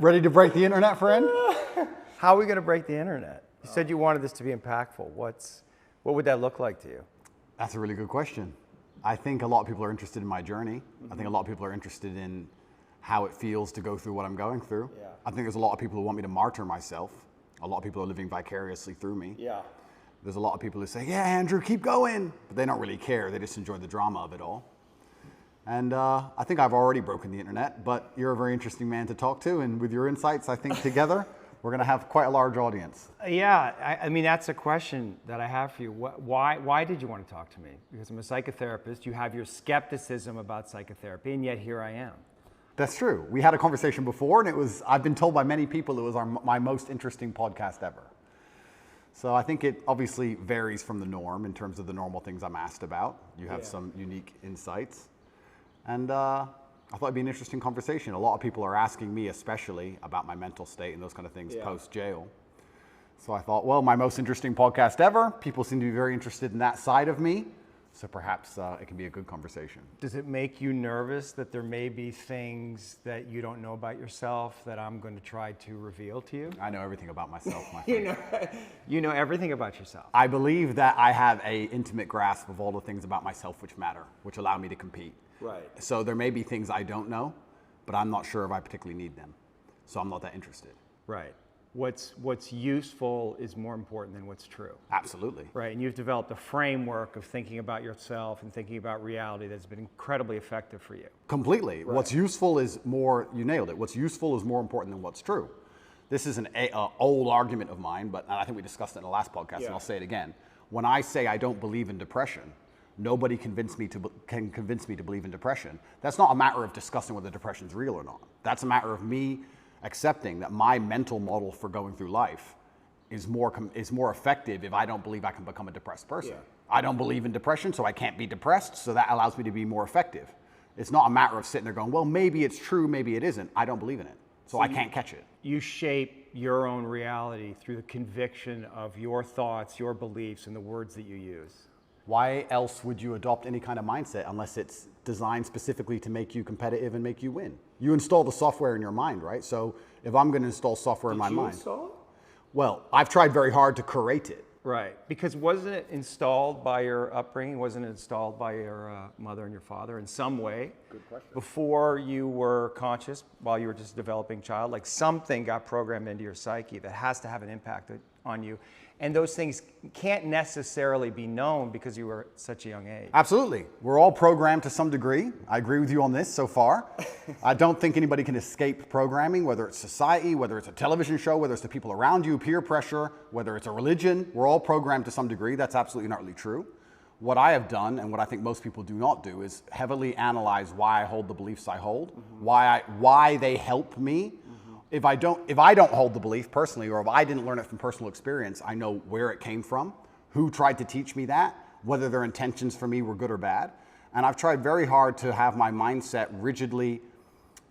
Ready to break the internet, friend? How are we going to break the internet? You said you wanted this to be impactful. What would that look like to you? That's a really good question. I think a lot of people are interested in my journey. I think a lot of people are interested in how it feels to go through what I'm going through. Yeah. I think there's a lot of people who want me to martyr myself. A lot of people are living vicariously through me. Yeah. There's a lot of people who say, yeah, Andrew, keep going. But they don't really care. They just enjoy the drama of it all. And I think I've already broken the internet, but you're a very interesting man to talk to. And with your insights, I think together, we're going to have quite a large audience. Yeah, I mean, that's a question that I have for you. Why did you want to talk to me? Because I'm a psychotherapist. You have your skepticism about psychotherapy, and yet here I am. That's true. We had a conversation before, and I've been told by many people it was my most interesting podcast ever. So I think it obviously varies from the norm in terms of the normal things I'm asked about. You have some unique insights. And I thought it'd be an interesting conversation. A lot of people are asking me especially about my mental state and those kind of things post-jail. So I thought, well, my most interesting podcast ever. People seem to be very interested in that side of me. So perhaps it can be a good conversation. Does it make you nervous that there may be things that you don't know about yourself that I'm going to try to reveal to you? I know everything about myself, my friend. You know everything about yourself. I believe that I have an intimate grasp of all the things about myself which matter, which allow me to compete. Right. So there may be things I don't know, but I'm not sure if I particularly need them. So I'm not that interested. Right. What's useful is more important than what's true. Absolutely. Right, and you've developed a framework of thinking about yourself and thinking about reality that's been incredibly effective for you. Completely. Right. What's useful is more, you nailed it, what's useful is more important than what's true. This is an old argument of mine, but I think we discussed it in the last podcast, and I'll say it again. When I say I don't believe in depression, nobody can convince me to believe in depression. That's not a matter of discussing whether depression's real or not. That's a matter of me accepting that my mental model for going through life is more effective if I don't believe I can become a depressed person. Yeah. I don't believe in depression, so I can't be depressed, so that allows me to be more effective. It's not a matter of sitting there going, well, maybe it's true, maybe it isn't. I don't believe in it, so I can't catch it. You shape your own reality through the conviction of your thoughts, your beliefs, and the words that you use. Why else would you adopt any kind of mindset unless it's designed specifically to make you competitive and make you win? You install the software in your mind, right? So if I'm going to install software in my mind. Did you install it? Well, I've tried very hard to curate it. Right, because wasn't it installed by your upbringing? Wasn't it installed by your mother and your father in some way? Good question. Before you were conscious, while you were just a developing child, like something got programmed into your psyche that has to have an impact on you. And those things can't necessarily be known because you were at such a young age. Absolutely. We're all programmed to some degree. I agree with you on this so far. I don't think anybody can escape programming, whether it's society, whether it's a television show, whether it's the people around you, peer pressure, whether it's a religion. We're all programmed to some degree. That's absolutely not really true. What I have done, and what I think most people do not do, is heavily analyze why I hold the beliefs I hold, why they help me. If I don't hold the belief personally, or if I didn't learn it from personal experience, I know where it came from, who tried to teach me that, whether their intentions for me were good or bad. And I've tried very hard to have my mindset rigidly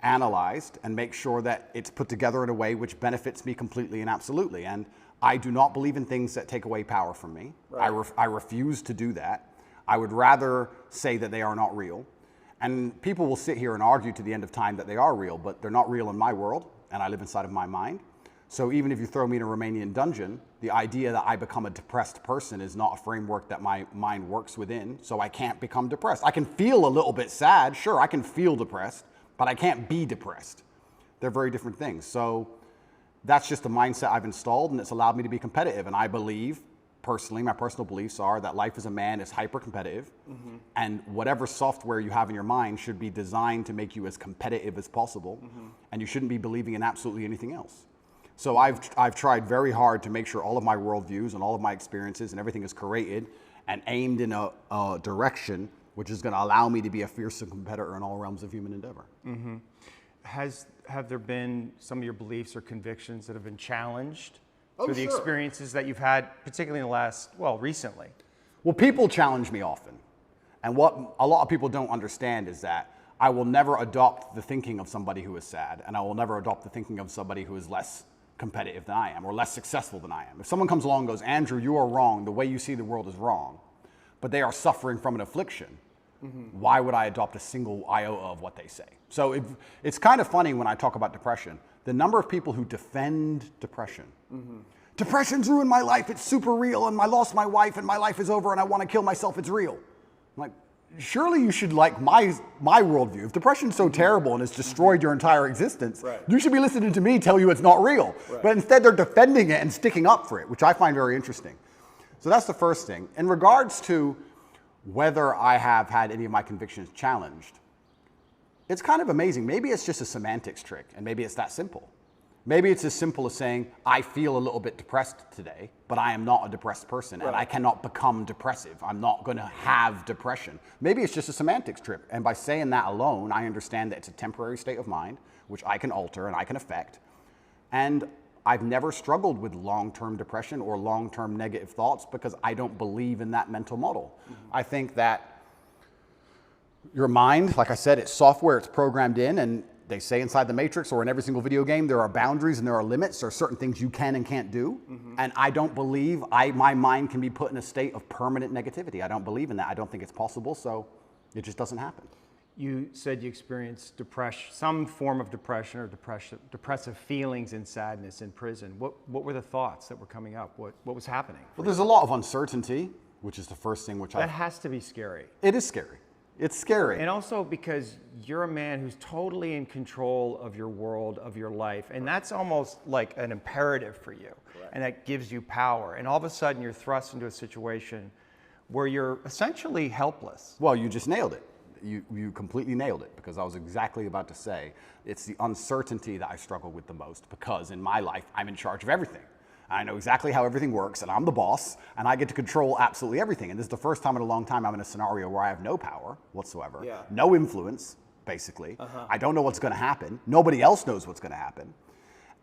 analyzed and make sure that it's put together in a way which benefits me completely and absolutely. And I do not believe in things that take away power from me. Right. I refuse to do that. I would rather say that they are not real. And people will sit here and argue to the end of time that they are real, but they're not real in my world. And I live inside of my mind. So even if you throw me in a Romanian dungeon, the idea that I become a depressed person is not a framework that my mind works within, so I can't become depressed. I can feel a little bit sad, sure, I can feel depressed, but I can't be depressed. They're very different things. So that's just the mindset I've installed, and it's allowed me to be competitive. And I believe, personally, my personal beliefs are that life as a man is hyper-competitive, and whatever software you have in your mind should be designed to make you as competitive as possible, and you shouldn't be believing in absolutely anything else. So I've tried very hard to make sure all of my worldviews and all of my experiences and everything is curated and aimed in a direction which is going to allow me to be a fearsome competitor in all realms of human endeavor. Have there been some of your beliefs or convictions that have been challenged through the experiences that you've had, particularly in the recently? Well, people challenge me often. And what a lot of people don't understand is that I will never adopt the thinking of somebody who is sad, and I will never adopt the thinking of somebody who is less competitive than I am or less successful than I am. If someone comes along and goes, Andrew, you are wrong, the way you see the world is wrong, but they are suffering from an affliction, why would I adopt a single iota of what they say? So it's kind of funny when I talk about depression the number of people who defend depression. Depression's ruined my life, it's super real, and I lost my wife, and my life is over, and I want to kill myself, it's real. I'm like, surely you should like my worldview. If depression's so terrible and it's destroyed your entire existence, you should be listening to me tell you it's not real. But instead they're defending it and sticking up for it, which I find very interesting. So that's the first thing. In regards to whether I have had any of my convictions challenged, it's kind of amazing. Maybe it's just a semantics trick, and maybe it's that simple. Maybe it's as simple as saying, I feel a little bit depressed today, but I am not a depressed person, and I cannot become depressive. I'm not going to have depression. Maybe it's just a semantics trip, and by saying that alone, I understand that it's a temporary state of mind, which I can alter and I can affect. And I've never struggled with long-term depression or long-term negative thoughts because I don't believe in that mental model. I think that your mind, like I said, it's software, it's programmed in, and they say inside the Matrix or in every single video game, there are boundaries and there are limits. There are certain things you can and can't do. And I don't believe my mind can be put in a state of permanent negativity. I don't believe in that. I don't think it's possible, so it just doesn't happen. You said you experienced depression, some form of depression or depressive feelings and sadness in prison. What were the thoughts that were coming up? What was happening? Well, there's a lot of uncertainty, which is the first thing That has to be scary. It is scary. It's scary. And also because you're a man who's totally in control of your world, of your life. And that's almost like an imperative for you. And that gives you power. And all of a sudden you're thrust into a situation where you're essentially helpless. Well, you just nailed it. You completely nailed it, because I was exactly about to say it's the uncertainty that I struggle with the most, because in my life, I'm in charge of everything. I know exactly how everything works, and I'm the boss, and I get to control absolutely everything. And this is the first time in a long time I'm in a scenario where I have no power whatsoever, no influence, basically. I don't know what's going to happen. Nobody else knows what's going to happen.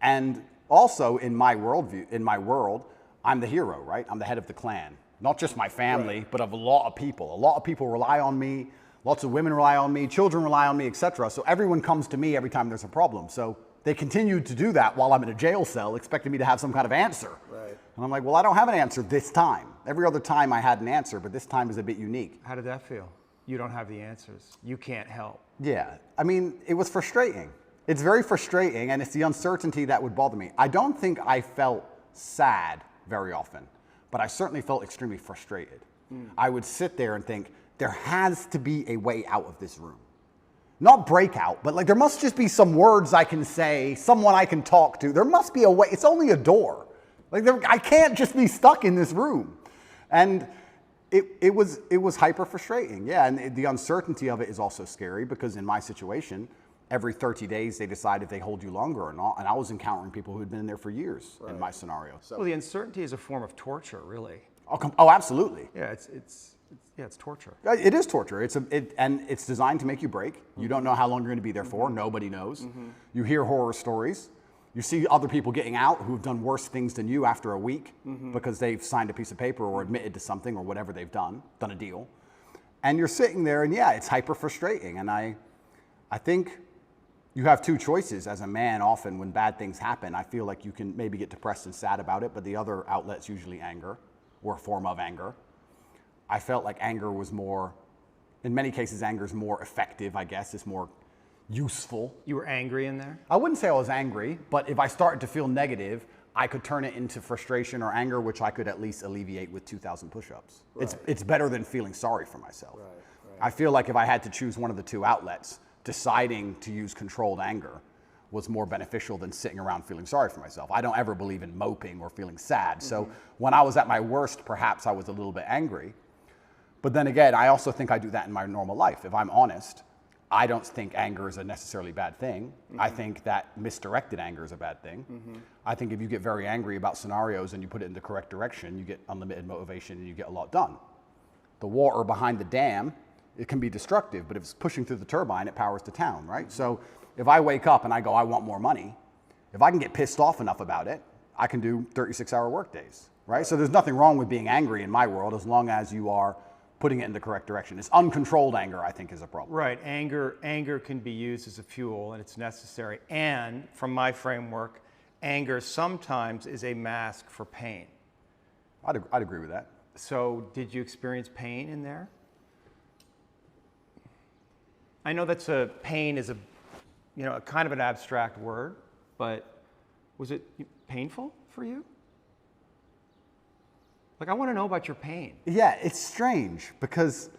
And also in my worldview, in my world, I'm the hero, right? I'm the head of the clan. Not just my family, but of a lot of people. A lot of people rely on me. Lots of women rely on me. Children rely on me, etc. So everyone comes to me every time there's a problem. So they continued to do that while I'm in a jail cell, expecting me to have some kind of answer. And I'm like, well, I don't have an answer this time. Every other time I had an answer, but this time is a bit unique. How did that feel? You don't have the answers. You can't help. Yeah, I mean, it was frustrating. It's very frustrating, and it's the uncertainty that would bother me. I don't think I felt sad very often, but I certainly felt extremely frustrated. I would sit there and think, there has to be a way out of this room. Not breakout, but like there must just be some words I can say, someone I can talk to. There must be a way. It's only a door. Like I can't just be stuck in this room. And it was hyper frustrating. Yeah, and the uncertainty of it is also scary, because in my situation, every 30 days they decide if they hold you longer or not. And I was encountering people who had been in there for years in my scenario. So. Well, the uncertainty is a form of torture, really. Oh, absolutely. Yeah, it's torture. It is torture. And it's designed to make you break. You don't know how long you're going to be there for. Nobody knows. You hear horror stories. You see other people getting out who've done worse things than you after a week because they've signed a piece of paper or admitted to something or whatever they've done a deal. And you're sitting there, and yeah, it's hyper frustrating. And I think you have two choices as a man. Often when bad things happen, I feel like you can maybe get depressed and sad about it, but the other outlet's usually anger or a form of anger. I felt like anger was more, in many cases, anger is more effective, I guess. It's more useful. You were angry in there? I wouldn't say I was angry, but if I started to feel negative, I could turn it into frustration or anger, which I could at least alleviate with 2,000 push-ups. It's better than feeling sorry for myself. I feel like if I had to choose one of the two outlets, deciding to use controlled anger was more beneficial than sitting around feeling sorry for myself. I don't ever believe in moping or feeling sad. So when I was at my worst, perhaps I was a little bit angry. But then again, I also think I do that in my normal life. If I'm honest, I don't think anger is a necessarily bad thing. I think that misdirected anger is a bad thing. I think if you get very angry about scenarios and you put it in the correct direction, you get unlimited motivation and you get a lot done. The water behind the dam, it can be destructive, but if it's pushing through the turbine, it powers the town, right? So if I wake up and I go, I want more money, if I can get pissed off enough about it, I can do 36-hour work days, right? So there's nothing wrong with being angry in my world as long as you are putting it in the correct direction. It's uncontrolled anger, I think, is a problem. Right, anger can be used as a fuel, and it's necessary. And from my framework, anger sometimes is a mask for pain. I'd agree with that. So did you experience pain in there? I know pain is a kind of an abstract word. but was it painful for you? Like, I want to know about your pain. Yeah, it's strange because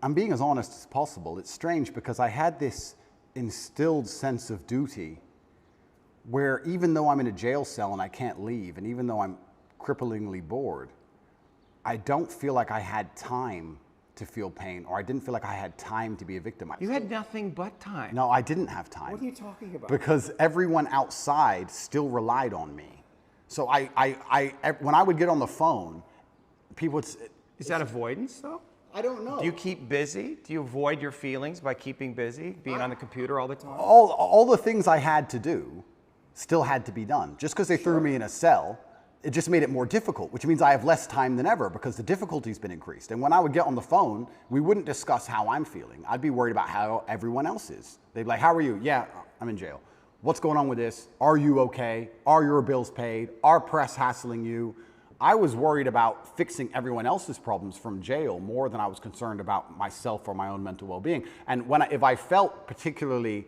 I'm being as honest as possible. It's strange because I had this instilled sense of duty where even though I'm in a jail cell and I can't leave, and even though I'm cripplingly bored, I don't feel like I had time to feel pain, or I didn't feel like I had time to be a victim. You had nothing but time. No, I didn't have time. What are you talking about? Because everyone outside still relied on me. So when I would get on the phone, people would... Is that avoidance, though? I don't know. Do you keep busy? Do you avoid your feelings by keeping busy, being on the computer all the time? All the things I had to do still had to be done. Just because they threw me in a cell, it just made it more difficult, which means I have less time than ever because the difficulty's been increased. And when I would get on the phone, we wouldn't discuss how I'm feeling. I'd be worried about how everyone else is. They'd be like, how are you? Yeah, I'm in jail. What's going on with this? Are you okay? Are your bills paid? Are press hassling you? I was worried about fixing everyone else's problems from jail more than I was concerned about myself or my own mental well-being. And if I felt particularly,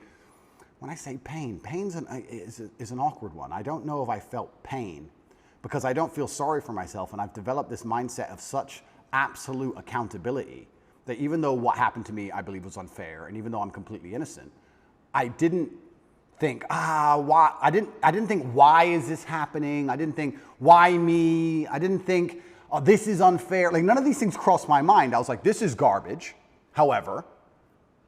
when I say pain is an awkward one. I don't know if I felt pain because I don't feel sorry for myself, and I've developed this mindset of such absolute accountability that even though what happened to me I believe was unfair, and even though I'm completely innocent, I didn't think, why? I didn't think, why is this happening? I didn't think, why me? I didn't think, oh, this is unfair. Like, none of these things crossed my mind. I was like, this is garbage. However,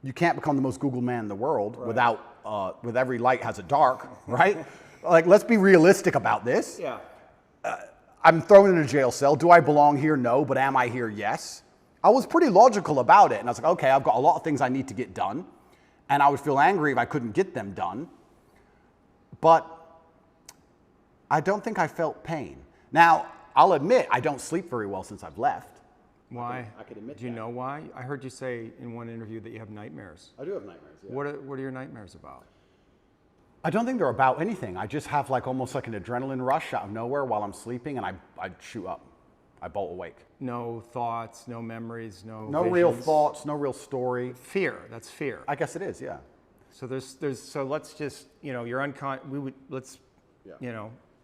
you can't become the most Googled man in the world without, with every light has a dark, right? Like, let's be realistic about this. Yeah. I'm thrown in a jail cell. Do I belong here? No. But am I here? Yes. I was pretty logical about it. And I was like, okay, I've got a lot of things I need to get done. And I would feel angry if I couldn't get them done. But I don't think I felt pain. Now, I'll admit I don't sleep very well since I've left. Why? I could admit Do you that. know why? I heard you say in one interview that you have nightmares. I do have nightmares, yeah. What are your nightmares about? I don't think they're about anything. I just have like almost like an adrenaline rush out of nowhere while I'm sleeping, and I shoot up. I bolt awake. No thoughts, no memories, no real visions? thoughts, no real story. Fear. That's fear. I guess it is, yeah. So so let's just, you're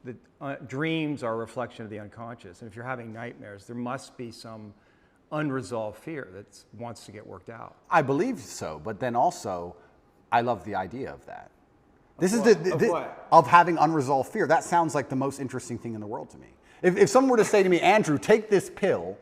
the dreams are a reflection of the unconscious. And if you're having nightmares, there must be some unresolved fear that wants to get worked out. I believe so, but then also, I love the idea of that. Of having unresolved fear. That sounds like the most interesting thing in the world to me. If someone were to say to me, Andrew, take this pill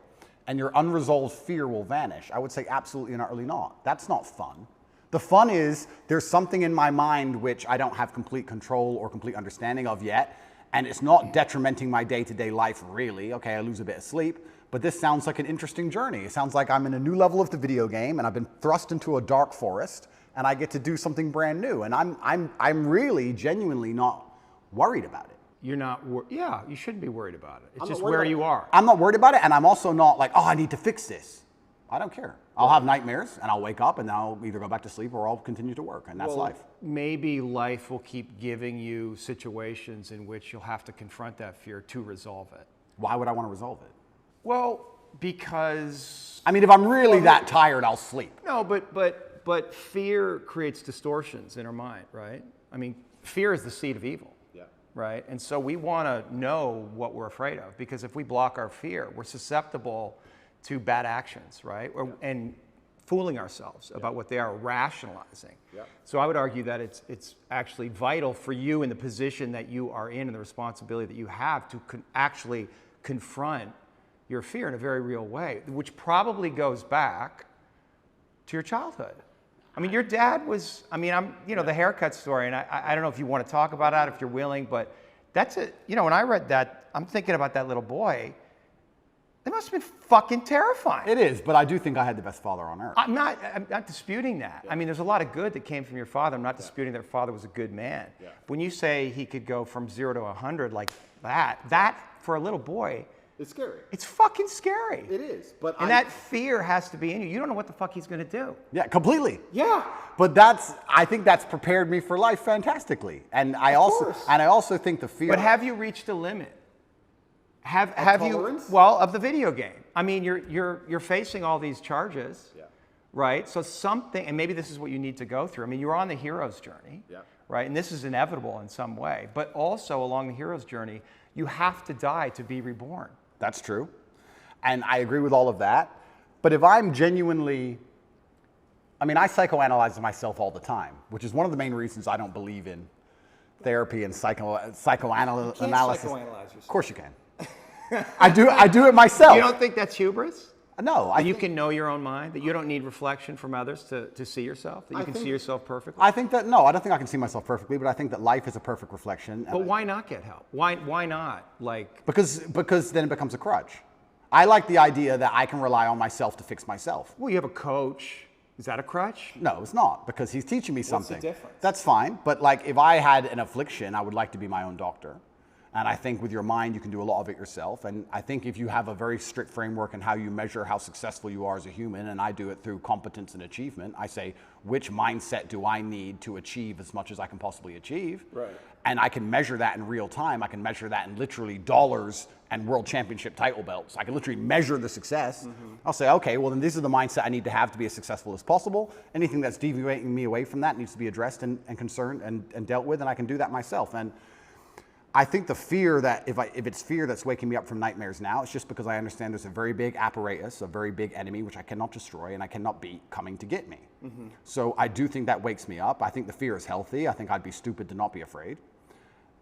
and your unresolved fear will vanish, I would say absolutely and utterly not. That's not fun. The fun is there's something in my mind which I don't have complete control or complete understanding of yet, and it's not detrimenting my day-to-day life really. Okay, I lose a bit of sleep, but this sounds like an interesting journey. It sounds like I'm in a new level of the video game and I've been thrust into a dark forest and I get to do something brand new, and I'm really genuinely not worried about it. You're not, yeah, you shouldn't be worried about it. It's just where you are. I'm not worried about it, and I'm also not like, oh, I need to fix this. I don't care. I'll have nightmares, and I'll wake up, and I'll either go back to sleep or I'll continue to work, and that's life. Maybe life will keep giving you situations in which you'll have to confront that fear to resolve it. Why would I want to resolve it? Well, because... I mean, if I'm really that tired, I'll sleep. No, but fear creates distortions in our mind, right? I mean, fear is the seed of evil. Right? And so we want to know what we're afraid of, because if we block our fear, we're susceptible to bad actions, right? And fooling ourselves about what they are, rationalizing. So I would argue that it's actually vital for you in the position that you are in and the responsibility that you have to actually confront your fear in a very real way, which probably goes back to your childhood. I mean, your dad was, the haircut story, and I don't know if you want to talk about that, if you're willing, but that's it. When I read that, I'm thinking about that little boy. It must have been fucking terrifying. It is, but I do think I had the best father on earth. I'm not disputing that. I mean, there's a lot of good that came from your father. I'm not disputing that your father was a good man. When you say he could go from 0 to 100 like that for a little boy, it's scary. It's fucking scary. It is, but that fear has to be in you. You don't know what the fuck he's going to do. Yeah, completely. Yeah. But I think that's prepared me for life fantastically. And I also think the fear. But have you reached a limit? Have tolerance? You? Well, of the video game. I mean, you're facing all these charges, right? So something, and maybe this is what you need to go through. I mean, you're on the hero's journey, right? And this is inevitable in some way. But also along the hero's journey, you have to die to be reborn. That's true. And I agree with all of that. But if I'm genuinely, I mean, I psychoanalyze myself all the time, which is one of the main reasons I don't believe in therapy and psychoanalysis. You can't psychoanalyze yourself. Of course you can. I do it myself. You don't think that's hubris? No. That you can know your own mind, that you don't need reflection from others to see yourself, that you can see yourself perfectly? I think that, no, I don't think I can see myself perfectly, but I think that life is a perfect reflection. But why not get help? Why not? Like, because then it becomes a crutch. I like the idea that I can rely on myself to fix myself. well, you have a coach. Is that a crutch? No, it's not, because he's teaching me something. What's the difference? That's fine, but like if I had an affliction, I would like to be my own doctor. And I think with your mind, you can do a lot of it yourself. And I think if you have a very strict framework in how you measure how successful you are as a human, and I do it through competence and achievement, I say, which mindset do I need to achieve as much as I can possibly achieve? Right. And I can measure that in real time. I can measure that in literally dollars and world championship title belts. I can literally measure the success. Mm-hmm. I'll say, okay, well then this is the mindset I need to have to be as successul as possible. Anything that's deviating me away from that needs to be addressed and concerned and dealt with, and I can do that myself. And I think the fear that if it's fear that's waking me up from nightmares now, it's just because I understand there's a very big apparatus, a very big enemy, which I cannot destroy and I cannot beat, coming to get me. Mm-hmm. So I do think that wakes me up. I think the fear is healthy. I think I'd be stupid to not be afraid.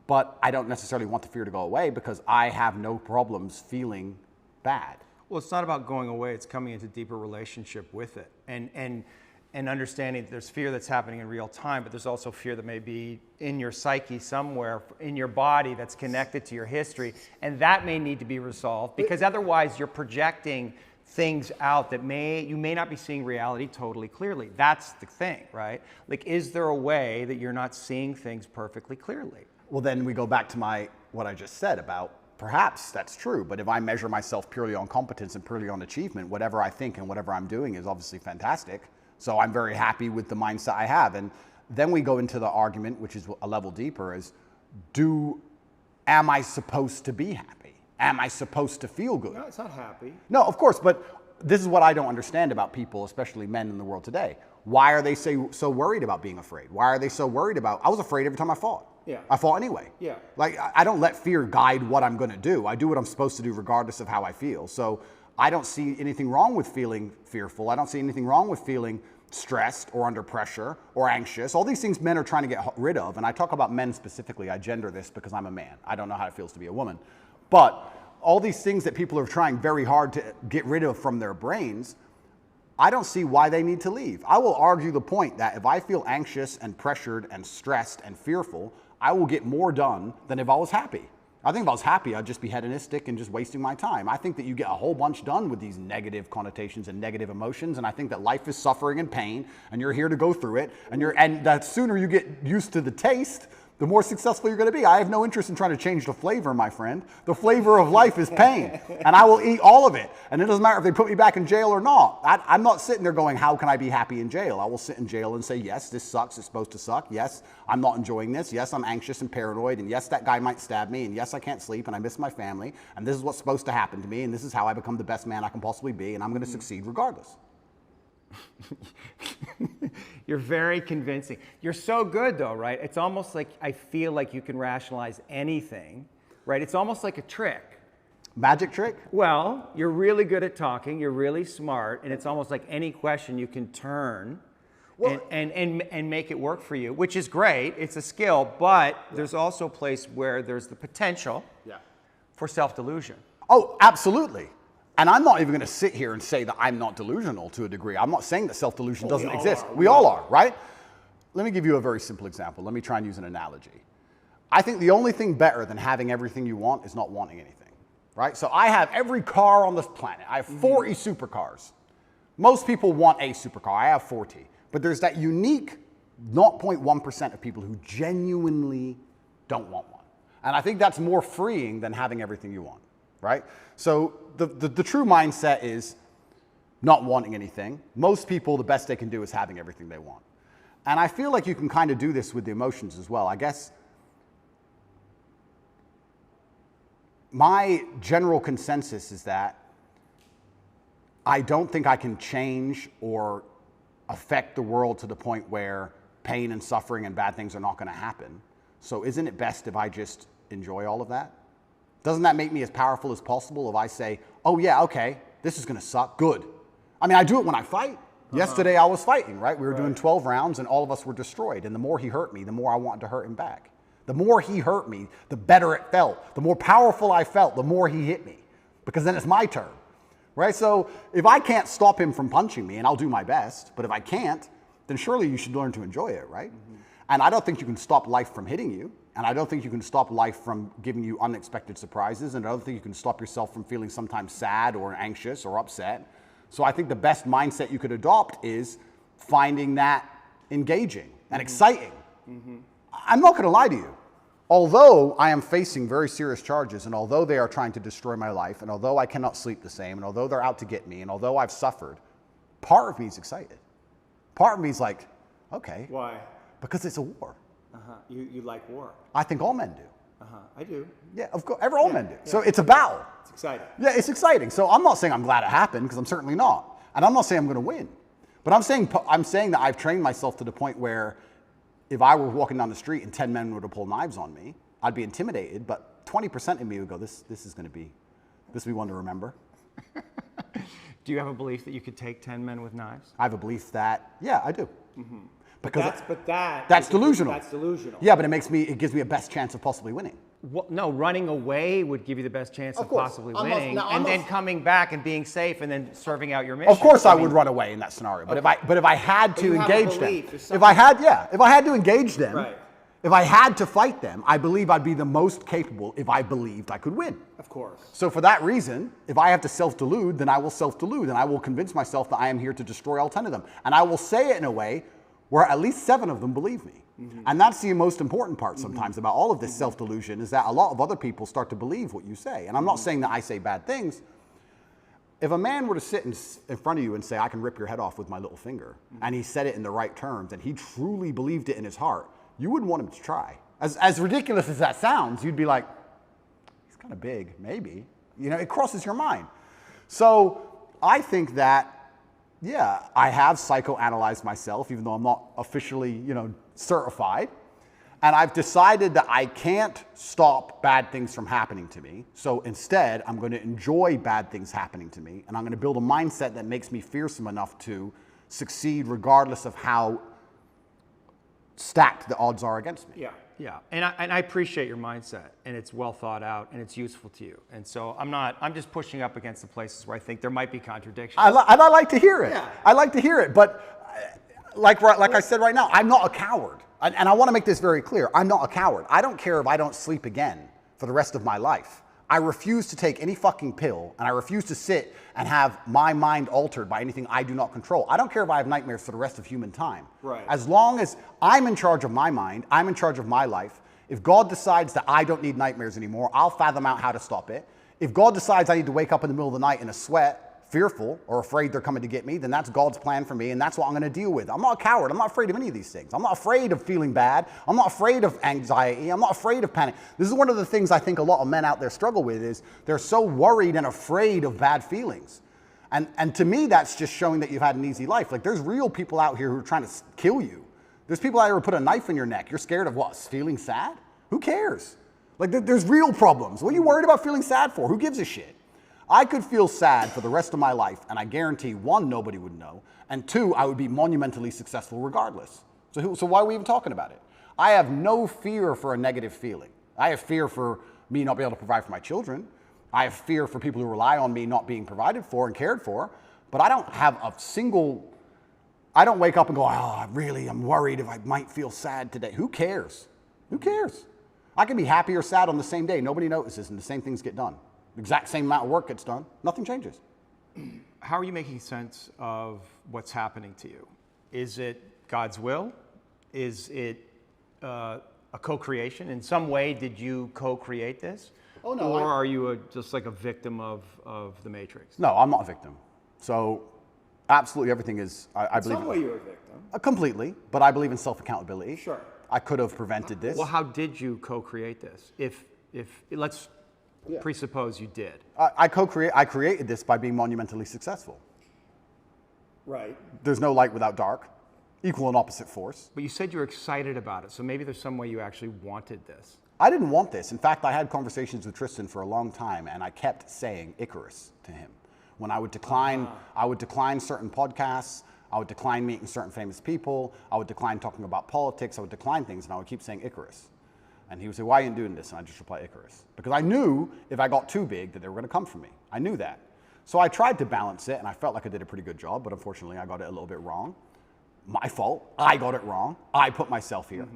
But I don't necessarily want the fear to go away because I have no problems feeling bad. Well, it's not about going away. It's coming into deeper relationship with it. And understanding that there's fear that's happening in real time, but there's also fear that may be in your psyche somewhere, in your body, that's connected to your history. And that may need to be resolved, because otherwise you're projecting things out that you may not be seeing reality totally clearly. That's the thing, right? Like, is there a way that you're not seeing things perfectly clearly? Well, then we go back to what I just said about perhaps that's true, but if I measure myself purely on competence and purely on achievement, whatever I think and whatever I'm doing is obviously fantastic. So I'm very happy with the mindset I have. And then we go into the argument, which is a level deeper, is am I supposed to be happy? Am I supposed to feel good? No, it's not happy. No, of course, but this is what I don't understand about people, especially men in the world today. Why are they so worried about being afraid? Why are they so worried about, I was afraid every time I fought. Yeah. I fought anyway. Yeah. Like, I don't let fear guide what I'm going to do. I do what I'm supposed to do regardless of how I feel. So I don't see anything wrong with feeling fearful. I don't see anything wrong with feeling stressed or under pressure or anxious. All these things men are trying to get rid of. And I talk about men specifically. I gender this because I'm a man. I don't know how it feels to be a woman. But all these things that people are trying very hard to get rid of from their brains, I don't see why they need to leave. I will argue the point that if I feel anxious and pressured and stressed and fearful, I will get more done than if I was happy. I think if I was happy, I'd just be hedonistic and just wasting my time. I think that you get a whole bunch done with these negative connotations and negative emotions, and I think that life is suffering and pain, and you're here to go through it, and the sooner you get used to the taste, the more successful you're going to be. I have no interest in trying to change the flavor, my friend. The flavor of life is pain, and I will eat all of it. And it doesn't matter if they put me back in jail or not. I'm not sitting there going, how can I be happy in jail? I will sit in jail and say, yes, this sucks. It's supposed to suck. Yes, I'm not enjoying this. Yes, I'm anxious and paranoid. And yes, that guy might stab me. And yes, I can't sleep and I miss my family. And this is what's supposed to happen to me. And this is how I become the best man I can possibly be. And I'm going to succeed regardless. You're very convincing. You're so good though, right? It's almost like I feel like you can rationalize anything, right? It's almost like a trick. Magic trick? Well, you're really good at talking, you're really smart, and it's almost like any question you can turn and make it work for you, which is great. It's a skill, but there's also a place where there's the potential for self-delusion. Oh, absolutely. And I'm not even going to sit here and say that I'm not delusional to a degree. I'm not saying that self-delusion doesn't exist. We all are, right? Let me give you a very simple example. Let me try and use an analogy. I think the only thing better than having everything you want is not wanting anything, right? So I have every car on this planet. I have 40 supercars. Most people want a supercar. I have 40. But there's that unique 0.1% of people who genuinely don't want one. And I think that's more freeing than having everything you want, right? So the true mindset is not wanting anything. Most people, the best they can do is having everything they want. And I feel like you can kind of do this with the emotions as well. I guess my general consensus is that I don't think I can change or affect the world to the point where pain and suffering and bad things are not going to happen. So isn't it best if I just enjoy all of that? Doesn't that make me as powerful as possible if I say, oh yeah, okay, this is going to suck, good. I mean, I do it when I fight. Yesterday I was fighting, right? We were doing 12 rounds and all of us were destroyed. And the more he hurt me, the more I wanted to hurt him back. The more he hurt me, the better it felt. The more powerful I felt, the more he hit me. Because then it's my turn, right? So if I can't stop him from punching me, and I'll do my best, but if I can't, then surely you should learn to enjoy it, right? And I don't think you can stop life from hitting you. And I don't think you can stop life from giving you unexpected surprises. And I don't think you can stop yourself from feeling sometimes sad or anxious or upset. So I think the best mindset you could adopt is finding that engaging and exciting. I'm not going to lie to you. Although I am facing very serious charges, and although they are trying to destroy my life, and although I cannot sleep the same, and although they're out to get me, and although I've suffered, part of me is excited. Part of me is like, okay. Why? Because it's a war. You like war? I think all men do. I do. Yeah, of course, all men do. Yeah. So it's a battle. It's exciting. Yeah, it's exciting. So I'm not saying I'm glad it happened, because I'm certainly not. And I'm not saying I'm going to win. But I'm saying that I've trained myself to the point where if I were walking down the street and 10 men were to pull knives on me, I'd be intimidated, but 20% of me would go, this will be one to remember. Do you have a belief that you could take 10 men with knives? I have a belief that, yeah, I do. Because that's delusional. That's delusional. Yeah, but it gives me a best chance of possibly winning. Well, no, running away would give you the best chance of course. possibly I'm not- winning, now, I'm and not- then coming back and being safe, and then serving out your mission. Of course, I would run away in that scenario. But if I had to you have a engage them, belief, there's if I had to engage them, Right. if I had to fight them, I believe I'd be the most capable if I believed I could win. Of course. So for that reason, if I have to self-delude, then I will self-delude, and I will convince myself that I am here to destroy all 10 of them. And I will say it in a way where at least 7 of them believe me. And that's the most important part sometimes about all of this self-delusion, is that a lot of other people start to believe what you say. And I'm not saying that I say bad things. If a man were to sit in front of you and say, I can rip your head off with my little finger, and he said it in the right terms, and he truly believed it in his heart, you wouldn't want him to try. As ridiculous as that sounds, you'd be like, he's kind of big, maybe. You know, it crosses your mind. So I think that, yeah, I have psychoanalyzed myself, even though I'm not officially, certified. And I've decided that I can't stop bad things from happening to me. So instead, I'm going to enjoy bad things happening to me. And I'm going to build a mindset that makes me fearsome enough to succeed regardless of how stacked the odds are against me. Yeah. And I appreciate your mindset, and it's well thought out, and it's useful to you. And so I'm just pushing up against the places where I think there might be contradictions. And I like to hear it. Yeah. I like to hear it. But like I said right now, I'm not a coward. And I want to make this very clear. I'm not a coward. I don't care if I don't sleep again for the rest of my life. I refuse to take any fucking pill, and I refuse to sit and have my mind altered by anything I do not control. I don't care if I have nightmares for the rest of human time. Right. As long as I'm in charge of my mind, I'm in charge of my life. If God decides that I don't need nightmares anymore, I'll fathom out how to stop it. If God decides I need to wake up in the middle of the night in a sweat, fearful or afraid they're coming to get me, then that's God's plan for me, and that's what I'm going to deal with. I'm not a coward. I'm not afraid of any of these things. I'm not afraid of feeling bad. I'm not afraid of anxiety. I'm not afraid of panic. This is one of the things I think a lot of men out there struggle with, is they're so worried and afraid of bad feelings. And to me, that's just showing that you've had an easy life. Like, there's real people out here who are trying to kill you. There's people out here who put a knife in your neck. You're scared of what? Feeling sad? Who cares? Like, there's real problems. What are you worried about feeling sad for? Who gives a shit? I could feel sad for the rest of my life, and I guarantee, 1, nobody would know, and 2, I would be monumentally successful regardless. So why are we even talking about it? I have no fear for a negative feeling. I have fear for me not being able to provide for my children. I have fear for people who rely on me not being provided for and cared for, but I don't have I don't wake up and go, I'm worried if I might feel sad today. Who cares? Who cares? I can be happy or sad on the same day. Nobody notices, and the same things get done. The exact same amount of work gets done. Nothing changes. How are you making sense of what's happening to you? Is it God's will? Is it a co-creation? In some way, did you co-create this? Oh, no. Or are you just like a victim of the Matrix? No, I'm not a victim. So absolutely everything is, I believe. In some way, you're a victim. Completely, but I believe in self-accountability. Sure. I could have prevented this. Well, how did you co-create this? If let's presuppose you did. I created this by being monumentally successful. Right. There's no light without dark. Equal and opposite force. But you said you were excited about it, so maybe there's some way you actually wanted this. I didn't want this. In fact, I had conversations with Tristan for a long time, and I kept saying Icarus to him. When I would decline, I would decline certain podcasts, I would decline meeting certain famous people, I would decline talking about politics, I would decline things, and I would keep saying Icarus. And he would say, why are you doing this? And I just reply Icarus. Because I knew if I got too big that they were going to come for me. I knew that. So I tried to balance it, and I felt like I did a pretty good job, but unfortunately I got it a little bit wrong. My fault. I got it wrong. I put myself here.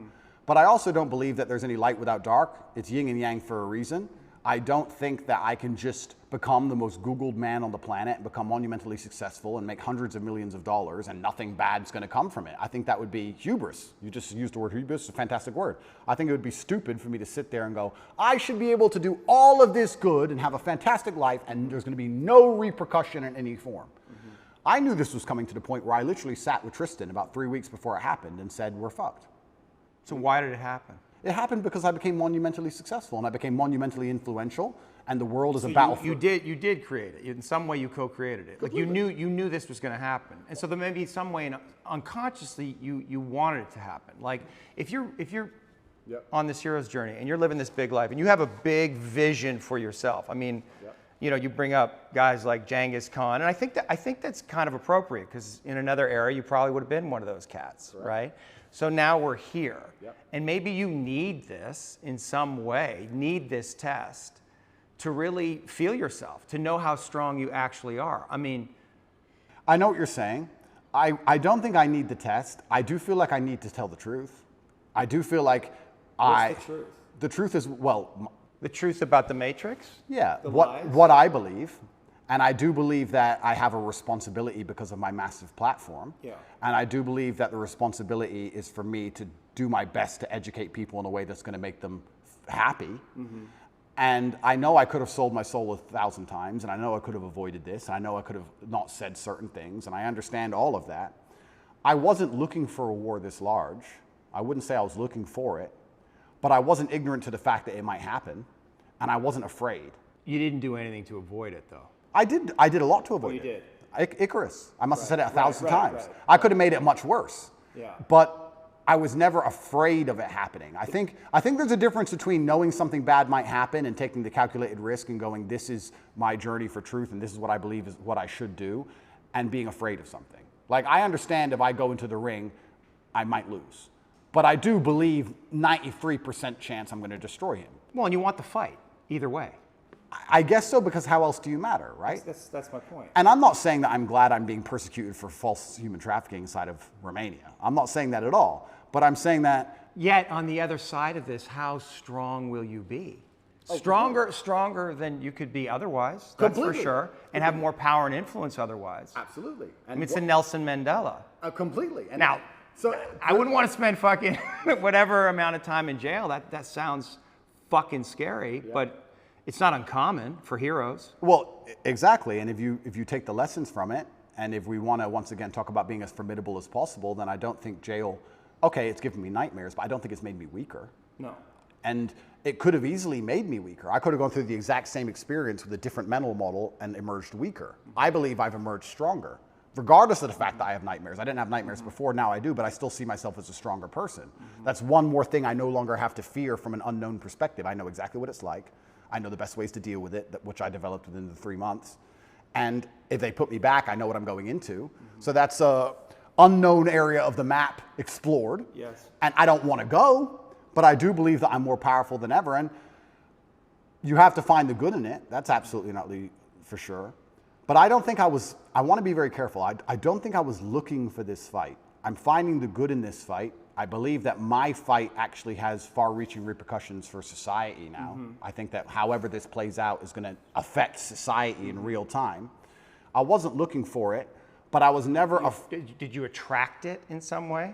But I also don't believe that there's any light without dark. It's yin and yang for a reason. I don't think that I can just become the most Googled man on the planet and become monumentally successful and make hundreds of millions of dollars and nothing bad's going to come from it. I think that would be hubris. You just used the word hubris. It's a fantastic word. I think it would be stupid for me to sit there and go, I should be able to do all of this good and have a fantastic life and there's going to be no repercussion in any form. I knew this was coming to the point where I literally sat with Tristan about 3 weeks before it happened and said, we're fucked. So why did it happen? It happened because I became monumentally successful and I became monumentally influential, and the world is a battlefield. You did create it. In some way, you co-created it. Like you knew this was going to happen, and so there may be some way, unconsciously, you wanted it to happen. Like if you're on this hero's journey and you're living this big life and you have a big vision for yourself. I mean, you bring up guys like Genghis Khan, and I think that's kind of appropriate because in another era, you probably would have been one of those cats, right? So now we're here, and maybe you need this in some way, need this test to really feel yourself, to know how strong you actually are. I mean, I know what you're saying. I don't think I need the test. I do feel like I need to tell the truth. I do feel like What's the truth? The truth is, well, the truth about the Matrix? yeah, The lies? what I believe. And I do believe that I have a responsibility because of my massive platform. Yeah. And I do believe that the responsibility is for me to do my best to educate people in a way that's going to make them happy. And I know I could have sold my soul 1,000 times, and I know I could have avoided this, and I know I could have not said certain things, and I understand all of that. I wasn't looking for a war this large. I wouldn't say I was looking for it, but I wasn't ignorant to the fact that it might happen, and I wasn't afraid. You didn't do anything to avoid it, though. I did a lot to avoid you it. did. Icarus. I must have said it 1,000 times. Right. I could have made it much worse. Yeah. But I was never afraid of it happening. I think there's a difference between knowing something bad might happen and taking the calculated risk and going, this is my journey for truth and this is what I believe is what I should do, and being afraid of something. Like, I understand if I go into the ring, I might lose. But I do believe 93% chance I'm going to destroy him. Well, and you want the fight, either way. I guess so, because how else do you matter, right? That's my point. And I'm not saying that I'm glad I'm being persecuted for false human trafficking inside of Romania. I'm not saying that at all. But I'm saying that... Yet, on the other side of this, how strong will you be? Stronger than you could be otherwise, that's for sure, and have more power and influence otherwise. Absolutely. I mean, it's a Nelson Mandela. Completely. And Now, I wouldn't want to spend fucking whatever amount of time in jail. That sounds fucking scary, but it's not uncommon for heroes. Well, exactly. And if you take the lessons from it, and if we want to once again talk about being as formidable as possible, then I don't think jail, okay, it's given me nightmares, but I don't think it's made me weaker. No. And it could have easily made me weaker. I could have gone through the exact same experience with a different mental model and emerged weaker. I believe I've emerged stronger, regardless of the fact that I have nightmares. I didn't have nightmares before, now I do, but I still see myself as a stronger person. That's one more thing I no longer have to fear from an unknown perspective. I know exactly what it's like. I know the best ways to deal with it, which I developed within the 3 months. And if they put me back, I know what I'm going into. So that's a unknown area of the map explored. Yes. And I don't want to go, but I do believe that I'm more powerful than ever. And you have to find the good in it. That's absolutely not for sure. But I don't think I want to be very careful. I don't think I was looking for this fight. I'm finding the good in this fight. I believe that my fight actually has far-reaching repercussions for society now. I think that however this plays out is going to affect society in real time. I wasn't looking for it, but I was never... Did you attract it in some way?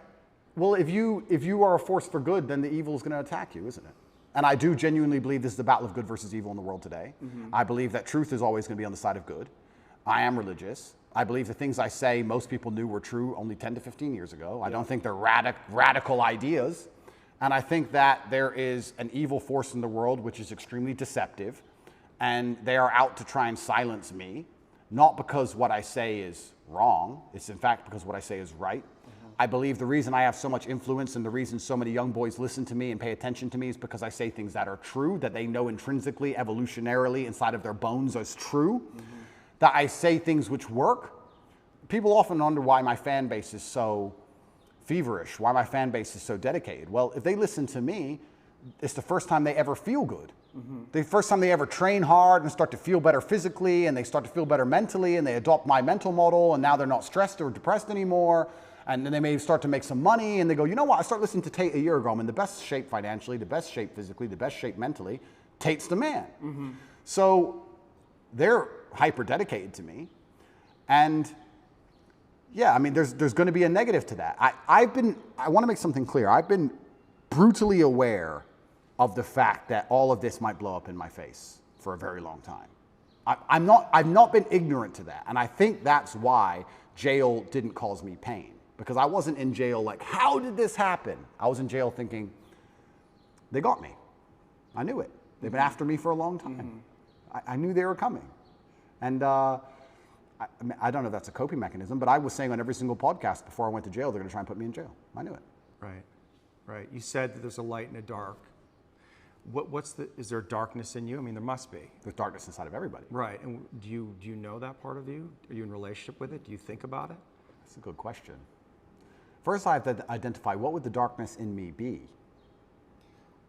Well, if you are a force for good, then the evil is going to attack you, isn't it? And I do genuinely believe this is the battle of good versus evil in the world today. I believe that truth is always going to be on the side of good. I am religious. I believe the things I say most people knew were true only 10 to 15 years ago. I don't think they're radical ideas. And I think that there is an evil force in the world which is extremely deceptive. And they are out to try and silence me, not because what I say is wrong. It's in fact because what I say is right. I believe the reason I have so much influence and the reason so many young boys listen to me and pay attention to me is because I say things that are true, that they know intrinsically, evolutionarily, inside of their bones as true, that I say things which work. People often wonder why my fan base is so feverish, why my fan base is so dedicated. Well, if they listen to me, it's the first time they ever feel good. The first time they ever train hard and start to feel better physically, and they start to feel better mentally, and they adopt my mental model, and now they're not stressed or depressed anymore. And then they may start to make some money, and they go, you know what, I started listening to Tate a year ago. I'm in the best shape financially, the best shape physically, the best shape mentally. Tate's the man. So they're hyper dedicated to me. And yeah, I mean, there's going to be a negative to that. I want to make something clear. I've been brutally aware of the fact that all of this might blow up in my face for a very long time. I've not been ignorant to that. And I think that's why jail didn't cause me pain. Because I wasn't in jail like, how did this happen? I was in jail thinking, they got me. I knew it. They've been after me for a long time. I knew they were coming. And I don't know if that's a coping mechanism, but I was saying on every single podcast before I went to jail, they're going to try and put me in jail. I knew it. Right. You said that there's a light and a dark. Is there darkness in you? I mean, there must be. There's darkness inside of everybody. Right. And do you know that part of you? Are you in relationship with it? Do you think about it? That's a good question. First, I have to identify what would the darkness in me be.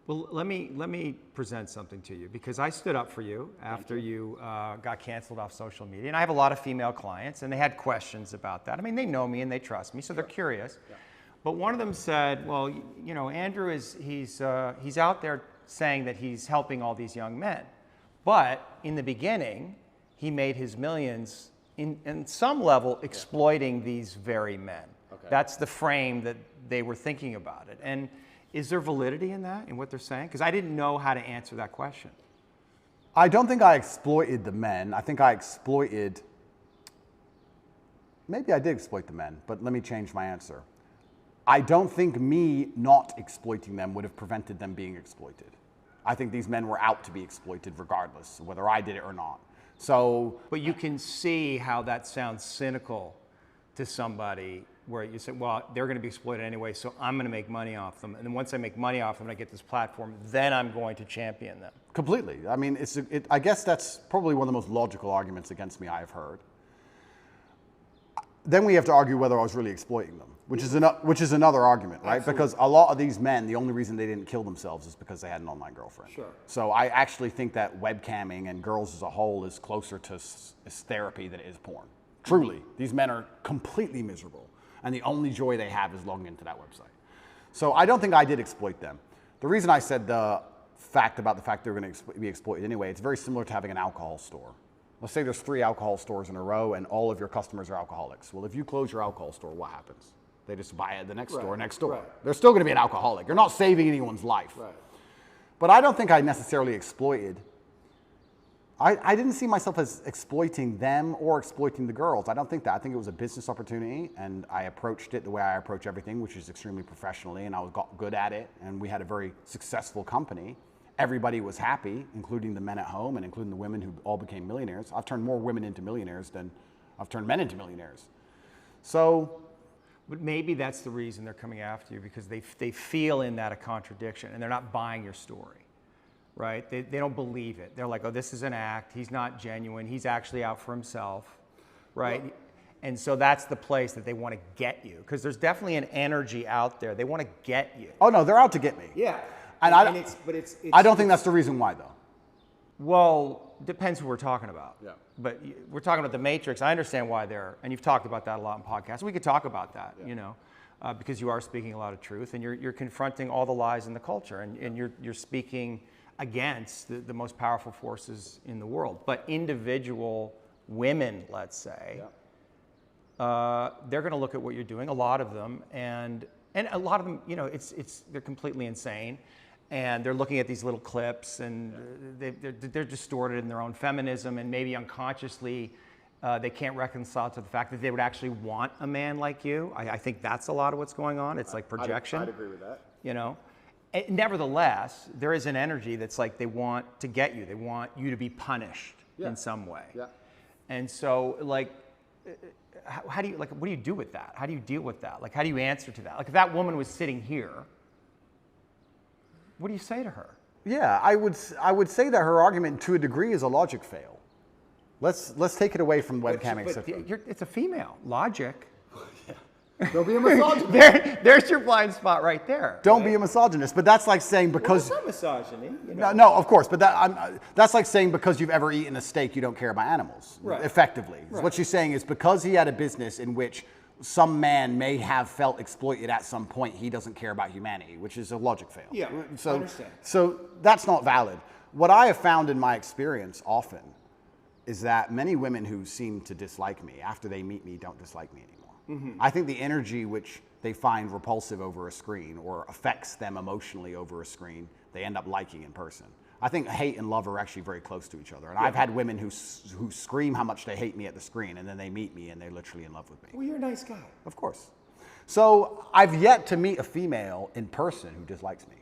Well, let me present something to you, because I stood up for you after you got canceled off social media, and I have a lot of female clients, and they had questions about that. I mean, they know me and they trust me, so they're curious. Yeah. But one of them said, "Well, you know, Andrew he's out there saying that he's helping all these young men, but in the beginning, he made his millions in some level exploiting these very men." Okay. That's the frame that they were thinking about it. And is there validity in that, in what they're saying? Because I didn't know how to answer that question. I don't think I exploited the men. I think I exploited, maybe I did exploit the men, but let me change my answer. I don't think me not exploiting them would have prevented them being exploited. I think these men were out to be exploited regardless, whether I did it or not. So, but you can see how that sounds cynical to somebody, where you say, well, they're going to be exploited anyway, so I'm going to make money off them. And then once I make money off them and I get this platform, then I'm going to champion them. Completely. I mean, I guess that's probably one of the most logical arguments against me I've heard. Then we have to argue whether I was really exploiting them, which is another argument, right? Absolutely. Because a lot of these men, the only reason they didn't kill themselves is because they had an online girlfriend. Sure. So I actually think that webcamming and girls as a whole is closer to therapy than it is porn. Truly, these men are completely miserable, and the only joy they have is logging into that website. So I don't think I did exploit them. The reason I said the fact they were going to be exploited anyway, it's very similar to having an alcohol store. Let's say there's 3 alcohol stores in a row and all of your customers are alcoholics. Well, if you close your alcohol store, what happens? They just buy at the next store next door. Right. They're still going to be an alcoholic. You're not saving anyone's life. Right. But I don't think I necessarily exploited. I didn't see myself as exploiting them or exploiting the girls. I don't think that. I think it was a business opportunity, and I approached it the way I approach everything, which is extremely professionally, and I got good at it, and we had a very successful company. Everybody was happy, including the men at home and including the women who all became millionaires. I've turned more women into millionaires than I've turned men into millionaires. So, but maybe that's the reason they're coming after you, because they feel in that a contradiction, and they're not buying your story, right? They don't believe it. They're like, oh, this is an act. He's not genuine. He's actually out for himself, right? Well, and so that's the place that they want to get you, because there's definitely an energy out there. They want to get you. Oh no, they're out to get me. Yeah. And I don't think that's the reason why, though. Well, depends who we're talking about. Yeah. But we're talking about the Matrix. I understand why and you've talked about that a lot in podcasts. We could talk about that, you know, because you are speaking a lot of truth, and you're confronting all the lies in the culture, and you're speaking against the most powerful forces in the world. But individual women, let's say, they're going to look at what you're doing, a lot of them, and a lot of them, you know, they're completely insane. And they're looking at these little clips, and they're distorted in their own feminism, and maybe unconsciously they can't reconcile to the fact that they would actually want a man like you. I think that's a lot of what's going on. It's like projection. I'd agree with that. You know, nevertheless, there is an energy that's like they want to get you. They want you to be punished in some way. Yeah. And so, like, how do you, like, what do you do with that? How do you deal with that? Like, how do you answer to that? Like, if that woman was sitting here, what do you say to her? Yeah, I would say that her argument to a degree is a logic fail. Let's take it away from webcamming. It's a female. Logic. Don't be a misogynist. There's your blind spot right there. Don't be a misogynist. But that's like saying because... Well, it's not misogyny. You know? No, of course. But that's like saying because you've ever eaten a steak, you don't care about animals. Right. Effectively. Right. What she's saying is because he had a business in which some man may have felt exploited at some point, he doesn't care about humanity, which is a logic fail. Yeah, I understand. So that's not valid. What I have found in my experience often is that many women who seem to dislike me, after they meet me, don't dislike me anymore. I think the energy which they find repulsive over a screen or affects them emotionally over a screen, they end up liking in person. I think hate and love are actually very close to each other. And I've had women who scream how much they hate me at the screen, and then they meet me and they're literally in love with me. Well, you're a nice guy. Of course. So I've yet to meet a female in person who dislikes me.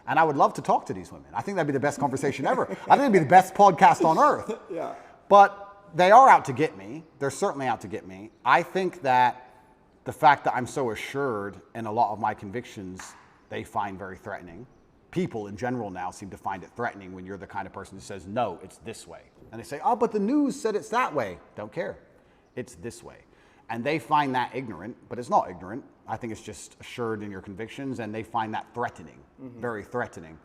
And I would love to talk to these women. I think that'd be the best conversation ever. I think it'd be the best podcast on earth. Yeah. But they are out to get me. They're certainly out to get me. I think that the fact that I'm so assured in a lot of my convictions, they find very threatening. People in general now seem to find it threatening when you're the kind of person who says, no, it's this way. And they say, oh, but the news said it's that way. Don't care. It's this way. And they find that ignorant, but it's not ignorant. I think it's just assured in your convictions, and they find that threatening, very threatening.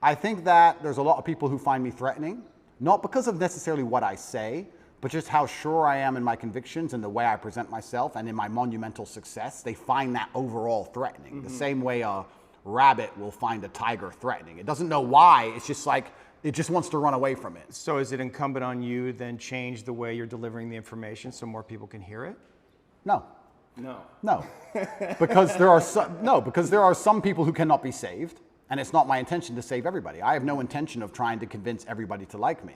I think that there's a lot of people who find me threatening, not because of necessarily what I say, but just how sure I am in my convictions and the way I present myself and in my monumental success. They find that overall threatening. The same way a rabbit will find a tiger threatening. It doesn't know why, it's just like, it just wants to run away from it. So is it incumbent on you then change the way you're delivering the information so more people can hear it? No. No. Because there are some people who cannot be saved, and it's not my intention to save everybody. I have no intention of trying to convince everybody to like me.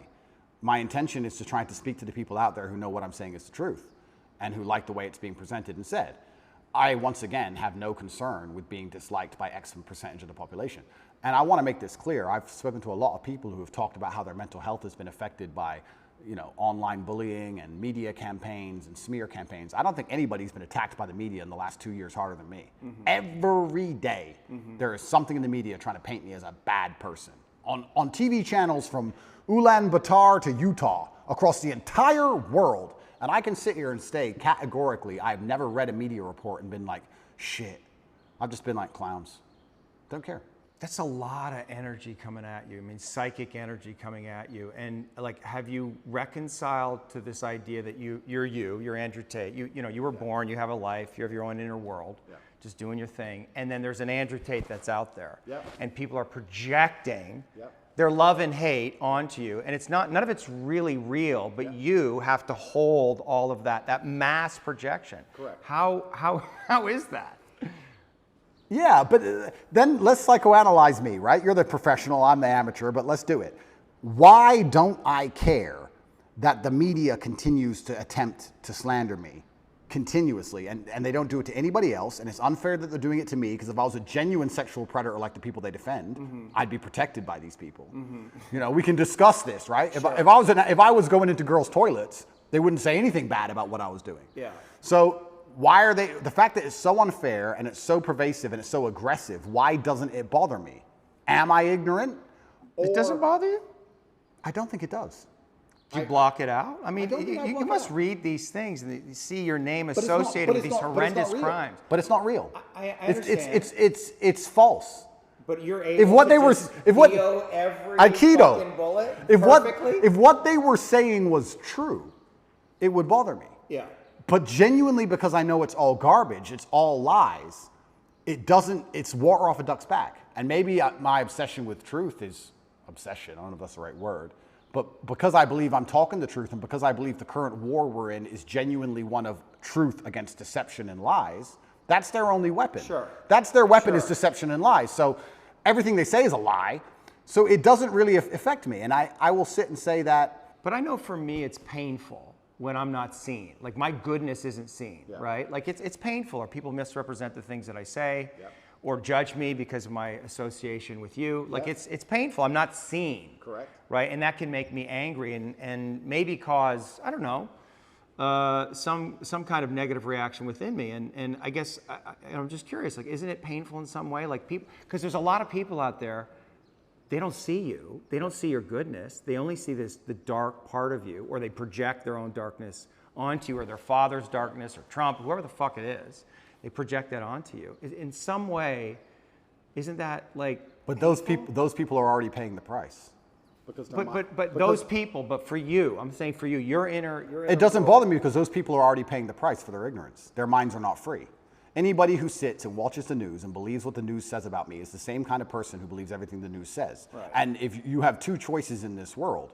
My intention is to try to speak to the people out there who know what I'm saying is the truth and who like the way it's being presented and said. I, once again, have no concern with being disliked by X percentage of the population. And I want to make this clear. I've spoken to a lot of people who have talked about how their mental health has been affected by, online bullying and media campaigns and smear campaigns. I don't think anybody's been attacked by the media in the last 2 years harder than me. Every day, there is something in the media trying to paint me as a bad person. On TV channels from Ulaanbaatar to Utah, across the entire world. And I can sit here and say categorically, I've never read a media report and been like, shit. I've just been like, clowns. Don't care. That's a lot of energy coming at you. I mean, psychic energy coming at you. And like, have you reconciled to this idea that you're Andrew Tate. You were born, you have a life, you have your own inner world, just doing your thing. And then there's an Andrew Tate that's out there. And people are projecting their love and hate onto you. And it's not, none of it's really real, but you have to hold all of that mass projection. Correct. How is that? Yeah, but then let's psychoanalyze me, right? You're the professional, I'm the amateur, but let's do it. Why don't I care that the media continues to attempt to slander me continuously, and they don't do it to anybody else, and it's unfair that they're doing it to me, because if I was a genuine sexual predator like the people they defend, I'd be protected by these people. We can discuss this, right? Sure. If I was going into girls' toilets, they wouldn't say anything bad about what I was doing. Yeah. So why are they, the fact that it's so unfair and it's so pervasive and it's so aggressive, why doesn't it bother me? Am I ignorant? It doesn't bother you? I don't think it does. Do you block it out? I mean, I you must read these things and you see your name But it's associated not- with but these it's not- but it's not horrendous real. crimes. But it's not real. I understand. It's false. But you're able video every Aikido, fucking bullet if perfectly? what they were saying was true, it would bother me. Yeah. But genuinely, because I know it's all garbage, it's all lies, it's water off a duck's back. And maybe my obsession with truth is obsession, I don't know if that's the right word, but because I believe I'm talking the truth and because I believe the current war we're in is genuinely one of truth against deception and lies, that's their only weapon. Sure. That's their weapon is deception and lies. So everything they say is a lie. So it doesn't really affect me. And I will sit and say that. But I know for me it's painful when I'm not seen. Like my goodness isn't seen, right? Like it's painful, or people misrepresent the things that I say, or judge me because of my association with you. Like it's painful. I'm not seen. Correct. Right? And that can make me angry and maybe cause, I don't know, some kind of negative reaction within me. And I guess I'm just curious, like, isn't it painful in some way? Like people, because there's a lot of people out there, they don't see you. They don't see your goodness. They only see the dark part of you, or they project their own darkness onto you, or their father's darkness, or Trump, whoever the fuck it is. They project that onto you. In some way, isn't that like? But those people are already paying the price. But those people, but for you, I'm saying for you, your inner it doesn't bother me because those people are already paying the price for their ignorance. Their minds are not free. Anybody who sits and watches the news and believes what the news says about me is the same kind of person who believes everything the news says. Right. And if you have two choices in this world,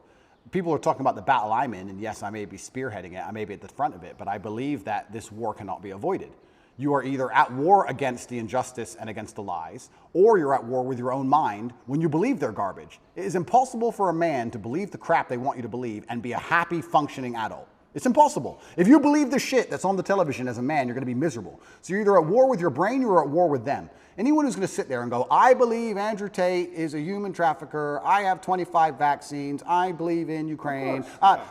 people are talking about the battle I'm in, and yes, I may be spearheading it, I may be at the front of it, but I believe that this war cannot be avoided. You are either at war against the injustice and against the lies, or you're at war with your own mind when you believe they're garbage. It is impossible for a man to believe the crap they want you to believe and be a happy, functioning adult. It's impossible. If you believe the shit that's on the television as a man, you're going to be miserable. So you're either at war with your brain or you're at war with them. Anyone who's going to sit there and go, I believe Andrew Tate is a human trafficker, I have 25 vaccines, I believe in Ukraine.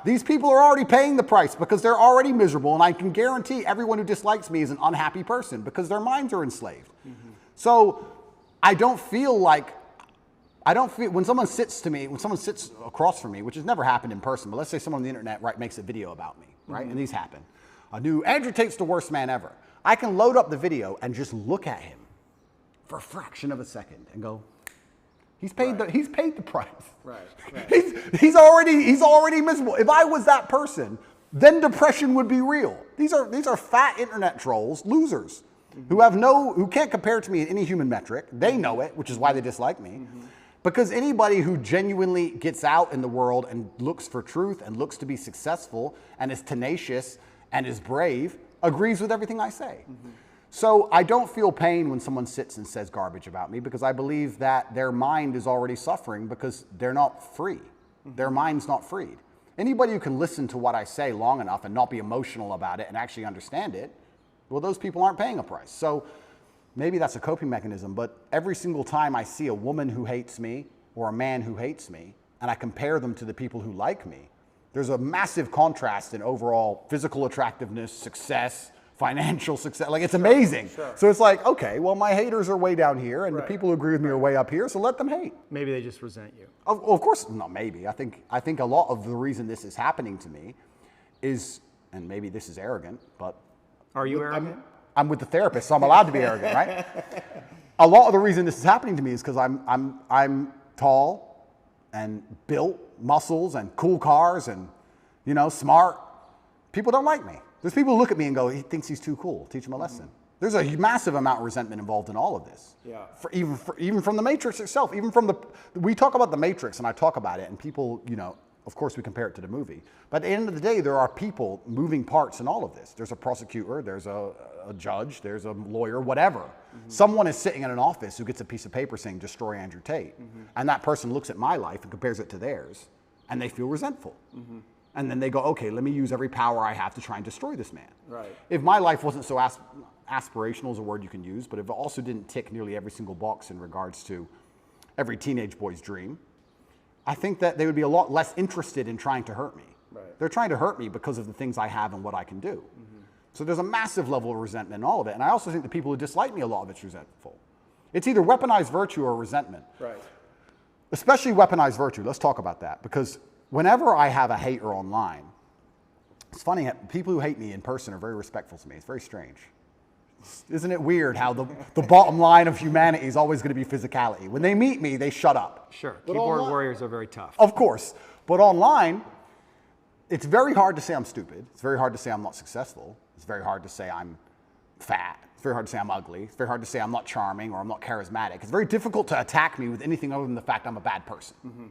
These people are already paying the price because they're already miserable, and I can guarantee everyone who dislikes me is an unhappy person because their minds are enslaved. Mm-hmm. So I don't feel, when someone sits across from me, which has never happened in person, but let's say someone on the internet makes a video about me, right? Mm-hmm. And these happen. A new Andrew Tate's the worst man ever. I can load up the video and just look at him for a fraction of a second and go, he's paid the price. Right. He's already miserable. If I was that person, then depression would be real. These are fat internet trolls, losers, mm-hmm. who can't compare to me in any human metric. They know it, which is why they dislike me. Mm-hmm. Because anybody who genuinely gets out in the world and looks for truth and looks to be successful and is tenacious and is brave agrees with everything I say. Mm-hmm. So I don't feel pain when someone sits and says garbage about me because I believe that their mind is already suffering because they're not free. Mm-hmm. Their mind's not freed. Anybody who can listen to what I say long enough and not be emotional about it and actually understand it, well, those people aren't paying a price. So maybe that's a coping mechanism, but every single time I see a woman who hates me or a man who hates me, and I compare them to the people who like me, there's a massive contrast in overall physical attractiveness, success, financial success. Like, it's amazing. Sure. So it's like, okay, well, my haters are way down here, and the people who agree with me are way up here, so let them hate. Maybe they just resent you. Of course, no, maybe. I think a lot of the reason this is happening to me is, and maybe this is arrogant, but... Are you arrogant? I'm with the therapist, so I'm allowed to be arrogant, right? A lot of the reason this is happening to me is because I'm tall and built, muscles and cool cars and, smart. People don't like me. There's people who look at me and go, he thinks he's too cool. Teach him a lesson. Mm-hmm. There's a massive amount of resentment involved in all of this. Yeah. Even from the Matrix itself, we talk about the Matrix and I talk about it and people, of course we compare it to the movie. But at the end of the day, there are people, moving parts in all of this. There's a prosecutor, there's a judge, there's a lawyer, whatever. Mm-hmm. Someone is sitting in an office who gets a piece of paper saying, destroy Andrew Tate. Mm-hmm. And that person looks at my life and compares it to theirs and they feel resentful. Mm-hmm. And then they go, okay, let me use every power I have to try and destroy this man. Right. If my life wasn't so aspirational is a word you can use, but if it also didn't tick nearly every single box in regards to every teenage boy's dream, I think that they would be a lot less interested in trying to hurt me. Right. They're trying to hurt me because of the things I have and what I can do. Mm-hmm. So there's a massive level of resentment in all of it. And I also think the people who dislike me, a lot of it's resentful. It's either weaponized virtue or resentment. Right. Especially weaponized virtue. Let's talk about that. Because whenever I have a hater online, it's funny, people who hate me in person are very respectful to me. It's very strange. Isn't it weird how the bottom line of humanity is always going to be physicality? When they meet me, they shut up. Sure. Keyboard warriors are very tough. Of course. But online, it's very hard to say I'm stupid. It's very hard to say I'm not successful. It's very hard to say I'm fat. It's very hard to say I'm ugly. It's very hard to say I'm not charming or I'm not charismatic. It's very difficult to attack me with anything other than the fact I'm a bad person. Mm-hmm.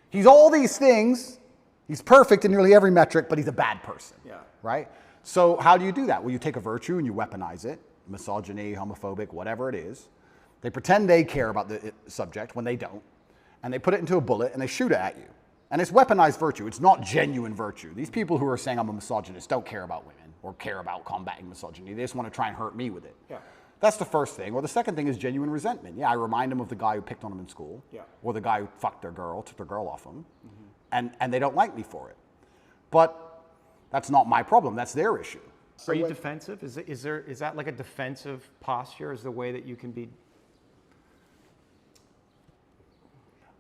He's all these things. He's perfect in nearly every metric, but he's a bad person. Yeah. Right? So how do you do that? Well, you take a virtue and you weaponize it. Misogyny, homophobic, whatever it is. They pretend they care about the subject when they don't. And they put it into a bullet and they shoot it at you. And it's weaponized virtue. It's not genuine virtue. These people who are saying I'm a misogynist don't care about women or care about combating misogyny. They just want to try and hurt me with it. Yeah. That's the first thing. Or the second thing is genuine resentment. Yeah, I remind them of the guy who picked on them in school. Yeah. Or the guy who fucked their girl, took their girl off them. Mm-hmm. And they don't like me for it. But That's not my problem. That's their issue. Are you defensive? Is that like a defensive posture? Is the way that you can be?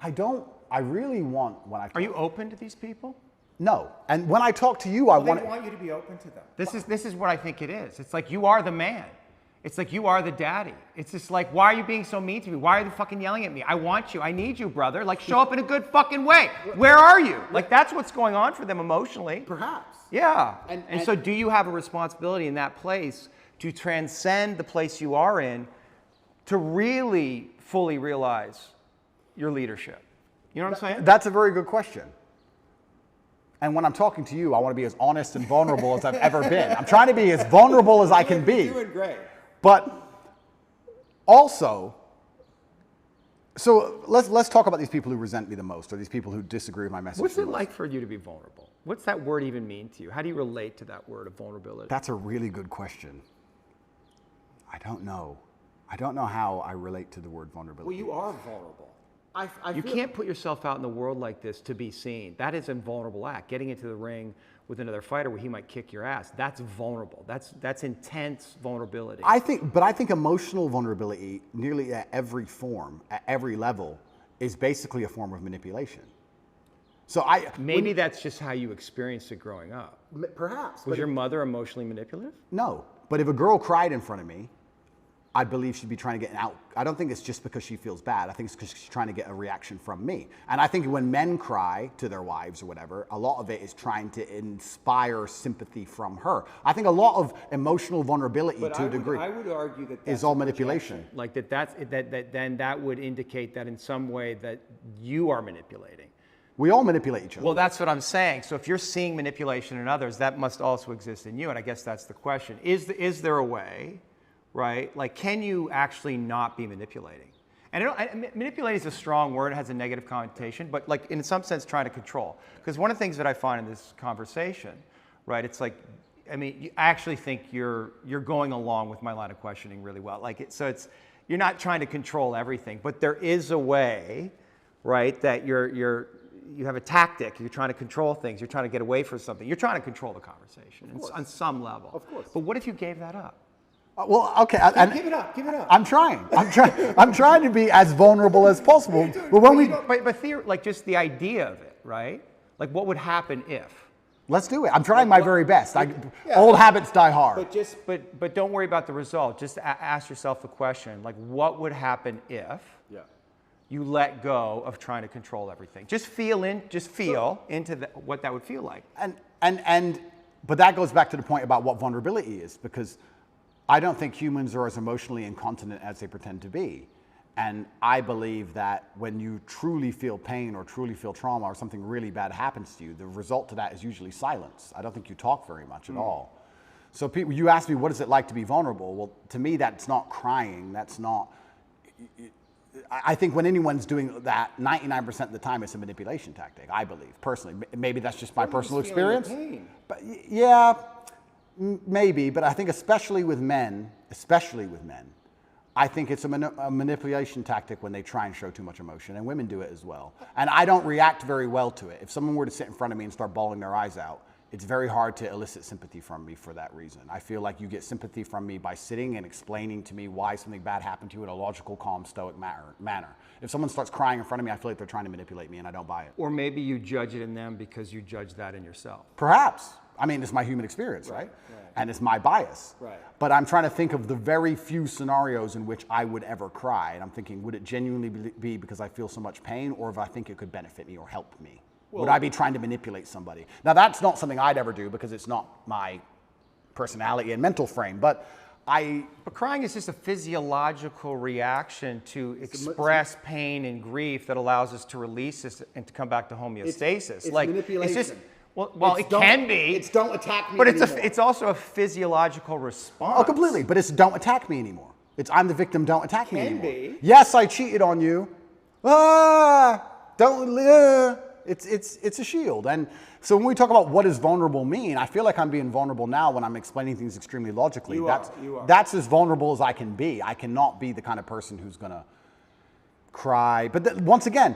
I really want when I. Are you open to these people? No. And when I talk to you, I They want you to be open to them. This is what I think it is. It's like you are the man. It's like you are the daddy. It's just like, why are you being so mean to me? Why are you fucking yelling at me? I want you. I need you, brother. Like, show up in a good fucking way. Where are you? Like, that's what's going on for them emotionally. Perhaps. Yeah. And so do you have a responsibility in that place to transcend the place you are in to really fully realize your leadership? You know what I'm saying? That's a very good question. And when I'm talking to you, I want to be as honest and vulnerable as I've ever been. I'm trying to be as vulnerable as I can be. You're doing great. But also, so let's talk about these people who resent me the most, or these people who disagree with my message. What's it like for you to be vulnerable? What's that word even mean to you? How do you relate to that word of vulnerability? That's a really good question. I don't know. I don't know how I relate to the word vulnerability. Well, you are vulnerable. You can't put yourself out in the world like this to be seen. That is a vulnerable act. Getting into the ring with another fighter where he might kick your ass, that's vulnerable. That's intense vulnerability. I think emotional vulnerability, nearly at every form, at every level, is basically a form of manipulation. So maybe that's just how you experienced it growing up. Perhaps. Was your mother emotionally manipulative? No. But if a girl cried in front of me, I believe she'd be trying to get an out. I don't think it's just because she feels bad. I think it's because she's trying to get a reaction from me. And I think when men cry to their wives or whatever, a lot of it is trying to inspire sympathy from her. I think a lot of emotional vulnerability to a degree I would argue that is all manipulation. Like then that would indicate that in some way that you are manipulating. We all manipulate each other. Well, that's what I'm saying. So if you're seeing manipulation in others, that must also exist in you. And I guess that's the question. Is there a way, right? Like, can you actually not be manipulating? And manipulating is a strong word. It has a negative connotation, but like in some sense, trying to control. Because one of the things that I find in this conversation, right? It's like, I mean, I actually think you're going along with my line of questioning really well. Like, you're not trying to control everything, but there is a way, right? That you have a tactic. You're trying to control things. You're trying to get away from something. You're trying to control the conversation on some level. Of course. But what if you gave that up? Well, okay. Give it up. Give it up. I'm trying. I'm trying to be as vulnerable as possible. But when like just the idea of it, right? Like what would happen if? Let's do it. I'm trying my very best. Old habits die hard. But don't worry about the result. Just ask yourself the question, like what would happen if you let go of trying to control everything? Just feel into what that would feel like. But that goes back to the point about what vulnerability is, because I don't think humans are as emotionally incontinent as they pretend to be. And I believe that when you truly feel pain or truly feel trauma or something really bad happens to you, the result to that is usually silence. I don't think you talk very much at all. So people, you ask me, what is it like to be vulnerable? Well, to me, that's not crying. That's not... I think when anyone's doing that, 99% of the time, it's a manipulation tactic, I believe, personally. Maybe that's just my personal experience. But yeah... Maybe, but I think especially with men, I think it's a manipulation tactic when they try and show too much emotion, and women do it as well. And I don't react very well to it. If someone were to sit in front of me and start bawling their eyes out, it's very hard to elicit sympathy from me for that reason. I feel like you get sympathy from me by sitting and explaining to me why something bad happened to you in a logical, calm, stoic manner. If someone starts crying in front of me, I feel like they're trying to manipulate me, and I don't buy it. Or maybe you judge it in them because you judge that in yourself. Perhaps. I mean, it's my human experience, right? And it's my bias. Right. But I'm trying to think of the very few scenarios in which I would ever cry. And I'm thinking, would it genuinely be because I feel so much pain, or if I think it could benefit me or help me? Would I be trying to manipulate somebody? Now, that's not something I'd ever do because it's not my personality and mental frame. But crying is just a physiological reaction to express pain and grief that allows us to release this and to come back to homeostasis. It's manipulation. It's just... Well, it can be. It's don't attack me but anymore. It's also a physiological response. Oh, completely. But it's don't attack me anymore. It's I'm the victim, don't attack me anymore. Be. Yes, I cheated on you. It's a shield. And so when we talk about what does vulnerable mean, I feel like I'm being vulnerable now when I'm explaining things extremely logically. You are. That's as vulnerable as I can be. I cannot be the kind of person who's going to cry. But once again,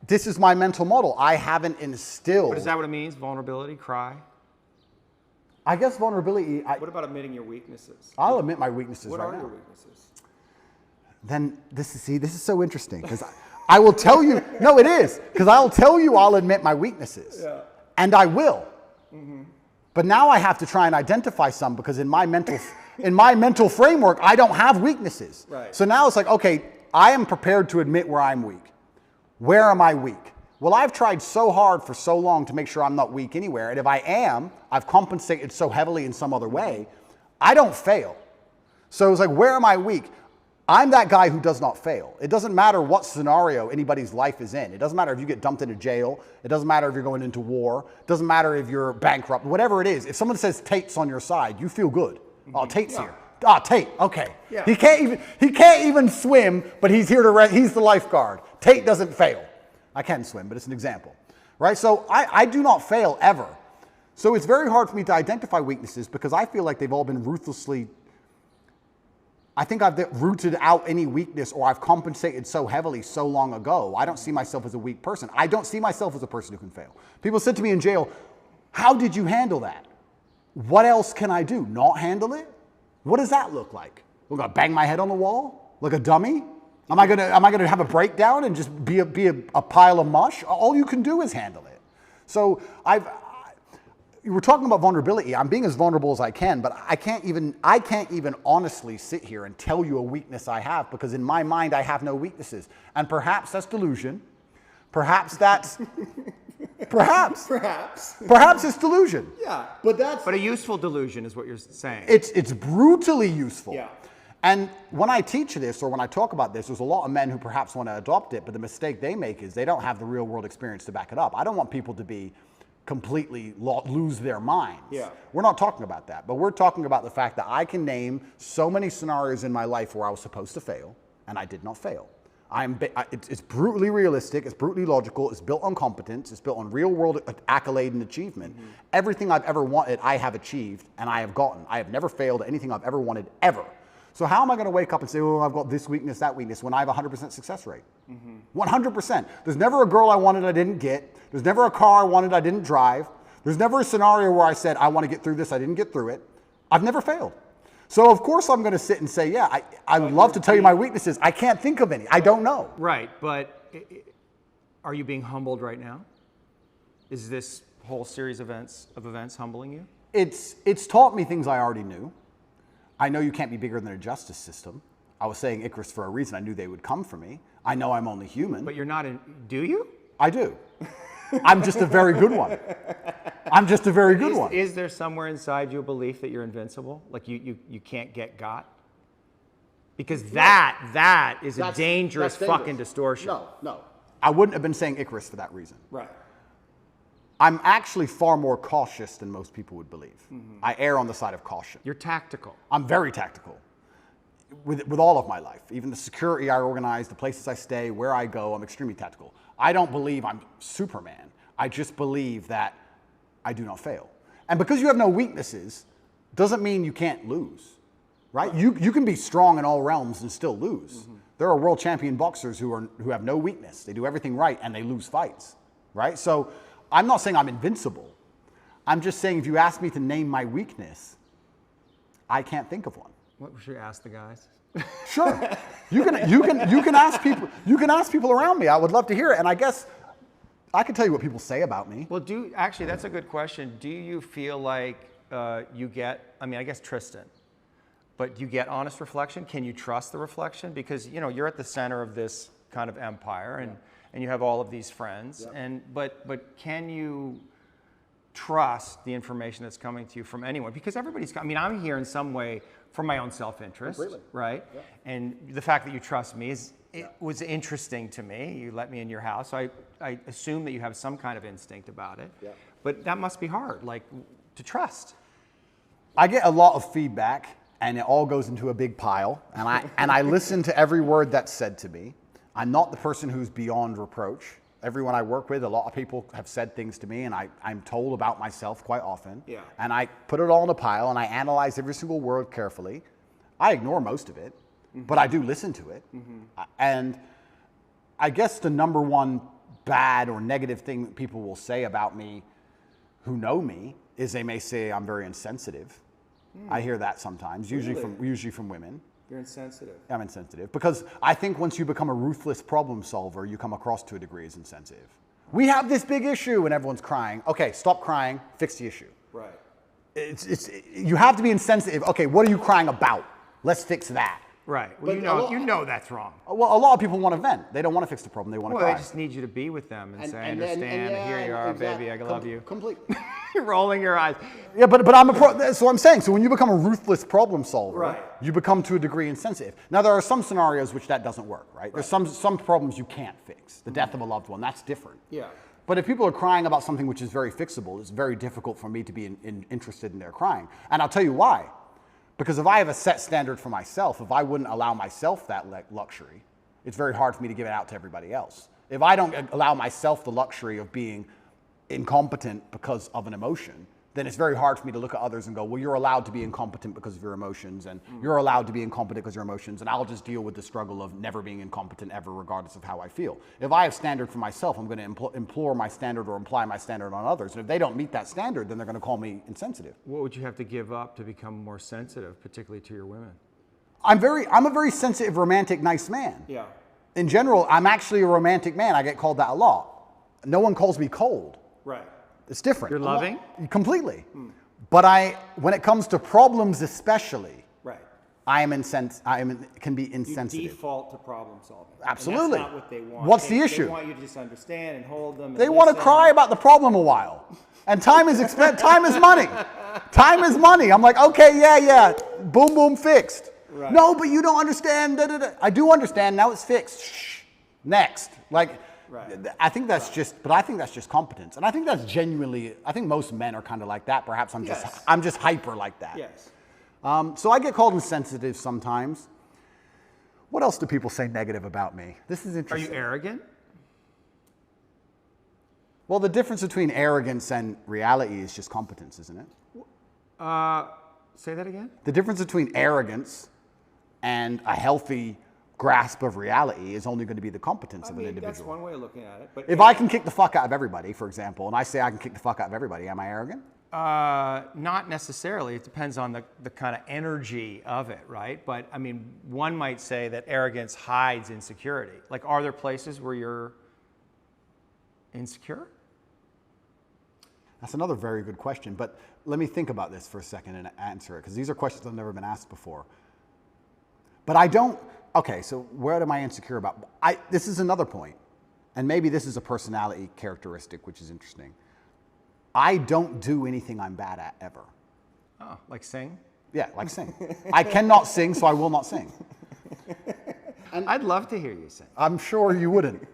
this is my mental model. I haven't instilled. But is that what it means? Vulnerability, cry? I guess vulnerability. What about admitting your weaknesses? I'll admit my weaknesses What right are now. your weaknesses? Then this is so interesting because I will tell you. No, it is because I'll tell you I'll admit my weaknesses, and I will. But now I have to try and identify some because in my mental framework I don't have weaknesses. Right. So now it's like, okay, I am prepared to admit where I'm weak. Where am I weak? Well, I've tried so hard for so long to make sure I'm not weak anywhere, and if I am, I've compensated so heavily in some other way, I don't fail. So it's like, where am I weak? I'm that guy who does not fail. It doesn't matter what scenario anybody's life is in. It doesn't matter if you get dumped into jail. It doesn't matter if you're going into war. It doesn't matter if you're bankrupt. Whatever it is, if someone says Tate's on your side, you feel good. Oh, Tate's here. Ah, Tate. Okay. Yeah. He can't even swim, but he's here to he's the lifeguard. Tate doesn't fail. I can swim, but it's an example, right? So I do not fail ever. So it's very hard for me to identify weaknesses because I feel like they've all been ruthlessly. I think I've rooted out any weakness or I've compensated so heavily so long ago. I don't see myself as a weak person. I don't see myself as a person who can fail. People said to me in jail, how did you handle that? What else can I do? Not handle it? What does that look like? I'm gonna bang my head on the wall like a dummy? Am I gonna have a breakdown and just be a pile of mush? All you can do is handle it. So we're talking about vulnerability. I'm being as vulnerable as I can, but I can't even honestly sit here and tell you a weakness I have because in my mind I have no weaknesses. And perhaps that's delusion. Perhaps that's perhaps it's delusion. Yeah, but that's But a useful delusion is what you're saying. It's brutally useful. Yeah. And when I teach this or when I talk about this, there's a lot of men who perhaps want to adopt it, but the mistake they make is they don't have the real world experience to back it up. I don't want people to be completely lose their minds. Yeah. We're not talking about that, but we're talking about the fact that I can name so many scenarios in my life where I was supposed to fail and I did not fail. It's brutally realistic, it's brutally logical, it's built on competence, it's built on real world accolade and achievement. Mm-hmm. Everything I've ever wanted, I have achieved and I have gotten. I have never failed at anything I've ever wanted, ever. So how am I going to wake up and say, oh, I've got this weakness, that weakness, when I have a 100% success rate? 100%. There's never a girl I wanted I didn't get. There's never a car I wanted I didn't drive. There's never a scenario where I said, I want to get through this, I didn't get through it. I've never failed. So of course I'm going to sit and say, yeah, I would love to tell you my weaknesses. I can't think of any. I don't know. Right, but are you being humbled right now? Is this whole series of events humbling you? It's taught me things I already knew. I know you can't be bigger than a justice system. I was saying Icarus for a reason. I knew they would come for me. I know I'm only human. But you're not do you? I do. I'm just a very good one. I'm just a very good one. Is there somewhere inside you a belief that you're invincible? Like you can't get got? Because that is a dangerous fucking distortion. No. I wouldn't have been saying Icarus for that reason. right. I'm actually far more cautious than most people would believe. Mm-hmm. I err on the side of caution. You're tactical. I'm very tactical with all of my life. Even the security I organize, the places I stay, where I go, I'm extremely tactical. I don't believe I'm Superman. I just believe that I do not fail. And because you have no weaknesses, doesn't mean you can't lose, right? You can be strong in all realms and still lose. Mm-hmm. There are world champion boxers who have no weakness. They do everything right and they lose fights, right? So I'm not saying I'm invincible. I'm just saying if you ask me to name my weakness, I can't think of one. What should we ask the guys? Sure. You can ask people. You can ask people around me. I would love to hear it. And I guess I can tell you what people say about me. Well, actually that's a good question. Do you feel like you get? I mean, I guess Tristan, but you get honest reflection. Can you trust the reflection? Because you're at the center of this kind of empire, and you have all of these friends. Yeah. But can you trust the information that's coming to you from anyone? Because everybody's. I mean, I'm here in some way for my own self-interest, right? Yeah. And the fact that you trust me was interesting to me. You let me in your house, so I assume that you have some kind of instinct about it. Yeah. But that must be hard, like to trust. I get a lot of feedback, and it all goes into a big pile, and I listen to every word that's said to me. I'm not the person who's beyond reproach. Everyone I work with, a lot of people have said things to me, and I'm told about myself quite often. Yeah. And I put it all in a pile, and I analyze every single word carefully. I ignore most of it, but I do listen to it. Mm-hmm. And I guess the number one bad or negative thing that people will say about me, who know me is they may say I'm very insensitive. I hear that sometimes, usually from women. You're insensitive. I'm insensitive because I think once you become a ruthless problem solver, you come across to a degree as insensitive. We have this big issue and everyone's crying. Okay, stop crying, fix the issue. Right. You have to be insensitive. Okay, what are you crying about? Let's fix that. Right. Well, you know that's wrong. Well, a lot of people want to vent. They don't want to fix the problem. They want to cry. Well, they just need you to be with them and say, I understand, here you are, exactly. baby, I love you. Completely. You're rolling your eyes. Yeah, but that's what I'm saying. So when you become a ruthless problem solver, Right. you become to a degree insensitive. Now, there are some scenarios which that doesn't work, right? There's some problems you can't fix. The death of a loved one, that's different. Yeah. But if people are crying about something which is very fixable, it's very difficult for me to be interested in their crying. And I'll tell you why. Because if I have a set standard for myself, if I wouldn't allow myself that luxury, it's very hard for me to give it out to everybody else. If I don't allow myself the luxury of being incompetent because of an emotion, then it's very hard for me to look at others and go, well, you're allowed to be incompetent because of your emotions, and you're allowed to be incompetent because of your emotions, and I'll just deal with the struggle of never being incompetent ever, regardless of how I feel. If I have standard for myself, I'm going to implore my standard or imply my standard on others. And if they don't meet that standard, then they're going to call me insensitive. What would you have to give up to become more sensitive, particularly to your women? I'm a very sensitive, romantic, nice man. Yeah. In general, I'm actually a romantic man. I get called that a lot. No one calls me cold. Right. It's different. You're loving? Completely. But when it comes to problems especially, Right. can be You insensitive. default to problem solving. Absolutely. And that's not what they want. What's the They issue? want you to just understand and hold them. And They want to listen. cry about the problem a while. And time is time is money. Time is money. I'm like, okay, yeah. Boom, boom, fixed. Right. No, but you don't understand. Da, da, da. I do understand. Now it's fixed. Shh. Next. Like, Right. I think that's just competence. And I think that's genuinely, I think most men are kind of like that. Perhaps I'm just hyper like that. Yes. So I get called insensitive sometimes. What else do people say negative about me? This is Are interesting. you arrogant? Well, the difference between arrogance and reality is just competence, isn't it? Say that again? The difference between arrogance and a healthy grasp of reality is only going to be the competence of an individual. That's one way of looking at it. But If I can kick the fuck out of everybody, for example, and I say I can kick the fuck out of everybody, am I arrogant? Not necessarily. It depends on the kind of energy of it, right? But I mean, one might say that arrogance hides insecurity. Like, are there places where you're insecure? That's another very good question, but let me think about this for a second and answer it, because these are questions that have never been asked before. But I don't, okay, so what am I insecure about? This is another point, and maybe this is a personality characteristic, which is interesting. I don't do anything I'm bad at ever. Oh, like sing? Yeah, like sing. I cannot sing, so I will not sing. I'd love to hear you sing. I'm sure you wouldn't.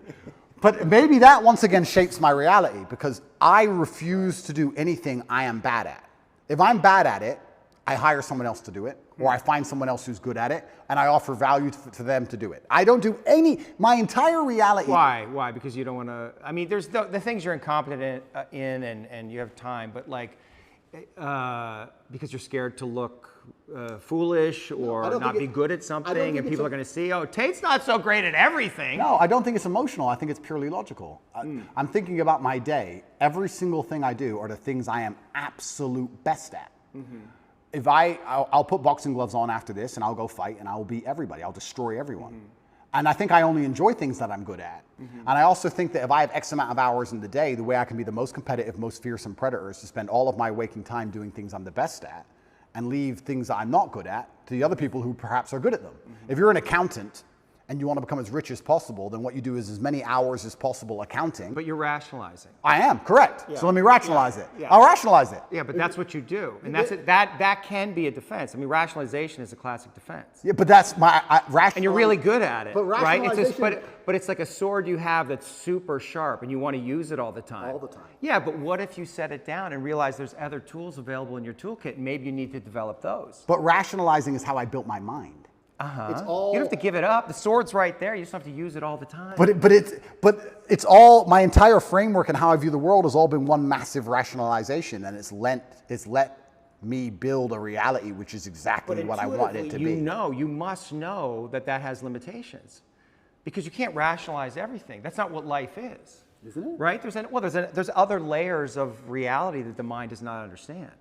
But maybe that once again shapes my reality, because I refuse to do anything I am bad at. If I'm bad at it, I hire someone else to do it, or I find someone else who's good at it, and I offer value to them to do it. I don't do my entire reality. Why? Because you don't want to, I mean, there's the things you're incompetent in and you have time, but like, because you're scared to look foolish or not be good at something, and people are going to see, oh, Tate's not so great at everything. No, I don't think it's emotional. I think it's purely logical. I'm thinking about my day. Every single thing I do are the things I am absolute best at. If I'll put boxing gloves on after this and I'll go fight and I'll beat everybody. I'll destroy everyone. And I think I only enjoy things that I'm good at. And I also think that if I have X amount of hours in the day, the way I can be the most competitive, most fearsome predator is to spend all of my waking time doing things I'm the best at and leave things that I'm not good at to the other people who perhaps are good at them. If you're an accountant and you want to become as rich as possible, then what you do is as many hours as possible accounting. But you're rationalizing. I am, correct. Yeah. So let me rationalize it. Yeah. I'll rationalize it. Yeah, but that's what you do, and that can be a defense. I mean, rationalization is a classic defense. Yeah, but that's my rational. And you're really good at it, But right? It's just, rationalization- but it's like a sword you have that's super sharp, and you want to use it all the time. All the time. Yeah, but what if you set it down and realize there's other tools available in your toolkit, and maybe you need to develop those? But rationalizing is how I built my mind. It's all. You don't have to give it up. The sword's right there. You just don't have to use it all the time. But it's all, my entire framework and how I view the world has all been one massive rationalization, and it's let me build a reality which is exactly what I want it to be. You must know that has limitations, because you can't rationalize everything. That's not what life is. Isn't it? Right? There's other layers of reality that the mind does not understand.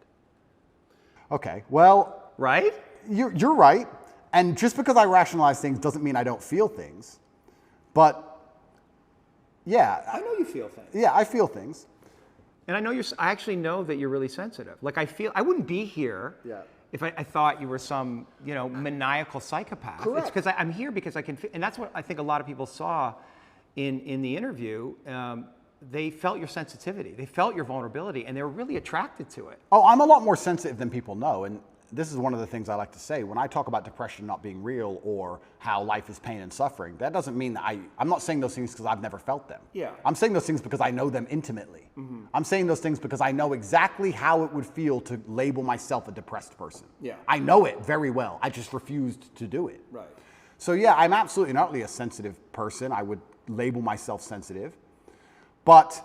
Okay, well, Right? you're right. And just because I rationalize things doesn't mean I don't feel things. But, yeah. I know you feel things. Yeah, I feel things. And I actually know that you're really sensitive. Like I wouldn't be here if I thought you were some, maniacal psychopath. Correct. It's because I'm here because I can, and that's what I think a lot of people saw in the interview. They felt your sensitivity, they felt your vulnerability, and they were really attracted to it. Oh, I'm a lot more sensitive than people know. And this is one of the things I like to say. When I talk about depression not being real or how life is pain and suffering, that doesn't mean that I'm not saying those things because I've never felt them. Yeah. I'm saying those things because I know them intimately. I'm saying those things because I know exactly how it would feel to label myself a depressed person. Yeah. I know it very well. I just refused to do it. Right. So yeah, I'm absolutely not really a sensitive person. I would label myself sensitive. But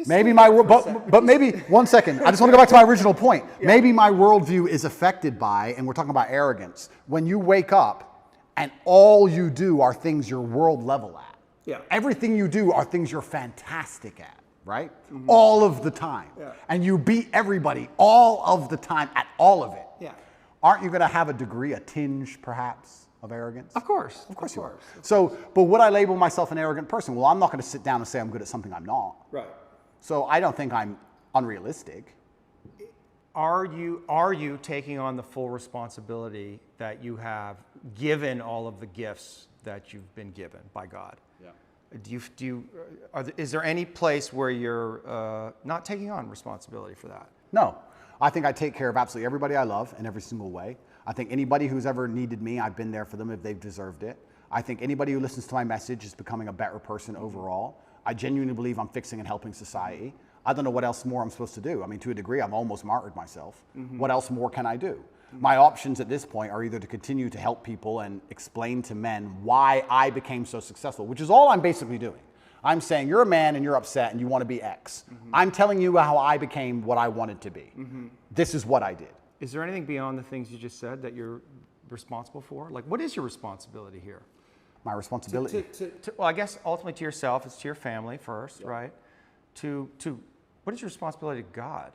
maybe but maybe 1 second. I just want to go back to my original point. Yeah. Maybe my worldview is affected by, and we're talking about arrogance, when you wake up and all you do are things you're world level at. Yeah. Everything you do are things you're fantastic at, right? All of the time. Yeah. And you beat everybody all of the time at all of it. Yeah. Aren't you going to have a degree, a tinge perhaps, of arrogance? Of course. Of course you are. So, but would I label myself an arrogant person? Well, I'm not going to sit down and say I'm good at something I'm not. Right. So I don't think I'm unrealistic. Are you taking on the full responsibility that you have given all of the gifts that you've been given by God? Yeah. Is there any place where you're not taking on responsibility for that? No. I think I take care of absolutely everybody I love in every single way. I think anybody who's ever needed me, I've been there for them if they've deserved it. I think anybody who listens to my message is becoming a better person overall. I genuinely believe I'm fixing and helping society. I don't know what else more I'm supposed to do. I mean, to a degree, I've almost martyred myself. What else more can I do? My options at this point are either to continue to help people and explain to men why I became so successful, which is all I'm basically doing. I'm saying you're a man and you're upset and you want to be X. I'm telling you how I became what I wanted to be. This is what I did. Is there anything beyond the things you just said that you're responsible for? Like, what is your responsibility here? My responsibility? Well, I guess ultimately to yourself, it's to your family first, right? What is your responsibility to God?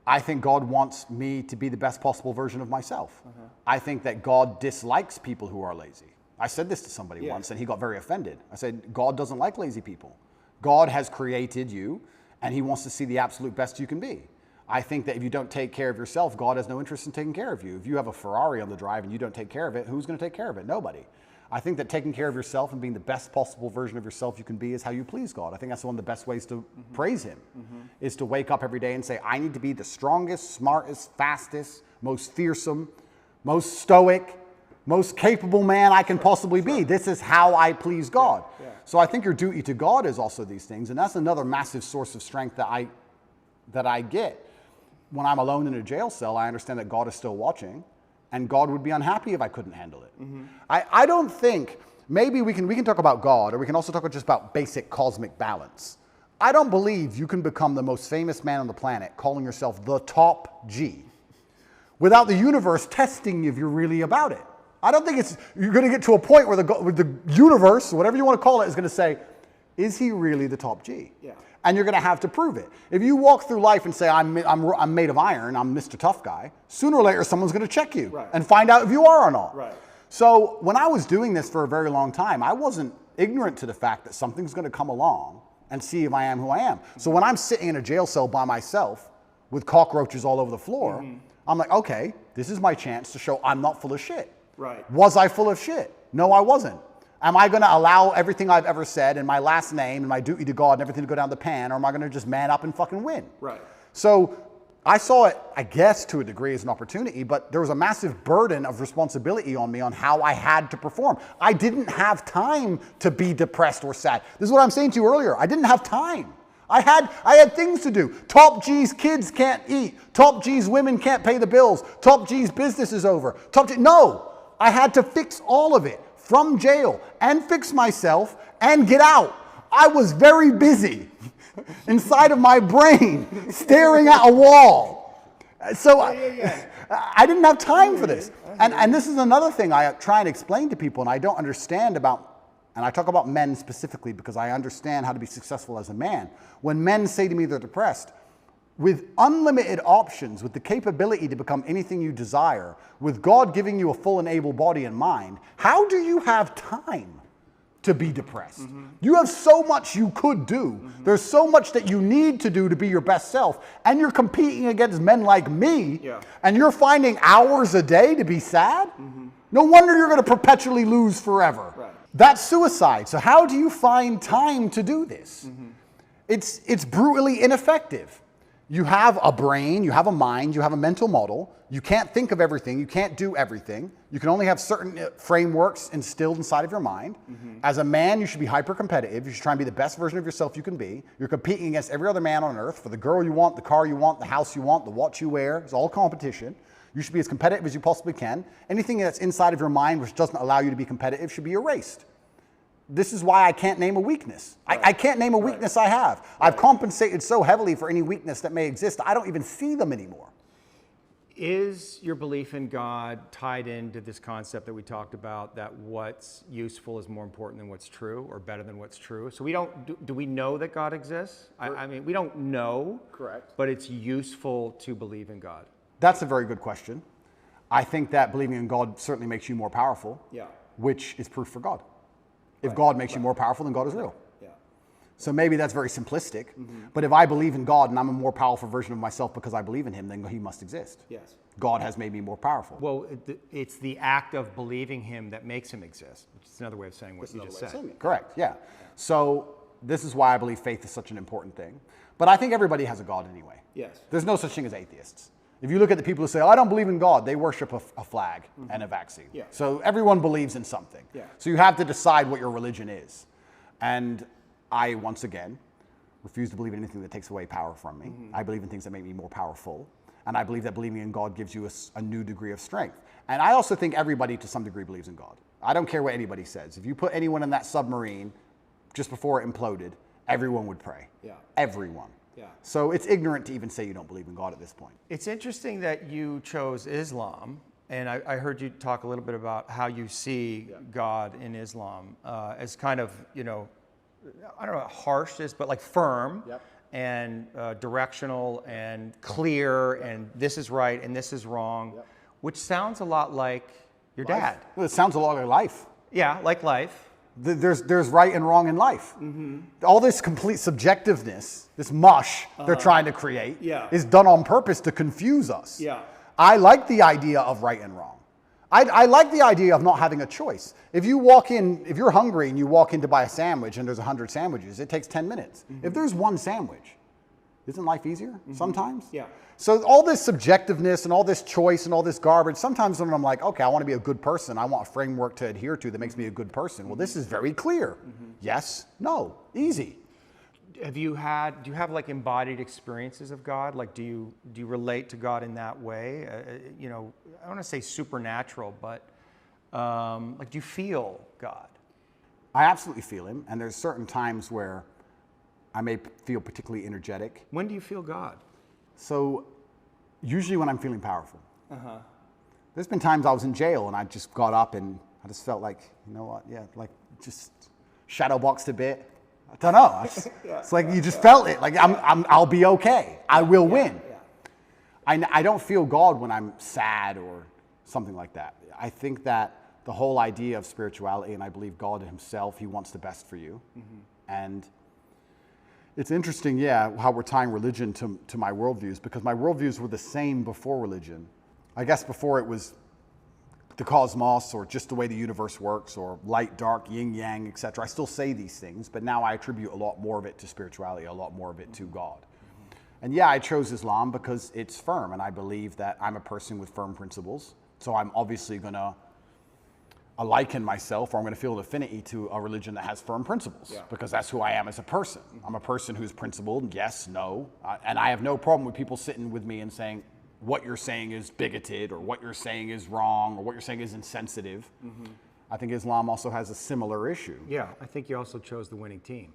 I think God wants me to be the best possible version of myself. I think that God dislikes people who are lazy. I said this to somebody once and he got very offended. I said, God doesn't like lazy people. God has created you and he wants to see the absolute best you can be. I think that if you don't take care of yourself, God has no interest in taking care of you. If you have a Ferrari on the drive and you don't take care of it, who's going to take care of it? Nobody. I think that taking care of yourself and being the best possible version of yourself you can be is how you please God. I think that's one of the best ways to praise him, is to wake up every day and say, I need to be the strongest, smartest, fastest, most fearsome, most stoic, most capable man I can possibly be. This is how I please God. Yeah. So I think your duty to God is also these things. And that's another massive source of strength that I get. When I'm alone in a jail cell, I understand that God is still watching. And God would be unhappy if I couldn't handle it. I don't think, maybe we can talk about God, or we can also talk just about basic cosmic balance. I don't believe you can become the most famous man on the planet calling yourself the top G without the universe testing if you're really about it. I don't think you're going to get to a point where the universe, whatever you want to call it, is going to say, is he really the top G? Yeah. And you're going to have to prove it. If you walk through life and say, I'm made of iron, I'm Mr. Tough Guy, sooner or later someone's going to check you and find out if you are or not. Right. So when I was doing this for a very long time, I wasn't ignorant to the fact that something's going to come along and see if I am who I am. So when I'm sitting in a jail cell by myself with cockroaches all over the floor, I'm like, okay, this is my chance to show I'm not full of shit. Right. Was I full of shit? No, I wasn't. Am I going to allow everything I've ever said and my last name and my duty to God and everything to go down the pan, or am I going to just man up and fucking win? Right. So I saw it, I guess, to a degree as an opportunity, but there was a massive burden of responsibility on me on how I had to perform. I didn't have time to be depressed or sad. This is what I'm saying to you earlier. I didn't have time. I had things to do. Top G's kids can't eat. Top G's women can't pay the bills. Top G's business is over. No, I had to fix all of it from jail and fix myself and get out. I was very busy inside of my brain staring at a wall. So I didn't have time for this. And this is another thing I try and explain to people and I don't understand about and I talk about men specifically because I understand how to be successful as a man. When men say to me they're depressed, with unlimited options, with the capability to become anything you desire, with God giving you a full and able body and mind, how do you have time to be depressed? You have so much you could do. There's so much that you need to do to be your best self, and you're competing against men like me, and you're finding hours a day to be sad? No wonder you're going to perpetually lose forever. Right. That's suicide. So how do you find time to do this? It's brutally ineffective. You have a brain, you have a mind, you have a mental model. You can't think of everything, you can't do everything. You can only have certain frameworks instilled inside of your mind. As a man, you should be hyper-competitive. You should try and be the best version of yourself you can be. You're competing against every other man on earth for the girl you want, the car you want, the house you want, the watch you wear. It's all competition. You should be as competitive as you possibly can. Anything that's inside of your mind which doesn't allow you to be competitive should be erased. This is why I can't name a weakness. I can't name a weakness I have. I've compensated so heavily for any weakness that may exist, I don't even see them anymore. Is your belief in God tied into this concept that we talked about, that what's useful is more important than what's true, or better than what's true? So we don't, do we know that God exists? I mean, we don't know. Correct. But it's useful to believe in God. That's a very good question. I think that believing in God certainly makes you more powerful, which is proof for God. If God makes you more powerful, then God is real. So maybe that's very simplistic, but if I believe in God and I'm a more powerful version of myself because I believe in him, then he must exist. Yes. God has made me more powerful. Well, it's the act of believing him that makes him exist, which is another way of saying what you just said. Correct, yeah. So this is why I believe faith is such an important thing. But I think everybody has a God anyway. Yes. There's no such thing as atheists. If you look at the people who say, oh, I don't believe in God, they worship a flag and a vaccine. Yeah. So everyone believes in something. Yeah. So you have to decide what your religion is. And I, once again, refuse to believe in anything that takes away power from me. I believe in things that make me more powerful. And I believe that believing in God gives you a new degree of strength. And I also think everybody to some degree believes in God. I don't care what anybody says. If you put anyone in that submarine just before it imploded, everyone would pray. Yeah. Everyone. Yeah. So it's ignorant to even say you don't believe in God at this point. It's interesting that you chose Islam, and I heard you talk a little bit about how you see God in Islam as kind of, you know, I don't know how harsh this, but like firm and directional and clear, and this is right and this is wrong, which sounds a lot like your dad. Well, it sounds a lot like life. Yeah, like life. There's right and wrong in life. All this complete subjectiveness, this mush they're trying to create, is done on purpose to confuse us. Yeah. I like the idea of right and wrong. I like the idea of not having a choice. If you walk in, if you're hungry and you walk in to buy a sandwich and there's 100 sandwiches, it takes 10 minutes. If there's one sandwich, isn't life easier sometimes? Yeah. So all this subjectiveness and all this choice and all this garbage, sometimes when I'm like, okay, I want to be a good person, I want a framework to adhere to that makes me a good person. Well, this is very clear. Yes, no, easy. Do you have like embodied experiences of God? Like, do you relate to God in that way? You know, I don't want to say supernatural, but like, do you feel God? I absolutely feel him, and there's certain times where I may feel particularly energetic. When do you feel God? So usually when I'm feeling powerful. There's been times I was in jail and I just got up and I just felt like, you know what, like just shadow boxed a bit. I don't know. It's like you just felt it. Like I'll be okay. I will win. I don't feel God when I'm sad or something like that. I think that the whole idea of spirituality, and I believe God himself, he wants the best for you. And it's interesting, how we're tying religion to my worldviews, because my worldviews were the same before religion. I guess before it was the cosmos or just the way the universe works or light, dark, yin, yang, etc. I still say these things, but now I attribute a lot more of it to spirituality, a lot more of it to God. And I chose Islam because it's firm, and I believe that I'm a person with firm principles. So I'm obviously going to liken myself, or I'm going to feel an affinity to a religion that has firm principles, because that's who I am as a person. I'm a person who's principled, yes, no, and I have no problem with people sitting with me and saying, what you're saying is bigoted, or what you're saying is wrong, or what you're saying is insensitive. I think Islam also has a similar issue. Yeah, I think you also chose the winning team.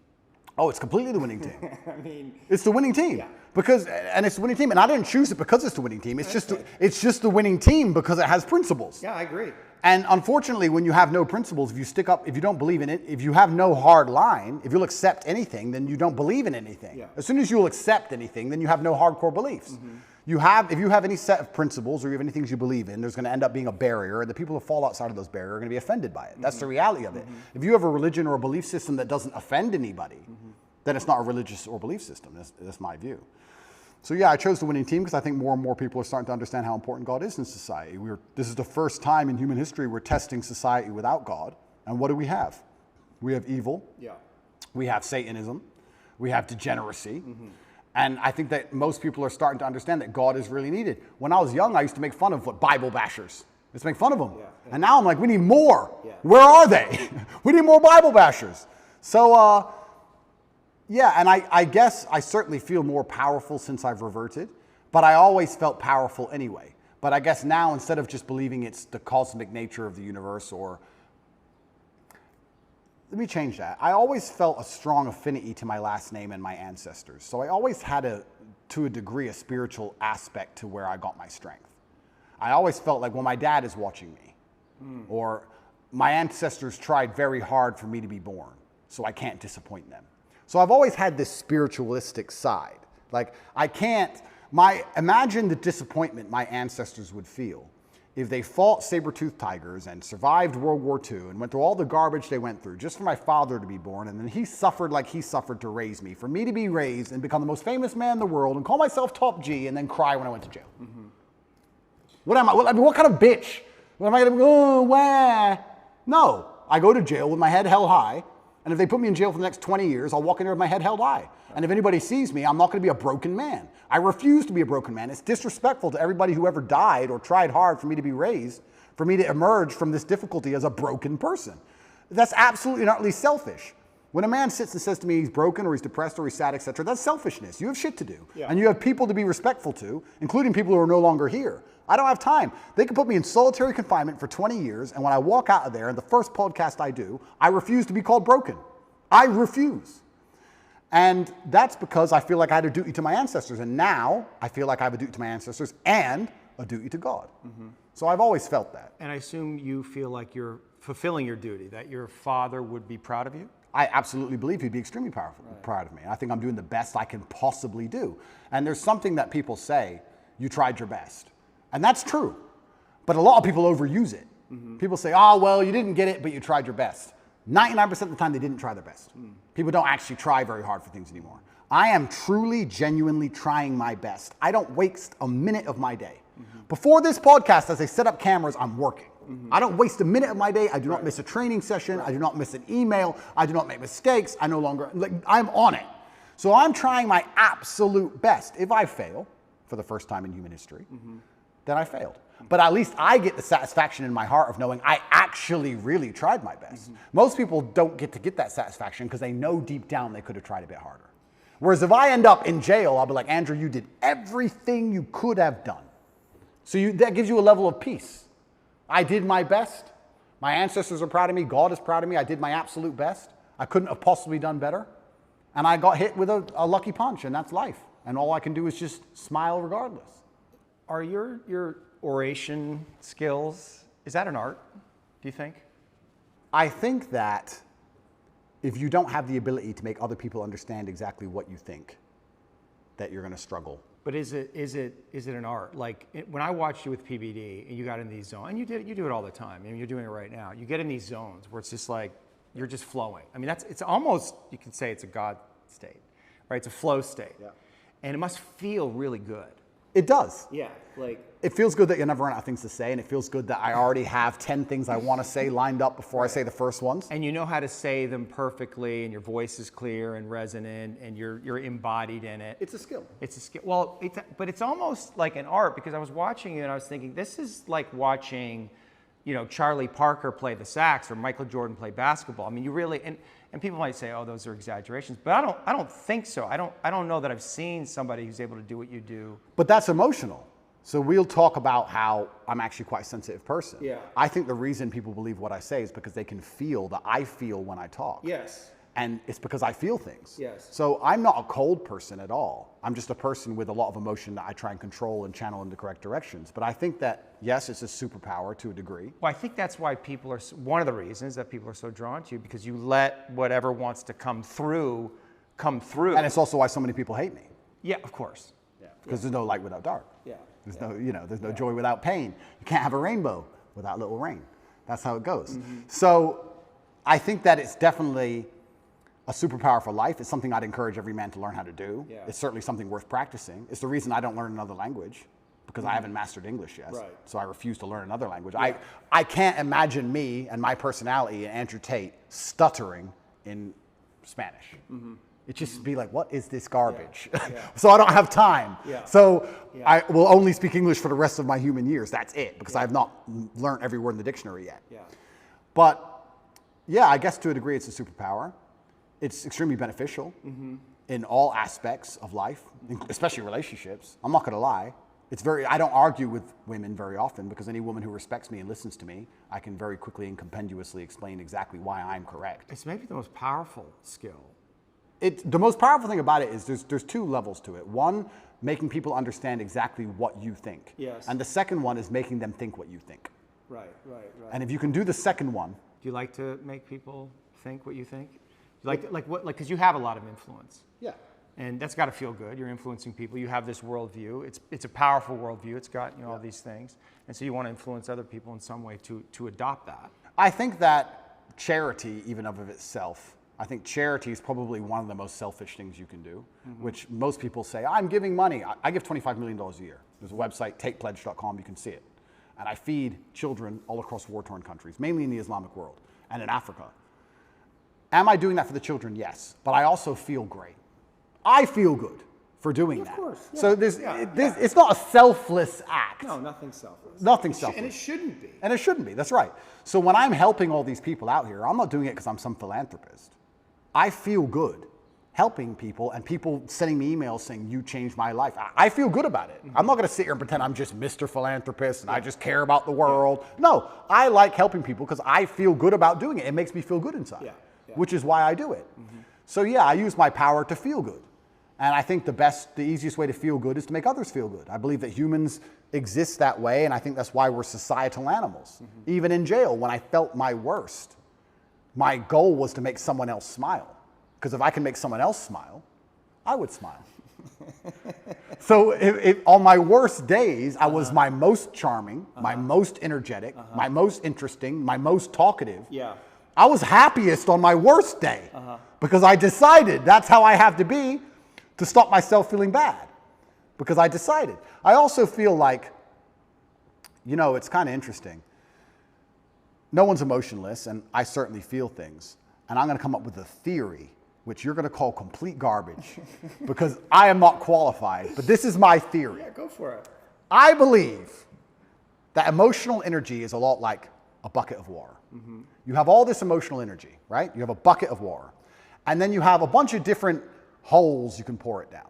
Oh, it's completely the winning team. I mean, it's the winning team because it's the winning team, and I didn't choose it because it's the winning team. It's just the winning team because it has principles. yeah, I agree. And unfortunately, when you have no principles, if you don't believe in it, if you have no hard line, if you'll accept anything, then you don't believe in anything. Yeah. As soon as you'll accept anything, then you have no hardcore beliefs. If you have any set of principles or you have any things you believe in, there's going to end up being a barrier, and the people who fall outside of those barriers are going to be offended by it. That's the reality of it. If you have a religion or a belief system that doesn't offend anybody, then it's not a religious or belief system. That's my view. So yeah, I chose the winning team because I think more and more people are starting to understand how important God is in society. This is the first time in human history we're testing society without God. And what do we have? We have evil. Yeah. We have Satanism. We have degeneracy. And I think that most people are starting to understand that God is really needed. When I was young, I used to make fun of Bible bashers. Let's make fun of them. Yeah. And now I'm like, we need more. Yeah. Where are they? We need more Bible bashers. So, yeah, and I guess I certainly feel more powerful since I've reverted, but I always felt powerful anyway. But I guess now, instead of just believing it's the cosmic nature of the universe, or let me change that. I always felt a strong affinity to my last name and my ancestors. So I always had to a degree, a spiritual aspect to where I got my strength. I always felt like, well, my dad is watching me, or my ancestors tried very hard for me to be born, so I can't disappoint them. So I've always had this spiritualistic side. Like, imagine the disappointment my ancestors would feel if they fought saber-toothed tigers and survived World War II and went through all the garbage they went through just for my father to be born, and then he suffered like he suffered to raise me, for me to be raised and become the most famous man in the world and call myself top G and then cry when I went to jail. What am I? What kind of bitch? What am I going to go, wah? No, I go to jail with my head held high. And if they put me in jail for the next 20 years, I'll walk in there with my head held high. And if anybody sees me, I'm not going to be a broken man. I refuse to be a broken man. It's disrespectful to everybody who ever died or tried hard for me to be raised, for me to emerge from this difficulty as a broken person. That's absolutely and utterly selfish. When a man sits and says to me he's broken or he's depressed or he's sad, etc., that's selfishness. You have shit to do. Yeah. And you have people to be respectful to, including people who are no longer here. I don't have time. They can put me in solitary confinement for 20 years, and when I walk out of there, and the first podcast I do, I refuse to be called broken. I refuse. And that's because I feel like I had a duty to my ancestors, and now I feel like I have a duty to my ancestors and a duty to God. So I've always felt that. And I assume you feel like you're fulfilling your duty, that your father would be proud of you? I absolutely believe he'd be extremely proud of me. I think I'm doing the best I can possibly do. And there's something that people say, you tried your best. And that's true. But a lot of people overuse it. People say, oh, well, you didn't get it, but you tried your best. 99% of the time, they didn't try their best. People don't actually try very hard for things anymore. I am truly, genuinely trying my best. I don't waste a minute of my day. Before this podcast, as I set up cameras, I'm working. I don't waste a minute of my day. I do not miss a training session. I do not miss an email. I do not make mistakes. I'm on it. So I'm trying my absolute best. If I fail, for the first time in human history, then I failed. But at least I get the satisfaction in my heart of knowing I actually really tried my best. Most people don't get to get that satisfaction because they know deep down they could have tried a bit harder. Whereas if I end up in jail, I'll be like, Andrew, you did everything you could have done. So that gives you a level of peace. I did my best. My ancestors are proud of me. God is proud of me. I did my absolute best. I couldn't have possibly done better. And I got hit with a lucky punch, and that's life. And all I can do is just smile regardless. Are your oration skills, is that an art, do you think? I think that if you don't have the ability to make other people understand exactly what you think, that you're going to struggle. But is it an art? Like when I watched you with PBD and you got in these zones, and you do it all the time. I mean, you're doing it right now. You get in these zones where it's just like you're just flowing. I mean, it's almost, you can say it's a God state, right? It's a flow state, and it must feel really good. It does. Yeah, like it feels good that you never run out of things to say, and it feels good that I already have 10 things I want to say lined up before I say the first ones. And you know how to say them perfectly, and your voice is clear and resonant, and you're embodied in it. It's a skill. It's a skill. Well, but it's almost like an art, because I was watching you and I was thinking, this is like watching, Charlie Parker play the sax or Michael Jordan play basketball. I mean, you really, and people might say, oh, those are exaggerations, but I don't think so. I don't know that I've seen somebody who's able to do what you do. But that's emotional. So we'll talk about how I'm actually quite a sensitive person. Yeah. I think the reason people believe what I say is because they can feel that I feel when I talk. Yes. And it's because I feel things. Yes. So I'm not a cold person at all. I'm just a person with a lot of emotion that I try and control and channel in the correct directions. But I think that, yes, it's a superpower to a degree. Well, I think that's why people are, one of the reasons that people are so drawn to you, because you let whatever wants to come through. And it's also why so many people hate me. Yeah, of course. Yeah. Because there's no light without dark. Yeah. There's there's no joy without pain. You can't have a rainbow without little rain. That's how it goes. So I think that it's definitely a superpower for life. It's something I'd encourage every man to learn how to do. Yeah. It's certainly something worth practicing. It's the reason I don't learn another language, because I haven't mastered English yet. Right. So I refuse to learn another language. Yeah. I can't imagine me and my personality and Andrew Tate stuttering in Spanish. It just be like, what is this garbage? Yeah. So I don't have time. Yeah. So Yeah. I will only speak English for the rest of my human years. That's it, because I have not learned every word in the dictionary yet. Yeah. But yeah, I guess to a degree it's a superpower. It's extremely beneficial in all aspects of life, especially relationships. I'm not going to lie. I don't argue with women very often, because any woman who respects me and listens to me, I can very quickly and compendiously explain exactly why I'm correct. It's maybe the most powerful skill. The most powerful thing about it is there's two levels to it. One, making people understand exactly what you think. Yes. And the second one is making them think what you think. Right. And if you can do the second one, Do you like to make people think what you think? Because you have a lot of influence. yeah. And that's got to feel good. You're influencing people. You have this worldview. It's a powerful worldview. It's got all these things, and so you want to influence other people in some way to adopt that. I think that charity, even of itself, I think charity is probably one of the most selfish things you can do, which most people say, I'm giving money. I give $25 million a year. There's a website, tatepledge.com, you can see it. And I feed children all across war-torn countries, mainly in the Islamic world and in Africa. Am I doing that for the children? Yes. But I also feel great. I feel good for doing that. Of course. Yeah. So it's not a selfless act. No, nothing selfless. Nothing selfless. And it shouldn't be. And it shouldn't be, that's right. So when I'm helping all these people out here, I'm not doing it because I'm some philanthropist. I feel good helping people and people sending me emails saying, you changed my life. I feel good about it. I'm not going to sit here and pretend I'm just Mr. Philanthropist and I just care about the world. No, I like helping people because I feel good about doing it. It makes me feel good inside, which is why I do it. So yeah, I use my power to feel good. And I think the easiest way to feel good is to make others feel good. I believe that humans exist that way, and I think that's why we're societal animals. Even in jail, when I felt my worst, my goal was to make someone else smile. Because if I can make someone else smile, I would smile. So on my worst days, I was my most charming, my most energetic, my most interesting, my most talkative. Yeah. I was happiest on my worst day because I decided that's how I have to be to stop myself feeling bad, because I decided. I also feel like, it's kind of interesting. No one's emotionless, and I certainly feel things. And I'm going to come up with a theory, which you're going to call complete garbage, because I am not qualified. But this is my theory. Yeah, go for it. I believe that emotional energy is a lot like a bucket of water. You have all this emotional energy, right? You have a bucket of water. And then you have a bunch of different holes you can pour it down.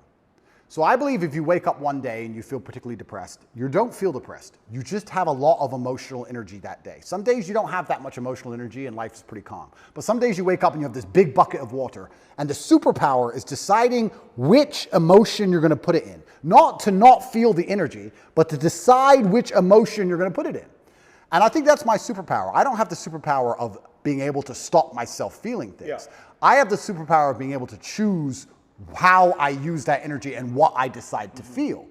So I believe if you wake up one day and you feel particularly depressed, you don't feel depressed. You just have a lot of emotional energy that day. Some days you don't have that much emotional energy and life is pretty calm. But some days you wake up and you have this big bucket of water, and the superpower is deciding which emotion you're going to put it in. Not to not feel the energy, but to decide which emotion you're going to put it in. And I think that's my superpower. I don't have the superpower of being able to stop myself feeling things. Yeah. I have the superpower of being able to choose how I use that energy and what I decide to feel.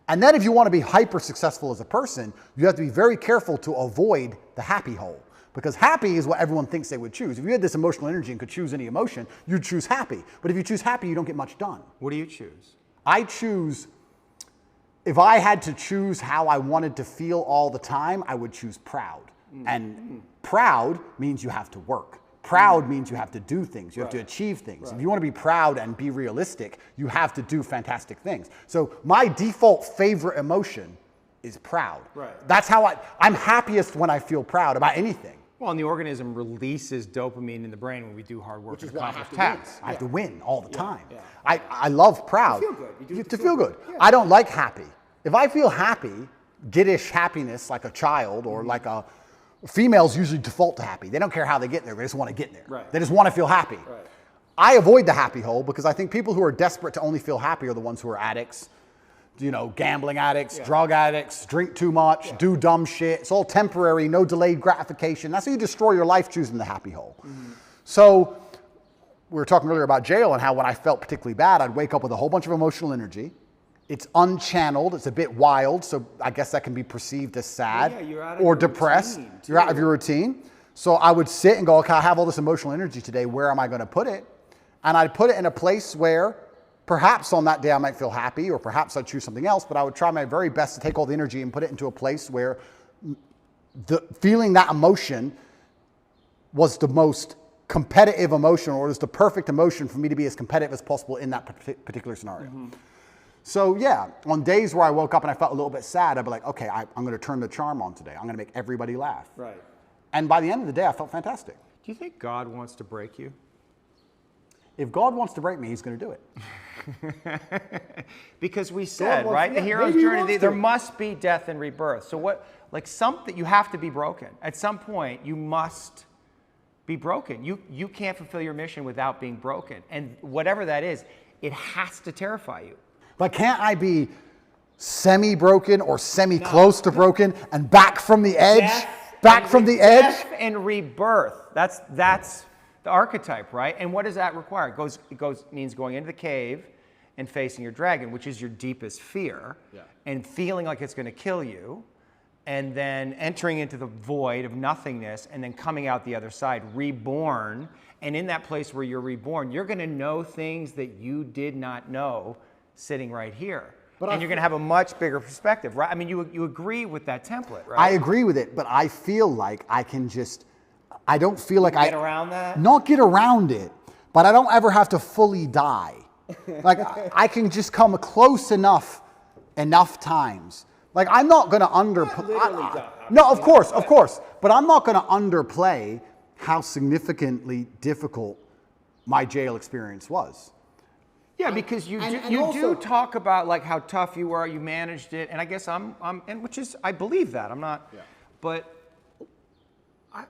And then if you want to be hyper successful as a person, you have to be very careful to avoid the happy hole. Because happy is what everyone thinks they would choose. If you had this emotional energy and could choose any emotion, you'd choose happy. But if you choose happy, you don't get much done. What do you choose? I choose, if I had to choose how I wanted to feel all the time, I would choose proud. And proud means you have to work. Proud means you have to do things. You have to achieve things. If you want to be proud and be realistic, you have to do fantastic things. So my default favorite emotion is proud. Right. That's how I'm happiest when I feel proud about anything. Well, and the organism releases dopamine in the brain when we do hard work Which is and why I accomplish have to win. tasks. I have to win all the time. yeah. I love proud. To feel good. You do it to feel good. Yeah. I don't like happy. If I feel happy, giddish happiness like a child or like females usually default to happy. They don't care how they get there. They just want to get there. Right. They just want to feel happy. Right. I avoid the happy hole because I think people who are desperate to only feel happy are the ones who are addicts. You know, gambling addicts, drug addicts, drink too much, do dumb shit. It's all temporary, no delayed gratification. That's how you destroy your life, choosing the happy hole. So we were talking earlier about jail and how when I felt particularly bad, I'd wake up with a whole bunch of emotional energy. It's unchanneled, it's a bit wild, so I guess that can be perceived as sad you're out of or your depressed. routine, You're out of too. your routine. So I would sit and go, okay, I have all this emotional energy today, where am I going to put it? And I'd put it in a place where perhaps on that day I might feel happy, or perhaps I'd choose something else, but I would try my very best to take all the energy and put it into a place where feeling that emotion was the most competitive emotion, or was the perfect emotion for me to be as competitive as possible in that particular scenario. So yeah, on days where I woke up and I felt a little bit sad, I'd be like, okay, I'm going to turn the charm on today. I'm going to make everybody laugh. Right. And by the end of the day, I felt fantastic. Do you think God wants to break you? If God wants to break me, he's going to do it. Because we said, wants- right, the yeah, hero's maybe he journey, wants there to. must be death and rebirth. So what, like something, you have to be broken. At some point, you must be broken. You can't fulfill your mission without being broken. And whatever that is, it has to terrify you. But can't I be semi-broken or semi-close to broken and back from the edge? Back from the edge? Death and rebirth. That's the archetype, right? And what does that require? It means going into the cave and facing your dragon, which is your deepest fear, and feeling like it's going to kill you, and then entering into the void of nothingness, and then coming out the other side, reborn. And in that place where you're reborn, you're going to know things that you did not know sitting right here. And you're going to have a much bigger perspective, right? I mean, you agree with that template, right? I agree with it, but I feel like I can just, I don't feel like I... Get around that? Not get around it, but I don't ever have to fully die. Like, I can just come close enough times. Like, I'm not going to underplay... No, of course. But I'm not going to underplay how significantly difficult my jail experience was. Yeah, because you and do also- talk about like how tough you were, you managed it, and I guess and which is, I believe that, I'm not, but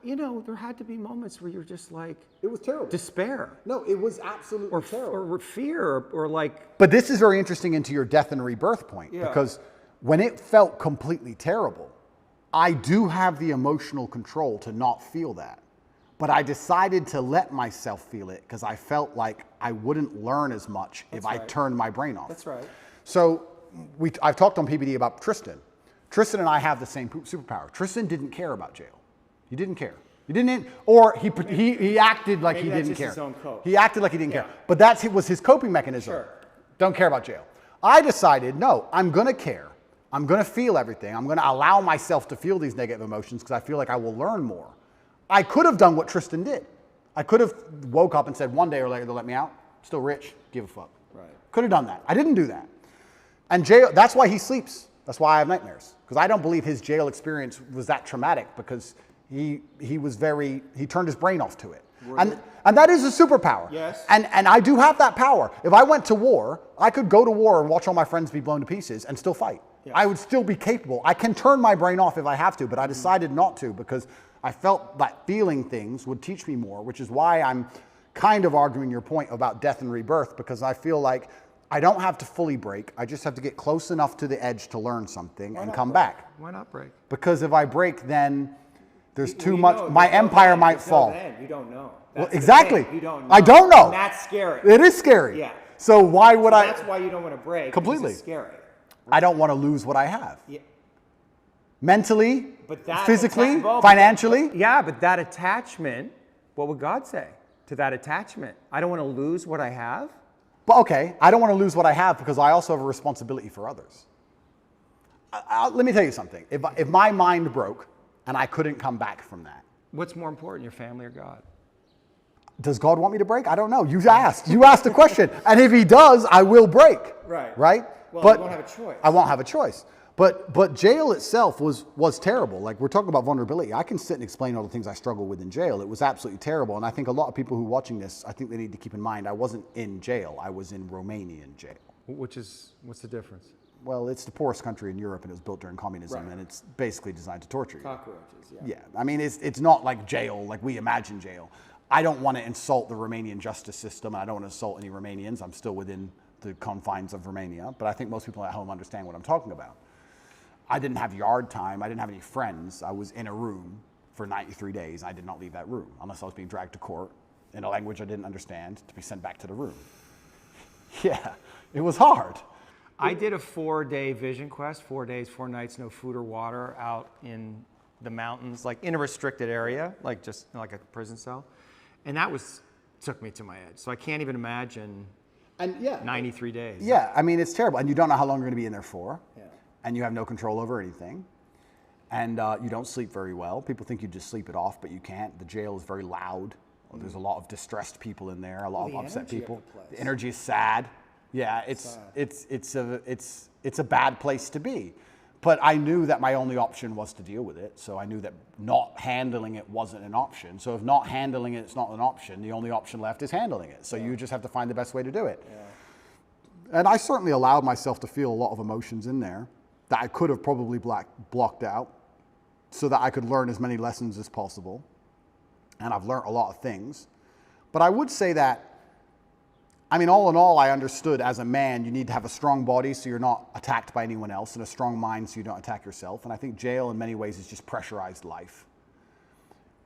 there had to be moments where you're just like, It was terrible. despair, No, it was absolutely terrible. or fear, or like, But this is very interesting into your death and rebirth point, because when it felt completely terrible, I do have the emotional control to not feel that. But I decided to let myself feel it because I felt like I wouldn't learn as much if I turned my brain off. That's right. So I've talked on PBD about Tristan. Tristan and I have the same superpower. Tristan didn't care about jail. He didn't care. He didn't, or he acted like he Maybe that's didn't just care. his own code. He acted like he didn't care. But that was his coping mechanism. Sure. Don't care about jail. I decided, no, I'm going to care. I'm going to feel everything. I'm going to allow myself to feel these negative emotions because I feel like I will learn more. I could have done what Tristan did. I could have woke up and said one day or later they'll let me out. Still rich, give a fuck. Right. Could have done that. I didn't do that. And jail, that's why he sleeps. That's why I have nightmares. Because I don't believe his jail experience was that traumatic because he turned his brain off to it. And that is a superpower. Yes. And I do have that power. If I went to war, I could go to war and watch all my friends be blown to pieces and still fight. Yeah. I would still be capable. I can turn my brain off if I have to, but I decided not to because I felt that feeling things would teach me more, which is why I'm kind of arguing your point about death and rebirth, because I feel like I don't have to fully break. I just have to get close enough to the edge to learn something and come back. why not break? Because if I break, then there's too Well, much. My empire might fall. You don't know. Well, That's the exactly. thing. You don't know. I don't know. And that's scary. It is scary. Yeah. So why would I? That's why you don't want to break. Completely. It's scary. I don't want to lose what I have. Yeah. Mentally, But that physically, well, financially. Yeah, but that attachment, what would God say to that attachment? I don't want to lose what I have. But okay, I don't want to lose what I have because I also have a responsibility for others. Let me tell you something. If my mind broke and I couldn't come back from that, What's more important, your family or God? does God want me to break? I don't know. You asked. You asked the question. And if he does, I will break. Right. Right? Well, but you won't have a choice. I won't have a choice. But jail itself was terrible. Like, we're talking about vulnerability. I can sit and explain all the things I struggle with in jail. It was absolutely terrible. And I think a lot of people who are watching this, I think they need to keep in mind, I wasn't in jail. I was in Romanian jail. What's the difference? Well, it's the poorest country in Europe, and it was built during communism, Right. and it's basically designed to torture you. Cockroaches. Yeah. Yeah, I mean, it's not like jail, like we imagine jail. I don't want to insult the Romanian justice system. And I don't want to insult any Romanians. I'm still within the confines of Romania. But I think most people at home understand what I'm talking about. I didn't have yard time. I didn't have any friends. I was in a room for 93 days. I did not leave that room unless I was being dragged to court in a language I didn't understand to be sent back to the room. Yeah, it was hard. I did a 4-day vision quest, 4 days, 4 nights, no food or water out in the mountains, like in a restricted area, like just like a prison cell. And that took me to my edge. So I can't even imagine 93 days. Yeah, I mean, it's terrible. And you don't know how long you're going to be in there for. Yeah. And you have no control over anything. And you don't sleep very well. People think you just sleep it off, but you can't. The jail is very loud. There's a lot of distressed people in there, a lot of upset people. The energy is sad. Yeah, it's a bad place to be. But I knew that my only option was to deal with it. So I knew that not handling it wasn't an option. So if not handling it, it's not an option. The only option left is handling it. So you just have to find the best way to do it. Yeah. And I certainly allowed myself to feel a lot of emotions in there that I could have probably blocked out so that I could learn as many lessons as possible. And I've learned a lot of things. But I would say that, I mean, all in all, I understood as a man, you need to have a strong body so you're not attacked by anyone else, and a strong mind so you don't attack yourself. And I think jail in many ways is just pressurized life.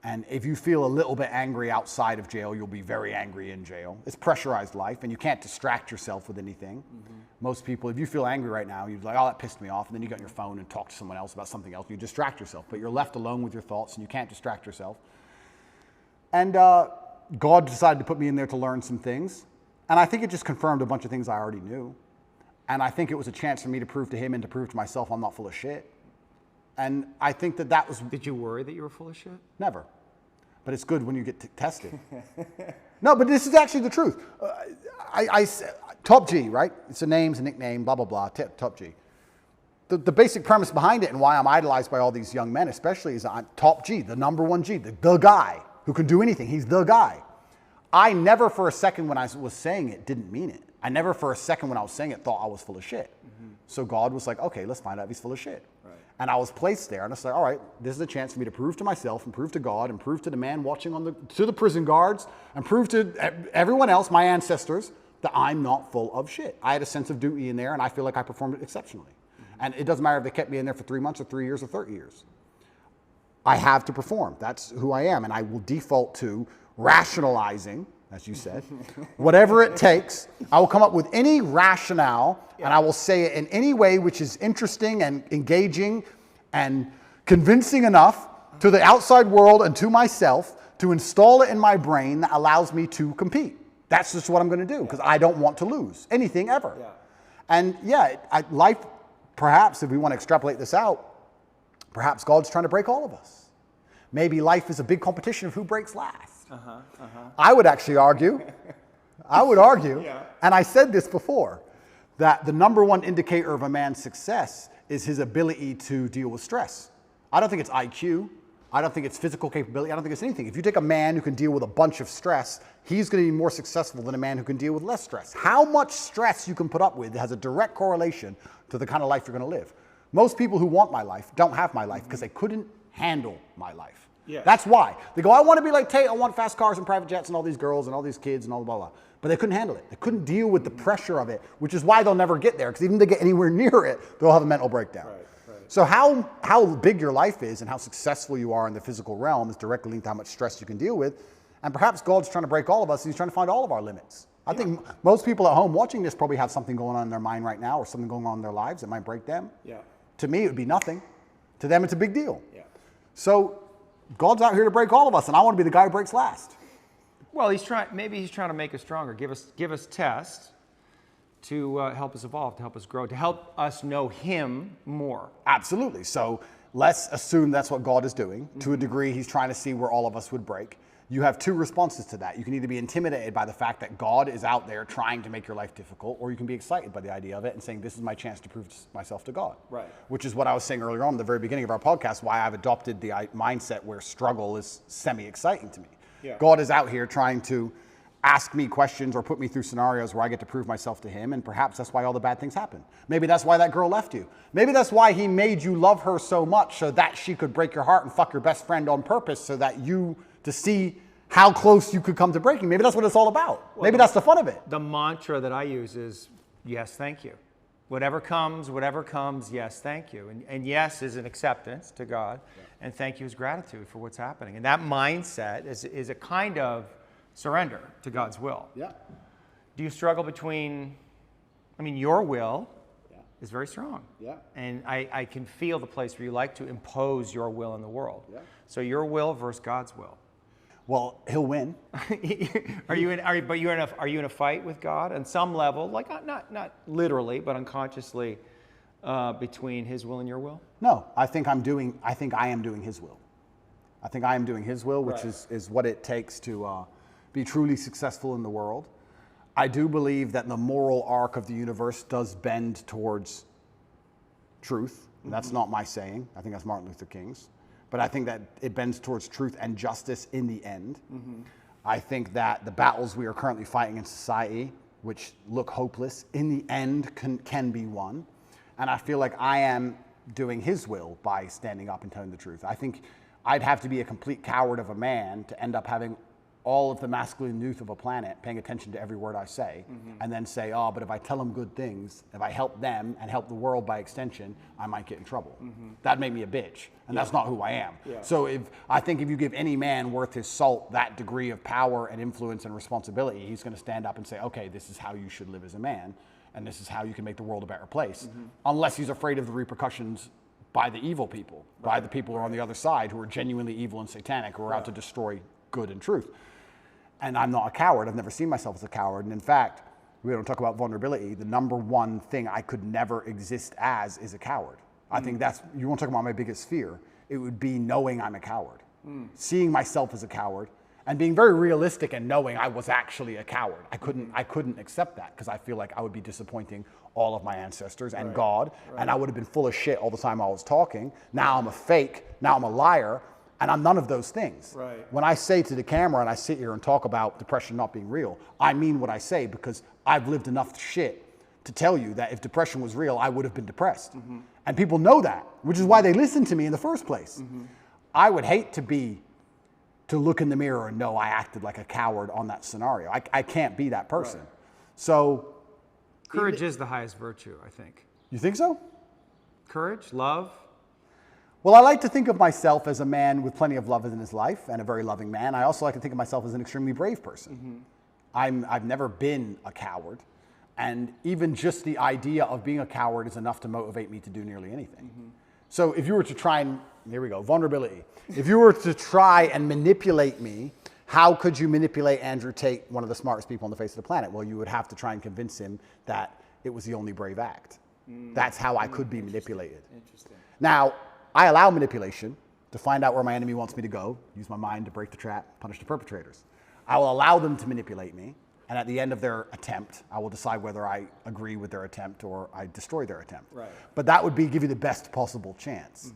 And if you feel a little bit angry outside of jail, you'll be very angry in jail. It's pressurized life, and you can't distract yourself with anything. Mm-hmm. Most people, if you feel angry right now, you're like, oh, that pissed me off. And then you get on your phone and talk to someone else about something else, and you distract yourself. But you're left alone with your thoughts, and you can't distract yourself. And God decided to put me in there to learn some things. And I think it just confirmed a bunch of things I already knew. And I think it was a chance for me to prove to him and to prove to myself I'm not full of shit. And I think that was... Did you worry that you were full of shit? Never. But it's good when you get tested. No, but this is actually the truth. Top G, right? It's a name, it's a nickname, blah, blah, blah, Top G. The basic premise behind it and why I'm idolized by all these young men especially is I'm Top G, the number one G, the guy who can do anything. He's the guy. I never for a second when I was saying it didn't mean it. I never for a second when I was saying it thought I was full of shit. Mm-hmm. So God was like, okay, let's find out if he's full of shit. Right. And I was placed there and I said, all right, this is a chance for me to prove to myself and prove to God and prove to the man watching to the prison guards and prove to everyone else, my ancestors, that I'm not full of shit. I had a sense of duty in there and I feel like I performed it exceptionally. Mm-hmm. And it doesn't matter if they kept me in there for 3 months or 3 years or 30 years. I have to perform. That's who I am. And I will default to rationalizing, as you said, whatever it takes. I will come up with any rationale and I will say it in any way which is interesting and engaging and convincing enough to the outside world and to myself to install it in my brain that allows me to compete. That's just what I'm going to do because I don't want to lose anything ever. Yeah. And life, perhaps if we want to extrapolate this out, perhaps God's trying to break all of us. Maybe life is a big competition of who breaks last. I would actually argue, and I said this before, that the number one indicator of a man's success is his ability to deal with stress. I don't think it's IQ. I don't think it's physical capability. I don't think it's anything. If you take a man who can deal with a bunch of stress, he's going to be more successful than a man who can deal with less stress. How much stress you can put up with has a direct correlation to the kind of life you're going to live. Most people who want my life don't have my life because they couldn't handle my life. Yeah. That's why. They go, I want to be like Tate. I want fast cars and private jets and all these girls and all these kids and all blah, blah. But they couldn't handle it. They couldn't deal with the pressure of it, which is why they'll never get there. Because even if they get anywhere near it, they'll have a mental breakdown. Right. So how big your life is and how successful you are in the physical realm is directly linked to how much stress you can deal with. And perhaps God's trying to break all of us. And he's trying to find all of our limits. I think most people at home watching this probably have something going on in their mind right now or something going on in their lives that might break them. Yeah. To me, it would be nothing. To them, it's a big deal. Yeah. So God's out here to break all of us, and I want to be the guy who breaks last. Well, maybe he's trying to make us stronger, give us tests to help us evolve, to help us grow, to help us know him more. Absolutely. So let's assume that's what God is doing. Mm-hmm. To a degree, he's trying to see where all of us would break. You have two responses to that. You can either be intimidated by the fact that God is out there trying to make your life difficult, or you can be excited by the idea of it and saying, this is my chance to prove myself to God. Right. Which is what I was saying earlier on at the very beginning of our podcast, why I've adopted the mindset where struggle is semi-exciting to me. Yeah. God is out here trying to ask me questions or put me through scenarios where I get to prove myself to him, and perhaps that's why all the bad things happen. Maybe that's why that girl left you. Maybe that's why he made you love her so much so that she could break your heart and fuck your best friend on purpose so that you to see how close you could come to breaking. Maybe that's what it's all about. Maybe that's the fun of it. The mantra that I use is, yes, thank you. Whatever comes, yes, thank you. And yes is an acceptance to God, and thank you is gratitude for what's happening. And that mindset is a kind of surrender to God's will. Yeah. Do you struggle between, your will is very strong. Yeah. And I can feel the place where you like to impose your will in the world. Yeah. So your will versus God's will. Well, he'll win. Are you in a fight with God on some level, like not literally, but unconsciously, between His will and your will? No, I think I am doing His will. I think I am doing His will, which Right. is what it takes to be truly successful in the world. I do believe that the moral arc of the universe does bend towards truth. And that's not my saying. I think that's Martin Luther King's. But I think that it bends towards truth and justice in the end. I think that the battles we are currently fighting in society, which look hopeless, in the end can be won. And I feel like I am doing His will by standing up and telling the truth. I think I'd have to be a complete coward of a man to end up having all of the masculine youth of a planet paying attention to every word I say, and then say, oh, but if I tell them good things, if I help them and help the world by extension, I might get in trouble. That'd make me a bitch, and that's not who I am. Yeah. So I think if you give any man worth his salt that degree of power and influence and responsibility, he's going to stand up and say, okay, this is how you should live as a man, and this is how you can make the world a better place, unless he's afraid of the repercussions by the evil people, by the people who are on the other side, who are genuinely evil and satanic, who are out to destroy good and truth. And I'm not a coward. I've never seen myself as a coward. And in fact, we don't talk about vulnerability. The number one thing I could never exist as is a coward. I think that's, you want to talk about my biggest fear, it would be knowing I'm a coward. Seeing myself as a coward and being very realistic and knowing I was actually a coward. I couldn't accept that because I feel like I would be disappointing all of my ancestors and God, and I would have been full of shit all the time I was talking. Now I'm a fake, now I'm a liar, and I'm none of those things. Right. When I say to the camera and I sit here and talk about depression not being real, I mean what I say because I've lived enough shit to tell you that if depression was real, I would have been depressed. And people know that, which is why they listen to me in the first place. I would hate to look in the mirror and know I acted like a coward on that scenario. I can't be that person. So. Courage is the highest virtue, I think. You think so? Courage, love. Well, I like to think of myself as a man with plenty of love in his life and a very loving man. I also like to think of myself as an extremely brave person. I've never been a coward. And even just the idea of being a coward is enough to motivate me to do nearly anything. So if you were to try and, here we go, vulnerability. If you were to try and manipulate me, how could you manipulate Andrew Tate, one of the smartest people on the face of the planet? Well, you would have to try and convince him that it was the only brave act. That's how I could be manipulated. Interesting. Now, I allow manipulation to find out where my enemy wants me to go, use my mind to break the trap, punish the perpetrators. I will allow them to manipulate me, and at the end of their attempt, I will decide whether I agree with their attempt or I destroy their attempt. Right. But that would be give you the best possible chance.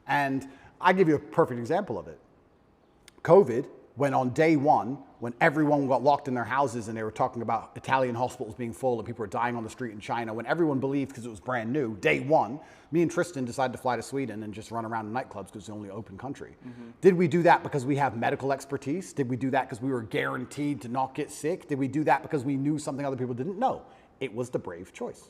And I give you a perfect example of it. COVID, when on day one, when everyone got locked in their houses and they were talking about Italian hospitals being full and people were dying on the street in China, when everyone believed because it was brand new, day one, me and Tristan decided to fly to Sweden and just run around in nightclubs because it's the only open country. Did we do that because we have medical expertise? Did we do that because we were guaranteed to not get sick? Did we do that because we knew something other people didn't? No, it was the brave choice.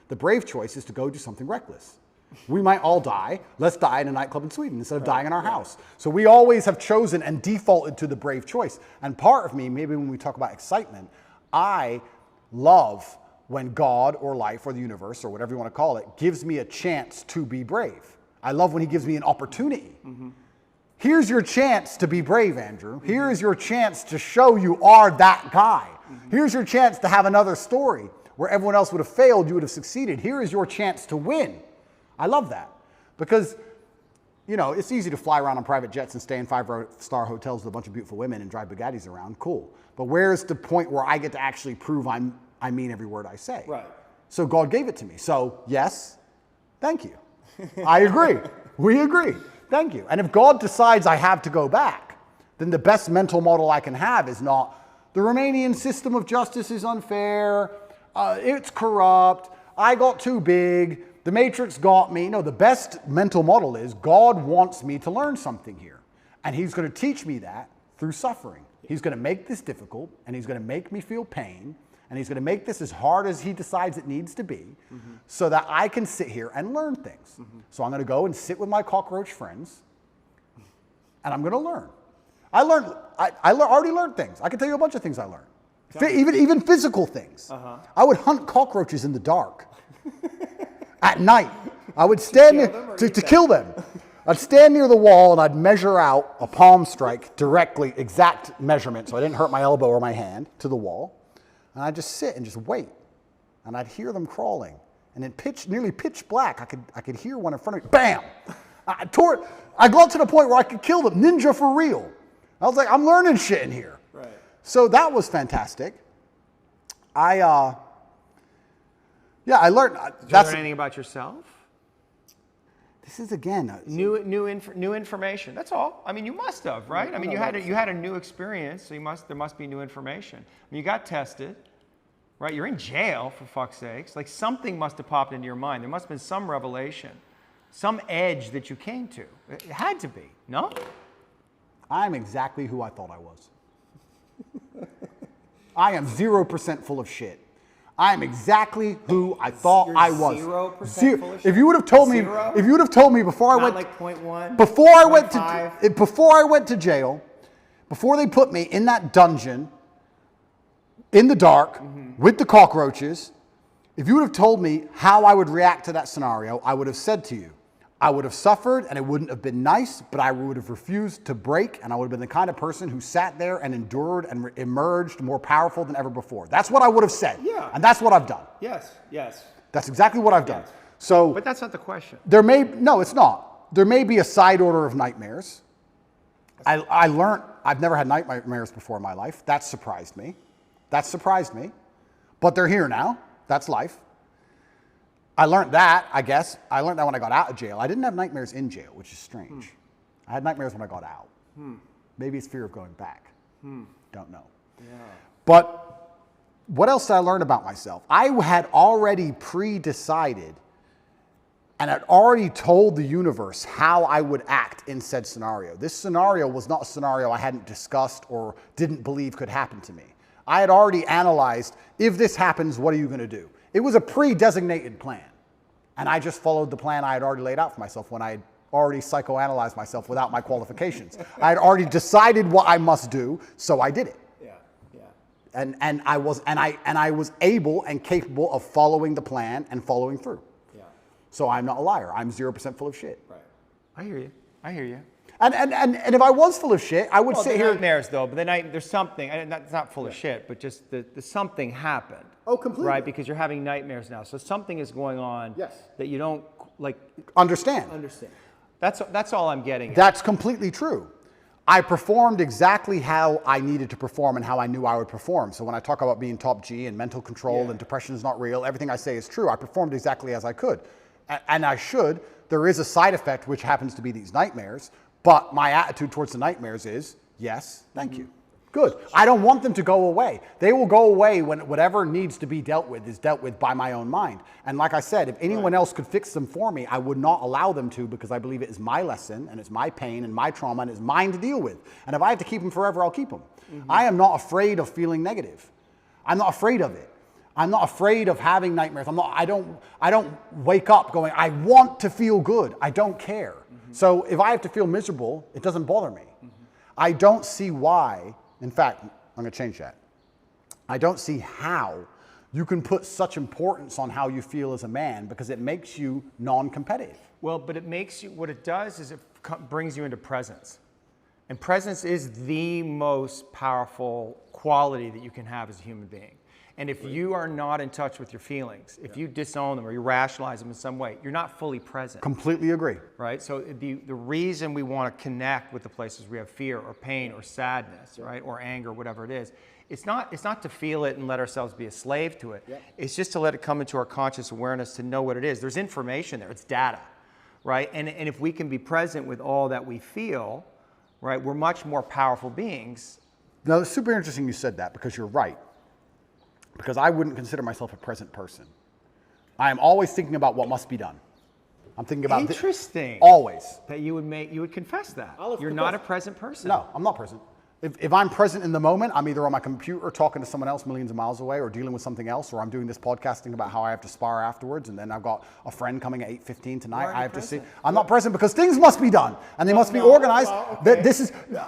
The brave choice is to go do something reckless. We might all die. Let's die in a nightclub in Sweden instead of dying in our house. So we always have chosen and defaulted to the brave choice. And part of me, maybe when we talk about excitement, I love when God or life or the universe or whatever you want to call it gives me a chance to be brave. I love when he gives me an opportunity. Here's your chance to be brave, Andrew. Here is your chance to show you are that guy. Here's your chance to have another story where everyone else would have failed, you would have succeeded. Here is your chance to win. I love that because, you know, it's easy to fly around on private jets and stay in 5-star hotels with a bunch of beautiful women and drive Bugattis around. Cool. But where's the point where I get to actually prove I mean every word I say? Right. So God gave it to me. So yes, thank you. I agree. We agree. Thank you. And if God decides I have to go back, then the best mental model I can have is not the Romanian system of justice is unfair. It's corrupt. I got too big. The Matrix got me. No, the best mental model is God wants me to learn something here. And he's going to teach me that through suffering. He's going to make this difficult, and he's going to make me feel pain, and he's going to make this as hard as he decides it needs to be, so that I can sit here and learn things. So I'm going to go and sit with my cockroach friends, and I'm going to learn. I already learned things. I can tell you a bunch of things I learned. Even physical things. I would hunt cockroaches in the dark at night. I would stand near, to kill them. I'd stand near the wall and I'd measure out a palm strike directly, exact measurement, so I didn't hurt my elbow or my hand, to the wall. And I'd just sit and just wait. And I'd hear them crawling. And in nearly pitch black, I could hear one in front of me. Bam! I got to the point where I could kill them. Ninja for real. I was like, I'm learning shit in here. Right. So that was fantastic. I learned. Did you learn anything about yourself? This is again New information. That's all. I mean, you must have, right? I mean, you had a new experience, so there must be new information. I mean, you got tested, right? You're in jail, for fuck's sakes. Like, something must have popped into your mind. There must have been some revelation, some edge that you came to. It had to be, no? I'm exactly who I thought I was. I am 0% full of shit. I am exactly who I thought I was. 0% full of shit? If you would have told me, Zero? if you would have told me before I Not went, like 0.1, before I went 0.5? to, before I went to jail, before they put me in that dungeon, in the dark, with the cockroaches, if you would have told me how I would react to that scenario, I would have said to you, I would have suffered and it wouldn't have been nice, but I would have refused to break, and I would have been the kind of person who sat there and endured and emerged more powerful than ever before. That's what I would have said. Yeah. And that's what I've done. Yes, yes. That's exactly what I've done. So But that's not the question. no, it's not. There may be a side order of nightmares. I learned, I've never had nightmares before in my life. That surprised me. But they're here now. That's life. I learned that, I guess. I learned that when I got out of jail. I didn't have nightmares in jail, which is strange. I had nightmares when I got out. Maybe it's fear of going back. Don't know. Yeah. But what else did I learn about myself? I had already pre-decided and had already told the universe how I would act in said scenario. This scenario was not a scenario I hadn't discussed or didn't believe could happen to me. I had already analyzed, if this happens, what are you going to do? It was a pre-designated plan. And I just followed the plan I had already laid out for myself when I had already psychoanalyzed myself without my qualifications. I had already decided what I must do, so I did it. Yeah, yeah. And I was able and capable of following the plan and following through. Yeah. So I'm not a liar. I'm 0% full of shit. Right. I hear you. And if I was full of shit, I would sit here. Nightmares, though, but there's something. It's not full of shit, but just the something happened. Oh, completely. Right, because you're having nightmares now, so something is going on. Yes. That you don't like. Understand. That's all I'm getting at. That's completely true. I performed exactly how I needed to perform and how I knew I would perform. So when I talk about being top G and mental control and depression is not real, everything I say is true. I performed exactly as I could. And I should. There is a side effect, which happens to be these nightmares. But my attitude towards the nightmares is, yes, thank you. Good. I don't want them to go away. They will go away when whatever needs to be dealt with is dealt with by my own mind. And like I said, if anyone else could fix them for me, I would not allow them to, because I believe it is my lesson and it's my pain and my trauma and it's mine to deal with. And if I have to keep them forever, I'll keep them. I am not afraid of feeling negative. I'm not afraid of it. I'm not afraid of having nightmares. I don't wake up going, I want to feel good. I don't care. So if I have to feel miserable, it doesn't bother me. I don't see why. In fact, I'm going to change that. I don't see how you can put such importance on how you feel as a man, because it makes you non-competitive. Well, but it makes you, what it does is it brings you into presence. And presence is the most powerful quality that you can have as a human being. And if you are not in touch with your feelings, if you disown them or you rationalize them in some way, you're not fully present. Completely agree. Right? So the reason we want to connect with the places we have fear or pain or sadness, right, or anger, whatever it is, it's not to feel it and let ourselves be a slave to it. It's just to let it come into our conscious awareness to know what it is. There's information there. It's data, right? And if we can be present with all that we feel, right, we're much more powerful beings. Now, it's super interesting you said that, because you're right. Because I wouldn't consider myself a present person. I am always thinking about what must be done. I'm thinking about Interesting. Always. That you would confess that. I'll You're not a present person. No, I'm not present. If I'm present in the moment, I'm either on my computer talking to someone else millions of miles away, or dealing with something else, or I'm doing this podcasting about how I have to spar afterwards, and then I've got a friend coming at 8:15 tonight. I have to see. I'm not present because things must be done, and they must be organized.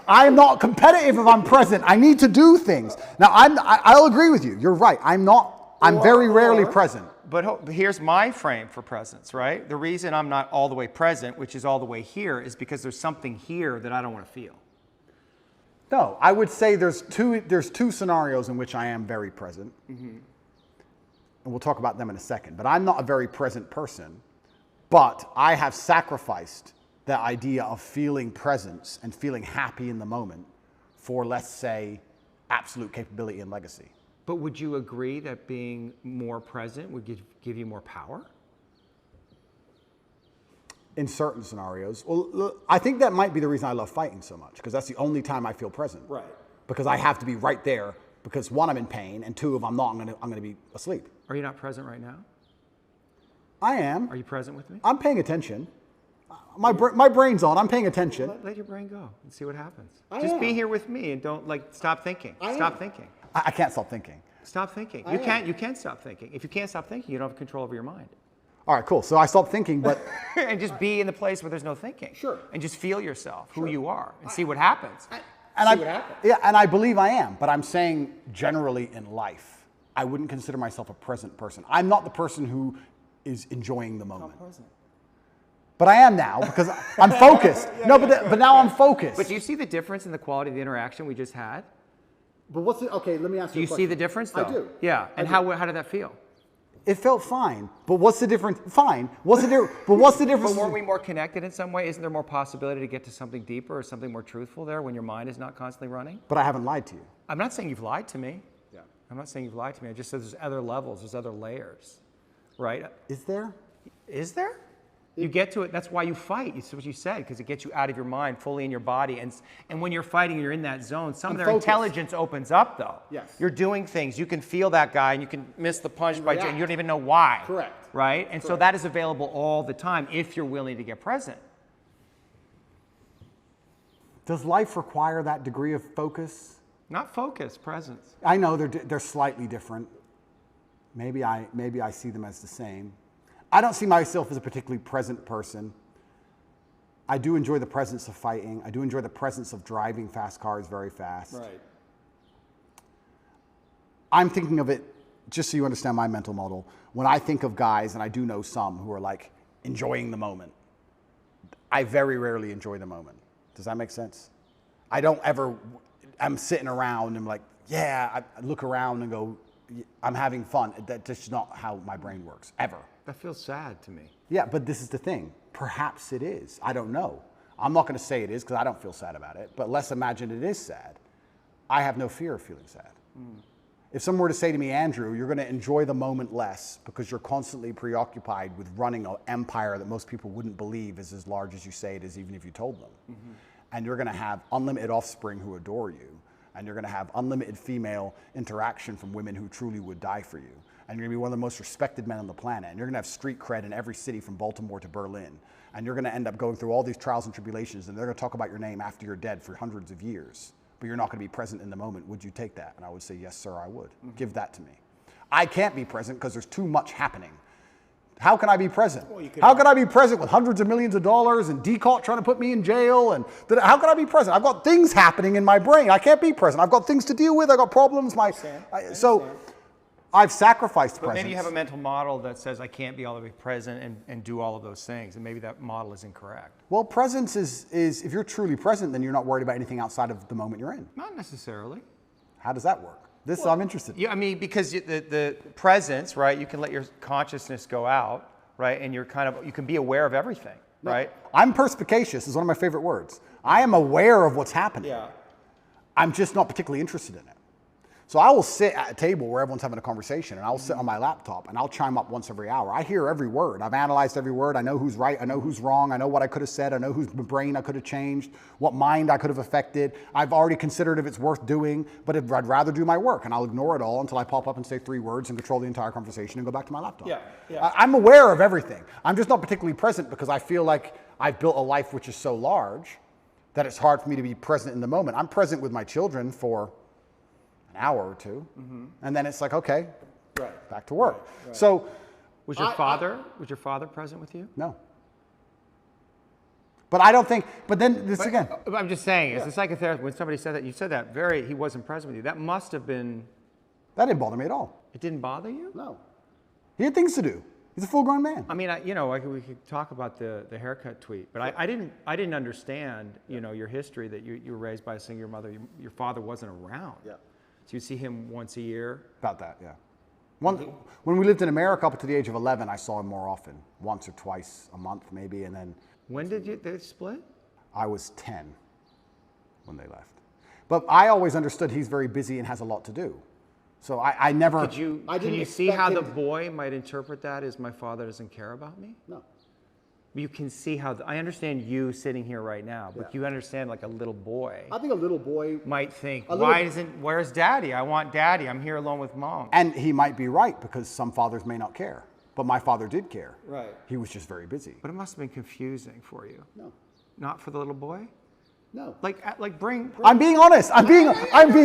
I'm not competitive if I'm present. I need to do things. Now, I'll agree with you. You're right. I'm very rarely present. But here's my frame for presence, right? The reason I'm not all the way present, which is all the way here, is because there's something here that I don't want to feel. No, I would say there's two scenarios in which I am very present. And we'll talk about them in a second. But I'm not a very present person. But I have sacrificed the idea of feeling presence and feeling happy in the moment for, let's say, absolute capability and legacy. But would you agree that being more present would give you more power? In certain scenarios. Well, look, I think that might be the reason I love fighting so much, because that's the only time I feel present. Right. Because I have to be right there, because one, I'm in pain, and two, if I'm not, I'm gonna be asleep. Are you not present right now? I am. Are you present with me? I'm paying attention. My brain's on. I'm paying attention. Let your brain go and see what happens. I Just am. be here with me and don't stop thinking. Stop thinking. I can't stop thinking. Stop thinking. You can't stop thinking. If you can't stop thinking, you don't have control over your mind. All right, cool. So I stopped thinking, but And just be in the place where there's no thinking. Sure. And just feel yourself, who you are, and see what happens. I believe I am. But I'm saying generally in life, I wouldn't consider myself a present person. I'm not the person who is enjoying the moment. But I am now because I'm focused. But now I'm focused. But do you see the difference in the quality of the interaction we just had? But okay, let me ask Do you see the difference, though? I do. Yeah. And how did that feel? It felt fine. But what's the difference? Fine. What's the difference? But what's the difference? But weren't we more connected in some way? Isn't there more possibility to get to something deeper or something more truthful there when your mind is not constantly running? But I haven't lied to you. I'm not saying you've lied to me. Yeah. I'm not saying you've lied to me. I just said there's other levels, there's other layers, right? Is there? Is there? You get to it. That's why you fight. It's what you said, because it gets you out of your mind, fully in your body. And when you're fighting, you're in that zone. Some of their intelligence opens up, though. Yes. You're doing things. You can feel that guy, and you can miss the punch by, and you don't even know why. Correct. Right? And so that is available all the time if you're willing to get present. Does life require that degree of focus? Not focus, presence. I know they're slightly different. Maybe I see them as the same. I don't see myself as a particularly present person. I do enjoy the presence of fighting. I do enjoy the presence of driving fast cars very fast. Right. I'm thinking of it, just so you understand my mental model, when I think of guys, and I do know some who are like enjoying the moment, I very rarely enjoy the moment. Does that make sense? I don't ever, I'm sitting around and I'm like, yeah, I look around and go, I'm having fun. That's just not how my brain works, ever. That feels sad to me. Yeah, but this is the thing. Perhaps it is. I don't know. I'm not going to say it is because I don't feel sad about it, but let's imagine it is sad. I have no fear of feeling sad. If someone were to say to me, Andrew, you're going to enjoy the moment less because you're constantly preoccupied with running an empire that most people wouldn't believe is as large as you say it is, even if you told them. And you're going to have unlimited offspring who adore you, and you're going to have unlimited female interaction from women who truly would die for you. And you're going to be one of the most respected men on the planet. And you're going to have street cred in every city from Baltimore to Berlin. And you're going to end up going through all these trials and tribulations, and they're going to talk about your name after you're dead for hundreds of years. But you're not going to be present in the moment. Would you take that? And I would say, yes, sir, I would. Give that to me. I can't be present because there's too much happening. How can I be present? How can I be present with hundreds of millions of dollars and DCOT trying to put me in jail? And how can I be present? I've got things happening in my brain. I can't be present. I've got things to deal with. I've got problems. So I've sacrificed presence. But maybe you have a mental model that says I can't be all the way present and do all of those things, and maybe that model is incorrect. Well, presence is if you're truly present, then you're not worried about anything outside of the moment you're in. Not necessarily. How does that work? I'm interested in. Yeah, I mean, because the presence, right? You can let your consciousness go out, right? And you can be aware of everything, right? I'm perspicacious is one of my favorite words. I am aware of what's happening. Yeah. I'm just not particularly interested in it. So I will sit at a table where everyone's having a conversation, and I'll sit on my laptop, and I'll chime up once every hour. I hear every word. I've analyzed every word. I know who's right. I know who's wrong. I know what I could have said. I know whose brain I could have changed, what mind I could have affected. I've already considered if it's worth doing, but I'd rather do my work, and I'll ignore it all until I pop up and say 3 words and control the entire conversation and go back to my laptop. Yeah. I'm aware of everything. I'm just not particularly present because I feel like I've built a life which is so large that it's hard for me to be present in the moment. I'm present with my children for an hour or two, and then it's like, okay, Right. back to work. Right. So, Was your father present with you? no. But I don't think, but then this again. I'm just saying, as a psychotherapist, when somebody said that, you said that he wasn't present with you. That must have been, That didn't bother me at all. it didn't bother you? No. He had things to do. He's a full-grown man. I mean, we could talk about the haircut tweet, but I didn't understand, your history that you were raised by a single mother. Your father wasn't around. Yeah. So you see him once a year. About that, yeah. When we lived in America up to the age of 11, I saw him more often, once or twice a month maybe, and then When did they split? I was 10 when they left. But I always understood he's very busy and has a lot to do. So I never... Can you see how the boy might interpret that as my father doesn't care about me? No. You can see how, I understand you sitting here right now, but you understand like a little boy I think a little boy... might think, where's daddy? I want daddy. I'm here alone with mom. And he might be right, because some fathers may not care. But my father did care. Right. He was just very busy. But it must have been confusing for you. No. Not for the little boy? No. Like bring I'm being honest. I'm being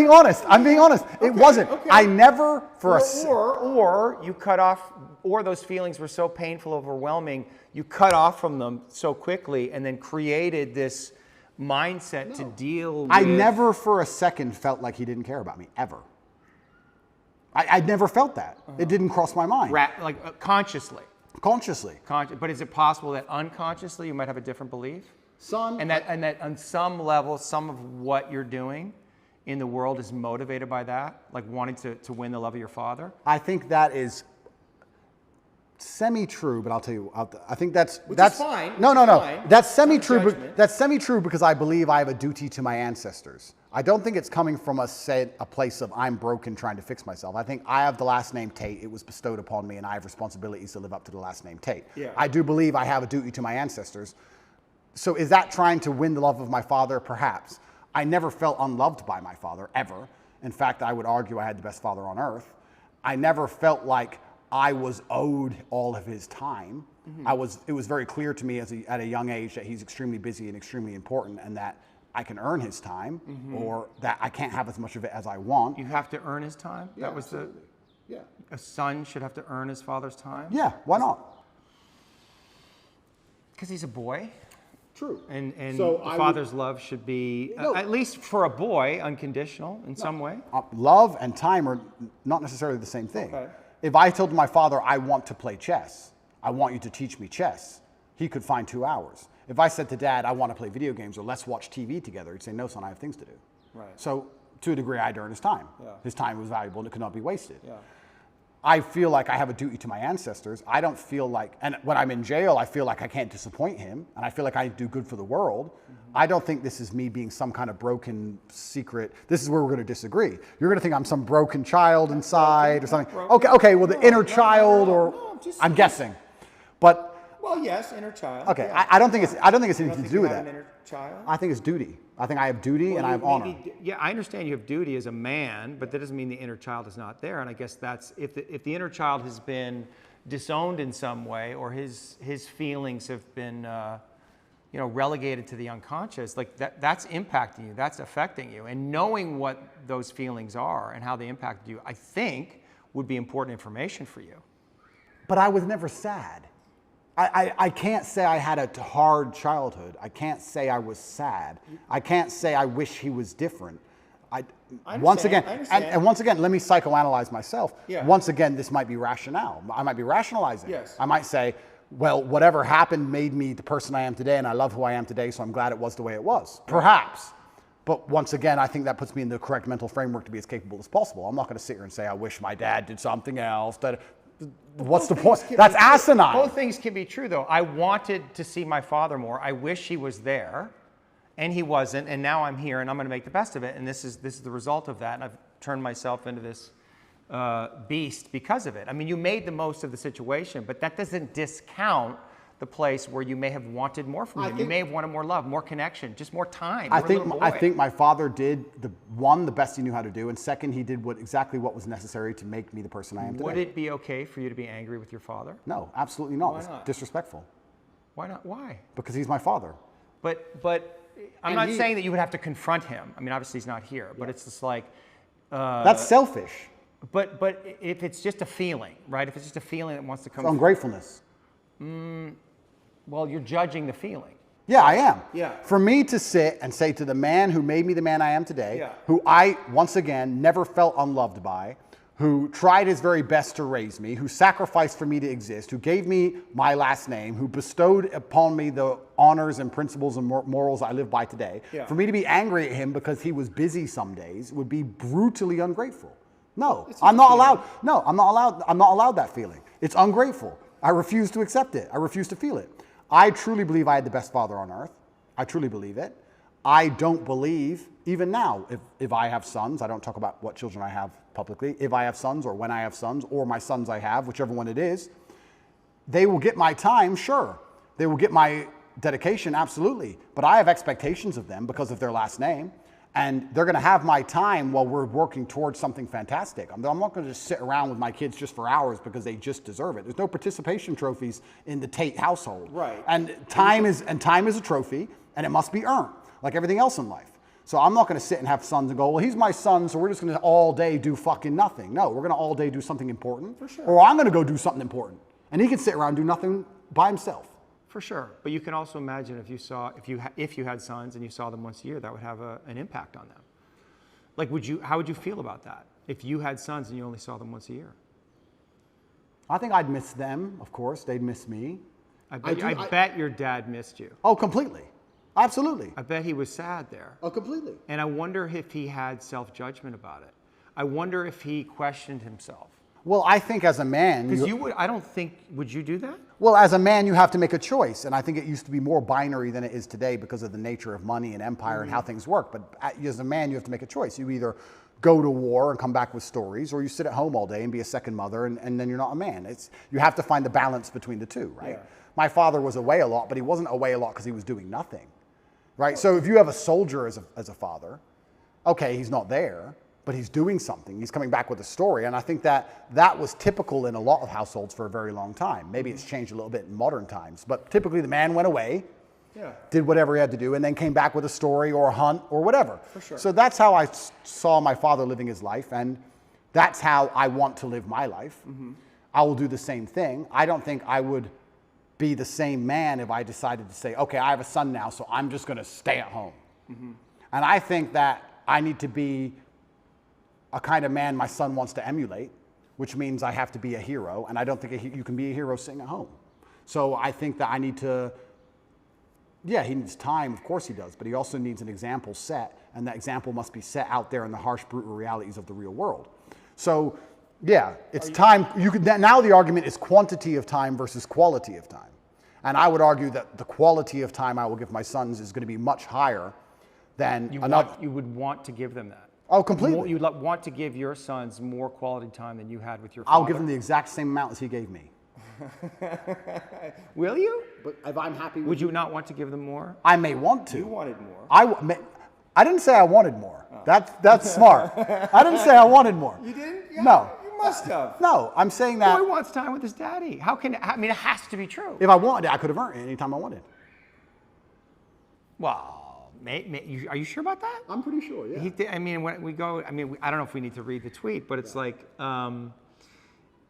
honest. It wasn't. okay. I never for a or you cut off, or those feelings were so painful, overwhelming, you cut off from them so quickly and then created this mindset to deal with. I never for a second felt like he didn't care about me, ever. I never felt that. It didn't cross my mind. Consciously. Consciously. But is it possible that unconsciously you might have a different belief? Son. And that on some level, some of what you're doing in the world is motivated by that, like wanting to win the love of your father? I think that is semi-true, but I'll tell you, I think that's fine. No. Fine. That's semi-true. Not a judgment. That's semi-true because I believe I have a duty to my ancestors. I don't think it's coming from a place of I'm broken trying to fix myself. I think I have the last name Tate. It was bestowed upon me, and I have responsibilities to live up to the last name Tate. Yeah. I do believe I have a duty to my ancestors. So is that trying to win the love of my father? Perhaps. I never felt unloved by my father, ever. In fact, I would argue I had the best father on earth. I never felt like I was owed all of his time. It was very clear to me at a young age that he's extremely busy and extremely important, and that I can earn his time, or that I can't have as much of it as I want. You have to earn his time? Yeah, That was a son should have to earn his father's time? Yeah, why not? Because he's a boy. True. And So the I father's love should be, at least for a boy, unconditional in some way. Love and time are not necessarily the same thing. Okay. If I told my father, I want to play chess, I want you to teach me chess, he could find 2 hours. If I said to Dad, I want to play video games or let's watch TV together, he'd say, no, son, I have things to do. Right. So to a degree, I'd earn his time. Yeah. His time was valuable and it could not be wasted. Yeah. I feel like I have a duty to my ancestors. I don't feel like, and when I'm in jail, I feel like I can't disappoint him, and I feel like I do good for the world. I don't think this is me being some kind of broken secret. This is where we're going to disagree. You're going to think I'm some broken child inside or something. Okay, well, the inner child, or I'm guessing, but Well, yes, inner child. okay, Yeah. I don't think it's anything You to do with have that. an inner child? I think it's duty. I think I have duty and I have honor. Yeah, I understand you have duty as a man, but that doesn't mean the inner child is not there. And I guess that's, if the inner child has been disowned in some way, or his feelings have been relegated to the unconscious, like that's impacting you, that's affecting you. And knowing what those feelings are and how they impacted you, I think would be important information for you. But I was never sad. I can't say I had a hard childhood. I can't say I was sad. I can't say I wish he was different. Once again, and once again, let me psychoanalyze myself. Yeah. Once again, this might be rationale. I might be rationalizing. Yes. I might say, well, whatever happened made me the person I am today, and I love who I am today, so I'm glad it was the way it was. Perhaps. But once again, I think that puts me in the correct mental framework to be as capable as possible. I'm not going to sit here and say, I wish my dad did something else. What's the point? That's asinine. Both things can be true, though. I wanted to see my father more. I wish he was there, and he wasn't. And now I'm here, and I'm going to make the best of it. And this is the result of that. And I've turned myself into this beast because of it. I mean, you made the most of the situation, but that doesn't discount the place where you may have wanted more from him. You may have wanted more love, more connection, just more time. I think my father did the best he knew how to do, and second, he did exactly what was necessary to make me the person I am today. Would it be okay for you to be angry with your father? No, absolutely not. Why It's not? disrespectful. Why not? Why? Because he's my father. But I'm not saying that you would have to confront him. I mean, obviously he's not here, but it's just like. That's selfish. But if it's just a feeling, right? If it's just a feeling that wants to come. It's ungratefulness. Well, you're judging the feeling. Yeah, I am. Yeah. For me to sit and say to the man who made me the man I am today, Yeah. who I, once again, never felt unloved by, who tried his very best to raise me, who sacrificed for me to exist, who gave me my last name, who bestowed upon me the honors and principles and morals I live by today, Yeah. for me to be angry at him because he was busy some days would be brutally ungrateful. No, It's I'm a not feeling. allowed. No, I'm not allowed. I'm not allowed that feeling. It's ungrateful. I refuse to accept it. I refuse to feel it. I truly believe I had the best father on earth. I truly believe it. I don't believe, even now, if I have sons, I don't talk about what children I have publicly, if I have sons or when I have sons or my sons I have, whichever one it is, they will get my time, sure. They will get my dedication, absolutely. But I have expectations of them because of their last name. And they're going to have my time while we're working towards something fantastic. I'm not going to just sit around with my kids just for hours because they just deserve it. There's no participation trophies in the Tate household. Right. And time is a trophy, and it must be earned, like everything else in life. So I'm not going to sit and have sons and go, well, he's my son, so we're just going to all day do fucking nothing. No, we're going to all day do something important. For sure. Or I'm going to go do something important. And he can sit around and do nothing by himself. For sure, but you can also imagine if you had sons and you saw them once a year, that would have an impact on them. Like, how would you feel about that if you had sons and you only saw them once a year? I think I'd miss them, of course. They'd miss me. I bet your dad missed you. Oh, completely. Absolutely. I bet he was sad there. Oh, completely. And I wonder if he had self-judgment about it. I wonder if he questioned himself. Well, I think as a man... Because would you do that? Well, as a man, you have to make a choice. And I think it used to be more binary than it is today because of the nature of money and empire and how things work. But as a man, you have to make a choice. You either go to war and come back with stories, or you sit at home all day and be a second mother, and then you're not a man. You have to find the balance between the two, right? Yeah. My father was away a lot, but he wasn't away a lot because he was doing nothing, right? So if you have a soldier as a father, okay, he's not there, but he's doing something. He's coming back with a story. And I think that was typical in a lot of households for a very long time. Maybe it's changed a little bit in modern times, but typically the man went away, did whatever he had to do, and then came back with a story or a hunt or whatever. For sure. So that's how I saw my father living his life, and that's how I want to live my life. Mm-hmm. I will do the same thing. I don't think I would be the same man if I decided to say, okay, I have a son now, so I'm just going to stay at home. Mm-hmm. And I think that I need to be a kind of man my son wants to emulate, which means I have to be a hero, and I don't think you can be a hero sitting at home. So I think that I need to, yeah, he needs time, of course he does, but he also needs an example set, and that example must be set out there in the harsh, brutal realities of the real world. So, yeah, it's time. Now the argument is quantity of time versus quality of time. And I would argue that the quality of time I will give my sons is going to be much higher than another. You would want to give them that. Oh, completely. You'd want to give your sons more quality time than you had with your father. I'll give them the exact same amount as he gave me. Will you? But if I'm happy with Would you not want to give them more? I may want to. You wanted more. I didn't say I wanted more. Oh. That's smart. I didn't say I wanted more. You didn't? Yeah, No. You must have. No, I'm saying that Boy wants time with his daddy. It has to be true. if I wanted it, I could have earned it anytime I wanted. Well, are you sure about that? I'm pretty sure, yeah. When we go, I don't know if we need to read the tweet, but it's like,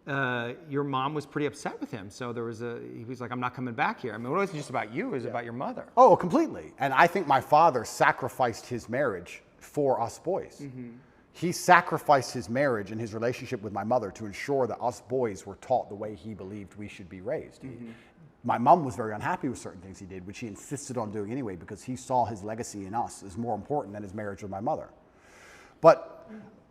your mom was pretty upset with him. So he was like, I'm not coming back here. I mean, it wasn't just about you, it was about your mother. Oh, completely. And I think my father sacrificed his marriage for us boys. Mm-hmm. He sacrificed his marriage and his relationship with my mother to ensure that us boys were taught the way he believed we should be raised. Mm-hmm. My mom was very unhappy with certain things he did, which he insisted on doing anyway because he saw his legacy in us as more important than his marriage with my mother. But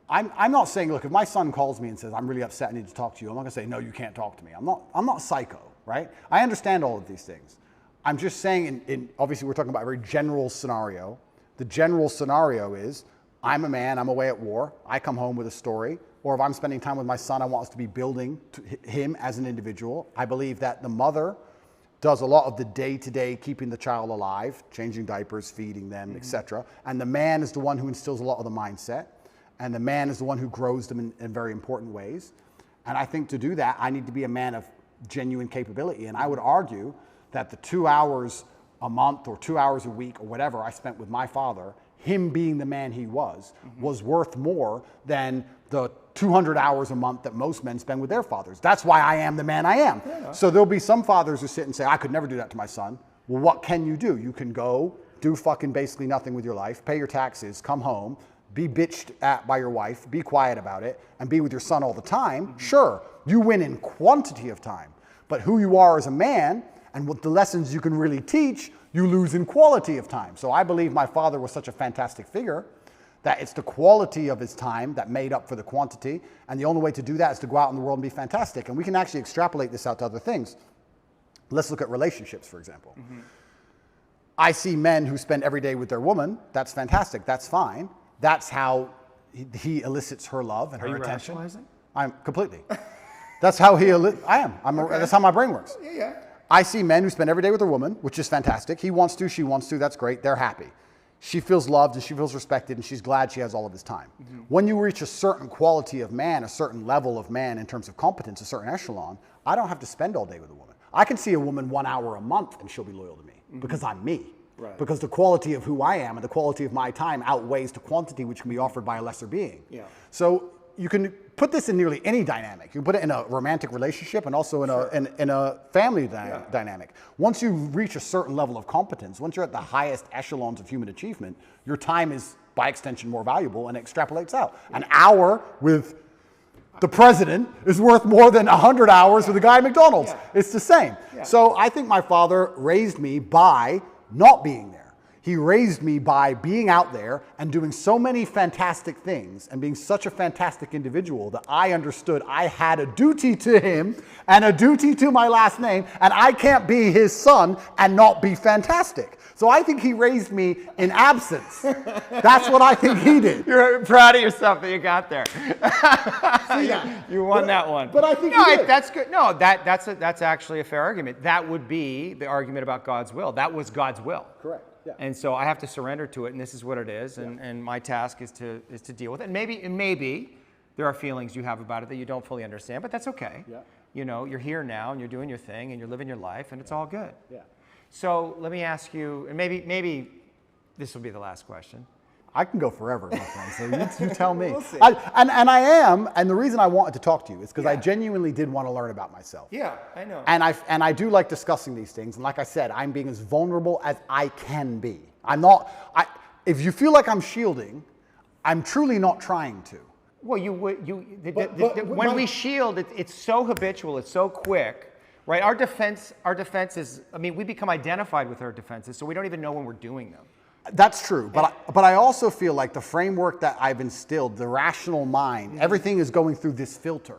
I'm not saying, look, if my son calls me and says, I'm really upset, I need to talk to you, I'm not going to say, no, you can't talk to me. I'm not psycho, right? I understand all of these things. I'm just saying, obviously we're talking about a very general scenario. The general scenario is, I'm a man, I'm away at war, I come home with a story, or if I'm spending time with my son, I want us to be building him as an individual. I believe that the mother does a lot of the day-to-day keeping the child alive, changing diapers, feeding them, etc. And the man is the one who instills a lot of the mindset. And the man is the one who grows them in very important ways. And I think to do that, I need to be a man of genuine capability. And I would argue that the 2 hours a month or 2 hours a week or whatever I spent with my father, him being the man he was worth more than the 200 hours a month that most men spend with their fathers. That's why I am the man I am. Yeah. So there'll be some fathers who sit and say, I could never do that to my son. Well, what can you do? You can go do fucking basically nothing with your life, pay your taxes, come home, be bitched at by your wife, be quiet about it, and be with your son all the time. Sure, you win in quantity of time, but who you are as a man and what the lessons you can really teach, you lose in quality of time. So I believe my father was such a fantastic figure that it's the quality of his time that made up for the quantity, and the only way to do that is to go out in the world and be fantastic. And we can actually extrapolate this out to other things. Let's look at relationships, for example. I see men who spend every day with their woman. That's fantastic. That's fine. That's how he elicits her love and her attention. Are you rationalizing? I'm completely. That's how I am. Okay. That's how my brain works. Yeah. I see men who spend every day with their woman, which is fantastic. He wants to, she wants to. That's great. They're happy. She feels loved and she feels respected and she's glad she has all of his time. When you reach a certain quality of man, a certain level of man in terms of competence, a certain echelon, I don't have to spend all day with a woman. I can see a woman 1 hour a month and she'll be loyal to me because I'm me. Right. Because the quality of who I am and the quality of my time outweighs the quantity which can be offered by a lesser being. Yeah. So you can put this in nearly any dynamic. You can put it in a romantic relationship and also in a family dynamic. Once you reach a certain level of competence, once you're at the highest echelons of human achievement, your time is by extension more valuable and it extrapolates out. An hour with the president is worth more than 100 hours with a guy at McDonald's. Yeah. It's the same. Yeah. So I think my father raised me by not being there. He raised me by being out there and doing so many fantastic things and being such a fantastic individual that I understood I had a duty to him and a duty to my last name, and I can't be his son and not be fantastic. So I think he raised me in absence. That's what I think he did. You're proud of yourself that you got there. You won that one. But I think he did. That's good. No, that's actually a fair argument. That would be the argument about God's will. That was God's will. Correct. Yeah. And so I have to surrender to it, and this is what it is, and my task is to deal with it. And maybe there are feelings you have about it that you don't fully understand, but that's okay. Yeah. You know, you're here now, and you're doing your thing, and you're living your life, and it's all good. Yeah. So let me ask you, and maybe this will be the last question. I can go forever, my friend, so you tell me. We'll see. I am, and the reason I wanted to talk to you is because I genuinely did want to learn about myself. Yeah, I know. And I do like discussing these things, and like I said, I'm being as vulnerable as I can be. I'm not, if you feel like I'm shielding, I'm truly not trying to. Well, when we shield, it's so habitual, it's so quick. Right, our defense is, I mean, we become identified with our defenses, so we don't even know when we're doing them. That's true, but I also feel like the framework that I've instilled, the rational mind, everything is going through this filter.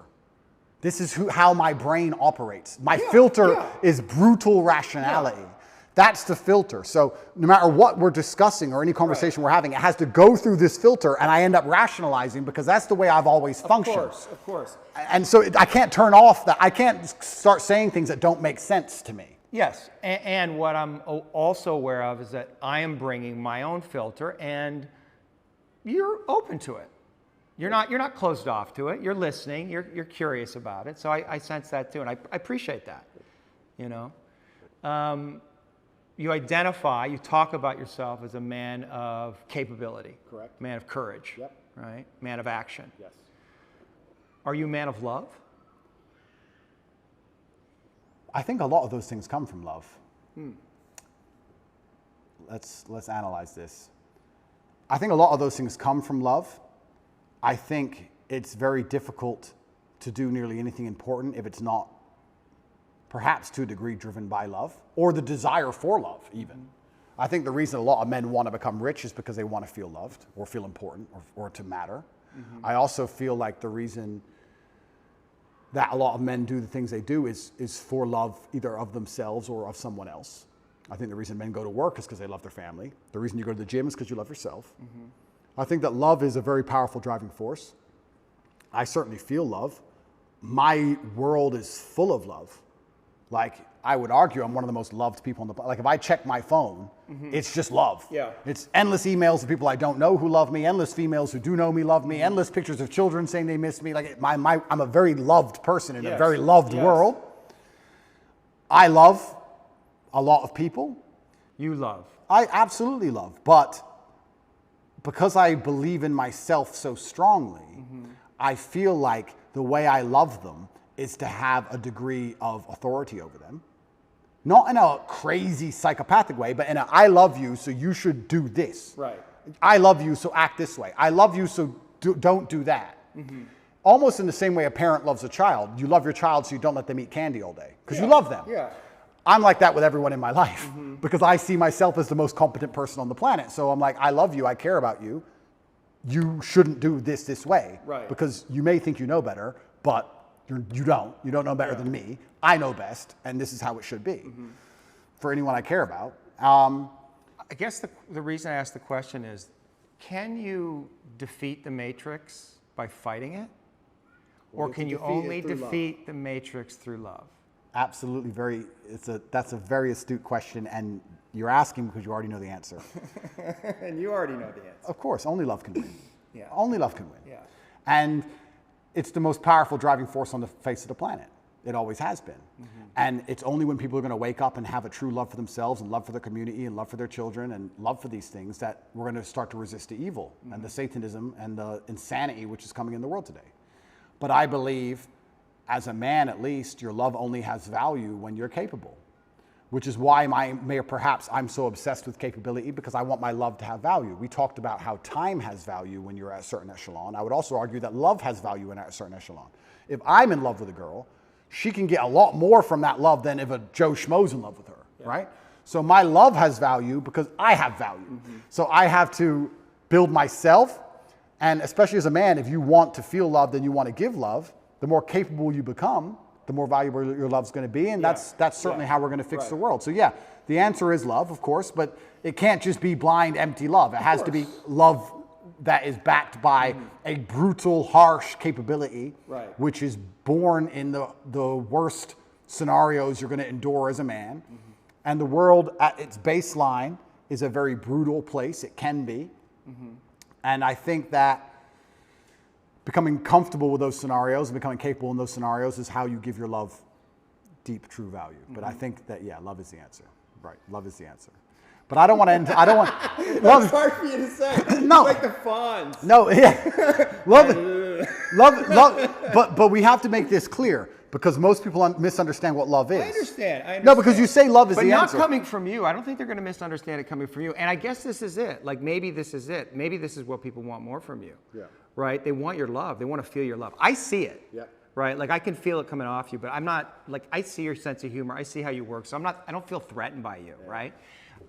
This is how my brain operates. My filter is brutal rationality. Yeah. That's the filter. So no matter what we're discussing or any conversation we're having, it has to go through this filter, and I end up rationalizing because that's the way I've always functioned. Of course. And so I can't turn off that. I can't start saying things that don't make sense to me. Yes, and what I'm also aware of is that I am bringing my own filter, and you're open to it. You're not closed off to it. You're listening. You're curious about it. So I sense that too, and I appreciate that. You know, you talk about yourself as a man of capability. Correct. Man of courage. Yep. Right. Man of action. Yes. Are you a man of love? I think a lot of those things come from love. Let's analyze this. I think a lot of those things come from love. I think it's very difficult to do nearly anything important if it's not perhaps to a degree driven by love or the desire for love even. I think the reason a lot of men want to become rich is because they want to feel loved or feel important or to matter. I also feel like the reason that a lot of men do the things they do is for love either of themselves or of someone else. I think the reason men go to work is because they love their family. The reason you go to the gym is because you love yourself. I think that love is a very powerful driving force. I certainly feel love. My world is full of love. Like, I would argue I'm one of the most loved people on the planet. Like, if I check my phone, it's just love. Yeah. It's endless emails of people I don't know who love me, endless females who do know me love me, endless pictures of children saying they miss me. Like, I'm a very loved person in a very loved world. I love a lot of people. You love. I absolutely love, but because I believe in myself so strongly, I feel like the way I love them is to have a degree of authority over them. Not in a crazy psychopathic way, but in a I love you, so you should do this. Right. I love you, so act this way. I love you, so don't do that. Almost in the same way a parent loves a child. You love your child, so you don't let them eat candy all day because you love them. Yeah. I'm like that with everyone in my life because I see myself as the most competent person on the planet. So I'm like, I love you. I care about you. You shouldn't do this way. Right. Because you may think you know better, but you don't. You don't know better than me. I know best, and this is how it should be for anyone I care about. I guess the reason I asked the question is, can you defeat the matrix by fighting it? Or can you only defeat the matrix through love? Absolutely, that's a very astute question, and you're asking because you already know the answer. And you already know the answer. Of course, only love can win. Yeah. Only love can win. Yeah. And it's the most powerful driving force on the face of the planet. It always has been. And it's only when people are going to wake up and have a true love for themselves and love for their community and love for their children and love for these things that we're going to start to resist the evil and the Satanism and the insanity which is coming in the world today. But I believe, as a man at least, your love only has value when you're capable, which is why perhaps I'm so obsessed with capability, because I want my love to have value. We talked about how time has value when you're at a certain echelon. I would also argue that love has value when at a certain echelon. If I'm in love with a girl, she can get a lot more from that love than if a Joe Schmo's in love with her, right? So my love has value because I have value. So I have to build myself, and especially as a man, if you want to feel loved and you want to give love, the more capable you become, the more valuable your love's going to be, and that's certainly how we're going to fix the world. So yeah, the answer is love, of course, but it can't just be blind, empty love. It has to be love that is backed by a brutal, harsh capability, which is born in the worst scenarios you're going to endure as a man. And the world at its baseline is a very brutal place. It can be. And I think that becoming comfortable with those scenarios and becoming capable in those scenarios is how you give your love deep, true value. But I think that, love is the answer. Right, love is the answer. But I don't want to end. I don't want. That's hard for you to say. No, it's like the Fonz. No, love. But we have to make this clear because most people misunderstand what love is. I understand. No, because you say love is but the not answer. coming from you. I don't think they're going to misunderstand it coming from you. And I guess this is it. Like maybe this is it. Maybe this is what people want more from you. Yeah. Right? They want your love. They want to feel your love. I see it. Yeah. Right? Like I can feel it coming off you, but I'm not like I see your sense of humor. I see how you work. So I don't feel threatened by you. Right?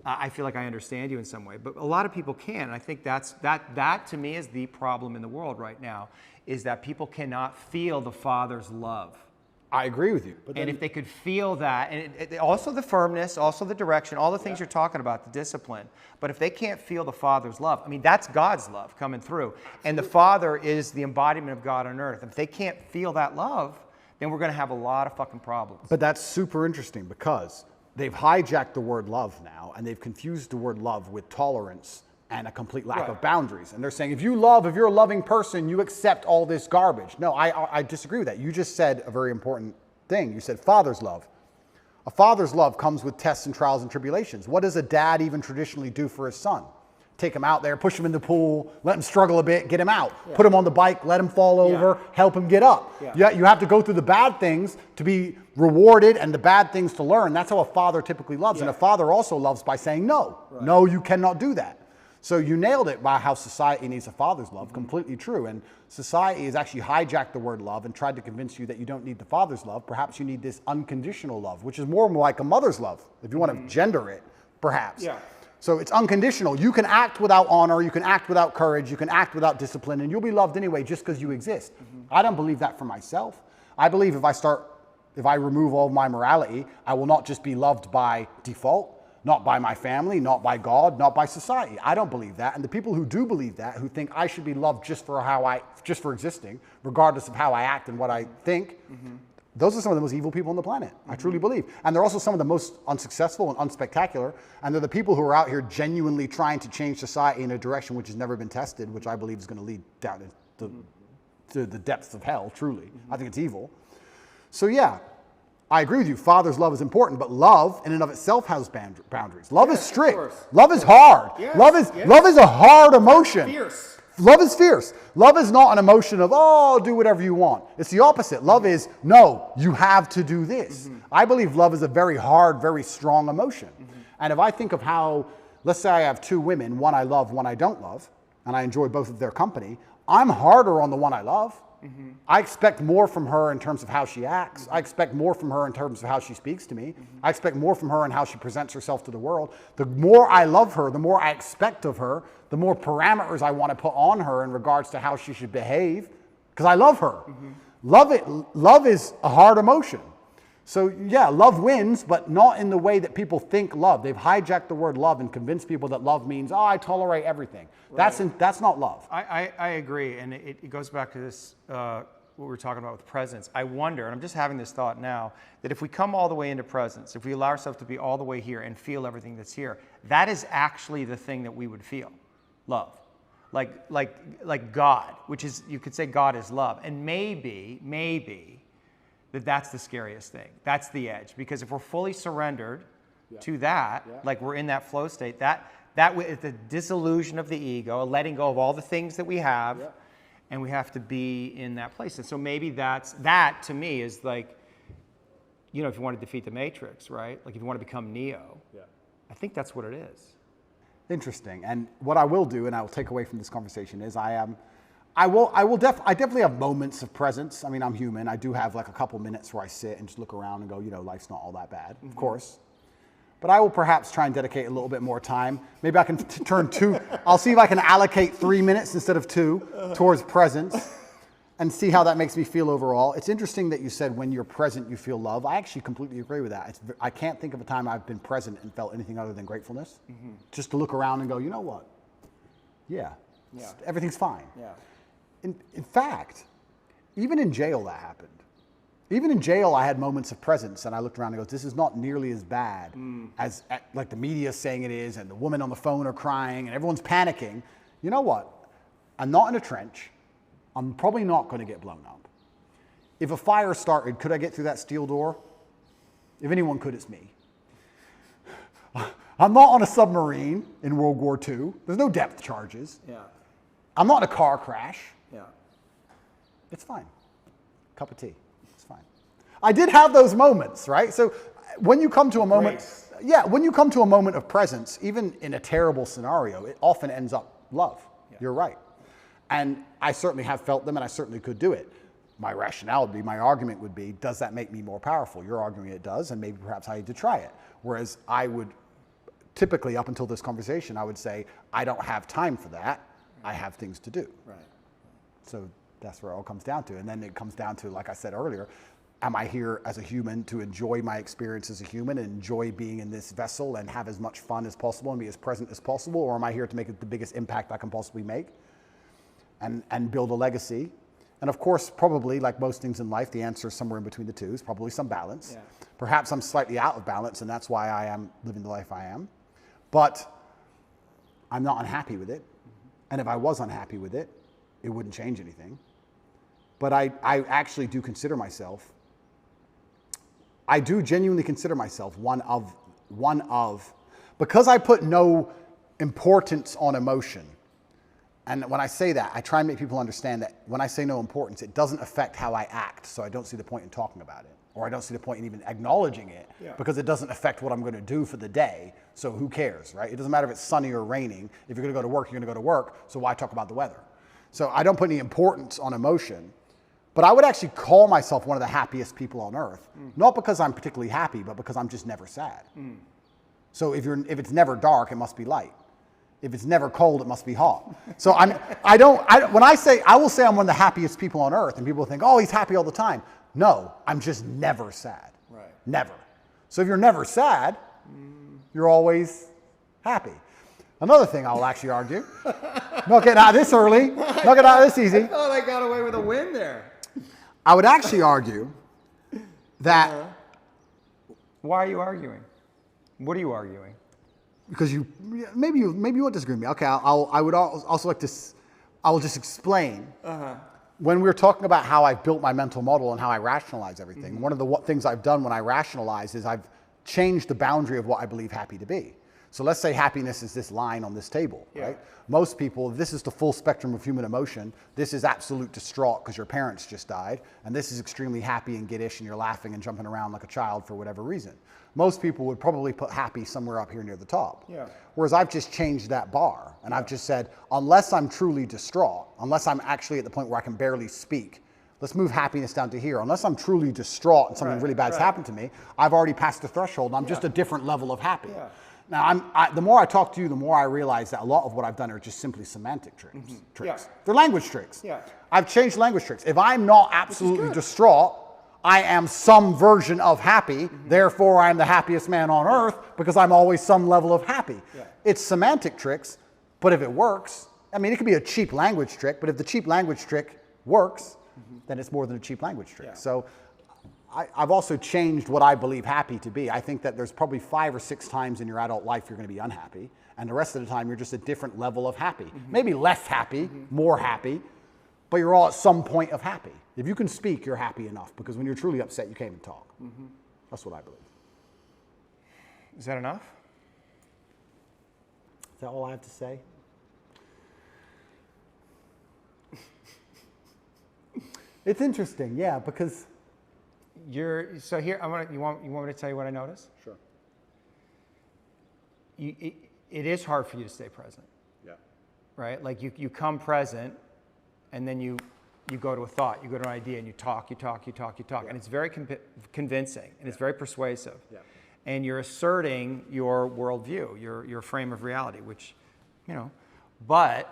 I feel like I understand you in some way, but a lot of people can. And I think that to me is the problem in the world right now, is that people cannot feel the Father's love. I agree with you. And if they could feel that, and also the firmness, also the direction, all the things you're talking about, the discipline, but if they can't feel the Father's love, I mean, that's God's love coming through. And the Father is the embodiment of God on earth. If they can't feel that love, then we're going to have a lot of fucking problems. But that's super interesting because they've hijacked the word love now, and they've confused the word love with tolerance and a complete lack of boundaries. And they're saying, if you're a loving person, you accept all this garbage. No, I disagree with that. You just said a very important thing. You said father's love. A father's love comes with tests and trials and tribulations. What does a dad even traditionally do for his son? Take him out there, push him in the pool, let him struggle a bit, get him out. Yeah. Put him on the bike, let him fall over, help him get up. Yeah. You have to go through the bad things to be rewarded and the bad things to learn. That's how a father typically loves. And a father also loves by saying no. Right. No, you cannot do that. So you nailed it by how society needs a father's love. Completely true. And society has actually hijacked the word love and tried to convince you that you don't need the father's love. Perhaps you need this unconditional love, which is more like a mother's love, if you want to gender it, perhaps. Yeah. So it's unconditional. You can act without honor, you can act without courage, you can act without discipline, and you'll be loved anyway just because you exist. I don't believe that for myself. I believe if I remove all of my morality, I will not just be loved by default, not by my family, not by God, not by society. I don't believe that. And the people who do believe that, who think I should be loved just for existing, regardless of how I act and what I think, those are some of the most evil people on the planet. I truly believe. And they're also some of the most unsuccessful and unspectacular. And they're the people who are out here genuinely trying to change society in a direction which has never been tested, which I believe is going to lead down to the depths of hell, truly. I think it's evil. So yeah, I agree with you. Father's love is important, but love in and of itself has boundaries. Love is strict. course. Love is hard. Yes, Love is yes. love is a hard emotion. Fierce. Love is fierce. Love is not an emotion of, oh, do whatever you want. It's the opposite. Love is, no, you have to do this. I believe love is a very hard, very strong emotion. And if I think of how, let's say I have two women, one I love, one I don't love, and I enjoy both of their company, I'm harder on the one I love. I expect more from her in terms of how she acts. I expect more from her in terms of how she speaks to me. I expect more from her in how she presents herself to the world. The more I love her, the more I expect of her, the more parameters I want to put on her in regards to how she should behave, because I love her. Love is a hard emotion. So yeah, love wins, but not in the way that people think love. They've hijacked the word love and convinced people that love means, oh, I tolerate everything. Right. That's not love. I agree, and it goes back to this, what we were talking about with presence. I wonder, and I'm just having this thought now, that if we come all the way into presence, if we allow ourselves to be all the way here and feel everything that's here, that is actually the thing that we would feel, love. Like God, which is, you could say God is love. And maybe, that's the scariest thing. That's the edge. Because if we're fully surrendered to that, like we're in that flow state, that is the dissolution of the ego, letting go of all the things that we have, and we have to be in that place. And so maybe that to me is like, you know, if you want to defeat the Matrix, right? Like if you want to become Neo, I think that's what it is. Interesting. And what I will do, and I will take away from this conversation, is I definitely have moments of presence. I mean, I'm human. I do have like a couple minutes where I sit and just look around and go, you know, life's not all that bad, of course. But I will perhaps try and dedicate a little bit more time. Maybe I can I'll see if I can allocate 3 minutes instead of 2 towards presence and see how that makes me feel overall. It's interesting that you said when you're present, you feel love. I actually completely agree with that. I can't think of a time I've been present and felt anything other than gratefulness. Just to look around and go, you know what? Everything's fine. In fact, even in jail that happened. Even in jail, I had moments of presence, and I looked around and go, this is not nearly as bad as like the media is saying it is, and the women on the phone are crying, and everyone's panicking. You know what? I'm not in a trench. I'm probably not going to get blown up. If a fire started, could I get through that steel door? If anyone could, it's me. I'm not on a submarine in World War II. There's no depth charges. I'm not in a car crash. It's fine. Cup of tea. It's fine. I did have those moments, right? So when you come to a moment, when you come to a moment of presence, even in a terrible scenario, it often ends up love. You're right. And I certainly have felt them, and I certainly could do it. My rationale would be, my argument would be, does that make me more powerful? You're arguing it does, and maybe perhaps I need to try it. Whereas I would typically, up until this conversation, I would say, I don't have time for that. I have things to do. So that's where it all comes down to. And then it comes down to, like I said earlier, am I here as a human to enjoy my experience as a human and enjoy being in this vessel and have as much fun as possible and be as present as possible? Or am I here to make the biggest impact I can possibly make and build a legacy? And of course, probably like most things in life, the answer is somewhere in between the two. It's probably some balance. Perhaps I'm slightly out of balance, and that's why I am living the life I am. But I'm not unhappy with it. And if I was unhappy with it, it wouldn't change anything. But I actually do consider myself, I do genuinely consider myself one of, because I put no importance on emotion. And when I say that, I try and make people understand that when I say no importance, it doesn't affect how I act. So I don't see the point in talking about it, or I don't see the point in even acknowledging it, because it doesn't affect what I'm going to do for the day. So who cares, right? It doesn't matter if it's sunny or raining. If you're going to go to work, you're going to go to work. So why talk about the weather? So I don't put any importance on emotion. But I would actually call myself one of the happiest people on earth, not because I'm particularly happy, but because I'm just never sad. So if it's never dark, it must be light. If it's never cold, it must be hot. So when I will say I'm one of the happiest people on earth, and people think, oh, he's happy all the time. No, I'm just never sad. Never. So if you're never sad, you're always happy. Another thing I'll actually argue, not getting out of this early, not getting out of this easy. I thought I got away with a win there. I would actually argue that... Why are you arguing? What are you arguing? Because maybe you won't disagree with me. Okay, I would also like to, I will just explain when we were talking about how I've built my mental model and how I rationalize everything, one of the things I've done when I rationalize is I've changed the boundary of what I believe happy to be. So let's say happiness is this line on this table, right? Most people, this is the full spectrum of human emotion. This is absolute distraught because your parents just died. And this is extremely happy and giddish and you're laughing and jumping around like a child for whatever reason. Most people would probably put happy somewhere up here near the top. Whereas I've just changed that bar. And I've just said, unless I'm truly distraught, unless I'm actually at the point where I can barely speak, let's move happiness down to here. Unless I'm truly distraught and something really bad's happened to me, I've already passed the threshold and I'm just a different level of happy. Now, the more I talk to you, the more I realize that a lot of what I've done are just simply semantic tricks. They're language tricks. I've changed language tricks. If I'm not absolutely distraught, I am some version of happy. Therefore, I'm the happiest man on earth because I'm always some level of happy. It's semantic tricks, but if it works, I mean, it could be a cheap language trick, but if the cheap language trick works, then it's more than a cheap language trick. So I've also changed what I believe happy to be. I think that there's probably 5 or 6 times in your adult life you're going to be unhappy, and the rest of the time you're just a different level of happy. Maybe less happy, more happy, but you're all at some point of happy. If you can speak, you're happy enough, because when you're truly upset, you can't even talk. That's what I believe. Is that enough? Is that all I have to say? It's interesting, yeah, because So here, you want me to tell you what I noticed? Sure. It is hard for you to stay present. Right? Like you come present, and then you go to a thought, you go to an idea, and you talk, and it's very convincing, and it's very persuasive. And you're asserting your worldview, your frame of reality, which, but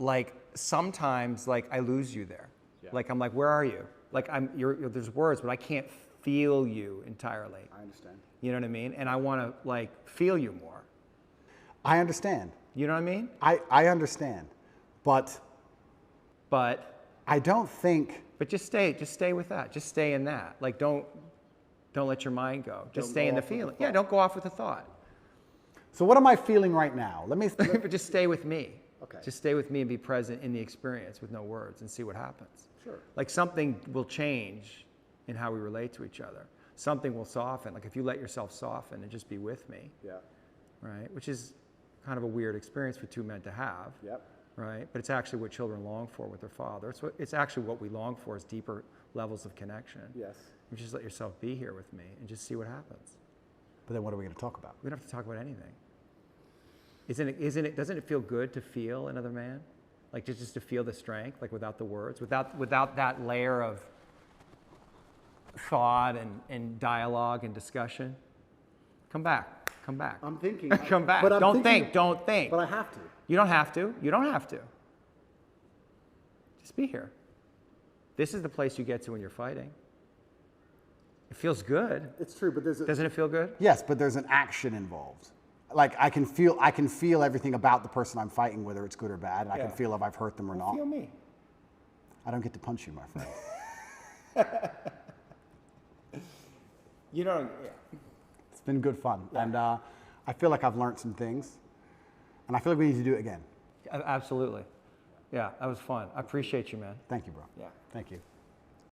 like sometimes like I lose you there. Like I'm like, where are you? Like there's words, but I can't feel you entirely. I understand. You know what I mean? And I want to like feel you more. I understand. You know what I mean? I understand, but I don't think. But just stay with that. Just stay in that. Like don't let your mind go. Just stay in the feeling. Yeah, don't go off with the thought. So what am I feeling right now? But just stay with me. Okay. Just stay with me and be present in the experience with no words and see what happens. Sure. Like something will change in how we relate to each other. Something will soften. Like if you let yourself soften and just be with me. Right? Which is kind of a weird experience for 2 men to have. Right? But it's actually what children long for with their father. It's actually what we long for is deeper levels of connection. You just let yourself be here with me and just see what happens. But then what are we going to talk about? We don't have to talk about anything. Doesn't it feel good to feel another man? Like just to feel the strength, like without the words, without that layer of thought and dialogue and discussion? Come back. I'm thinking. Come back. But Don't think. But I have to. You don't have to. Just be here. This is the place you get to when you're fighting. It feels good. It's true, but Doesn't it feel good? Yes, but there's an action involved. Like I can feel everything about the person I'm fighting, whether it's good or bad, and I can feel if I've hurt them or not. Feel me. I don't get to punch you, my friend. It's been good fun, and I feel like I've learned some things, and I feel like we need to do it again. Absolutely. Yeah, that was fun. I appreciate you, man. Thank you, bro. Yeah. Thank you.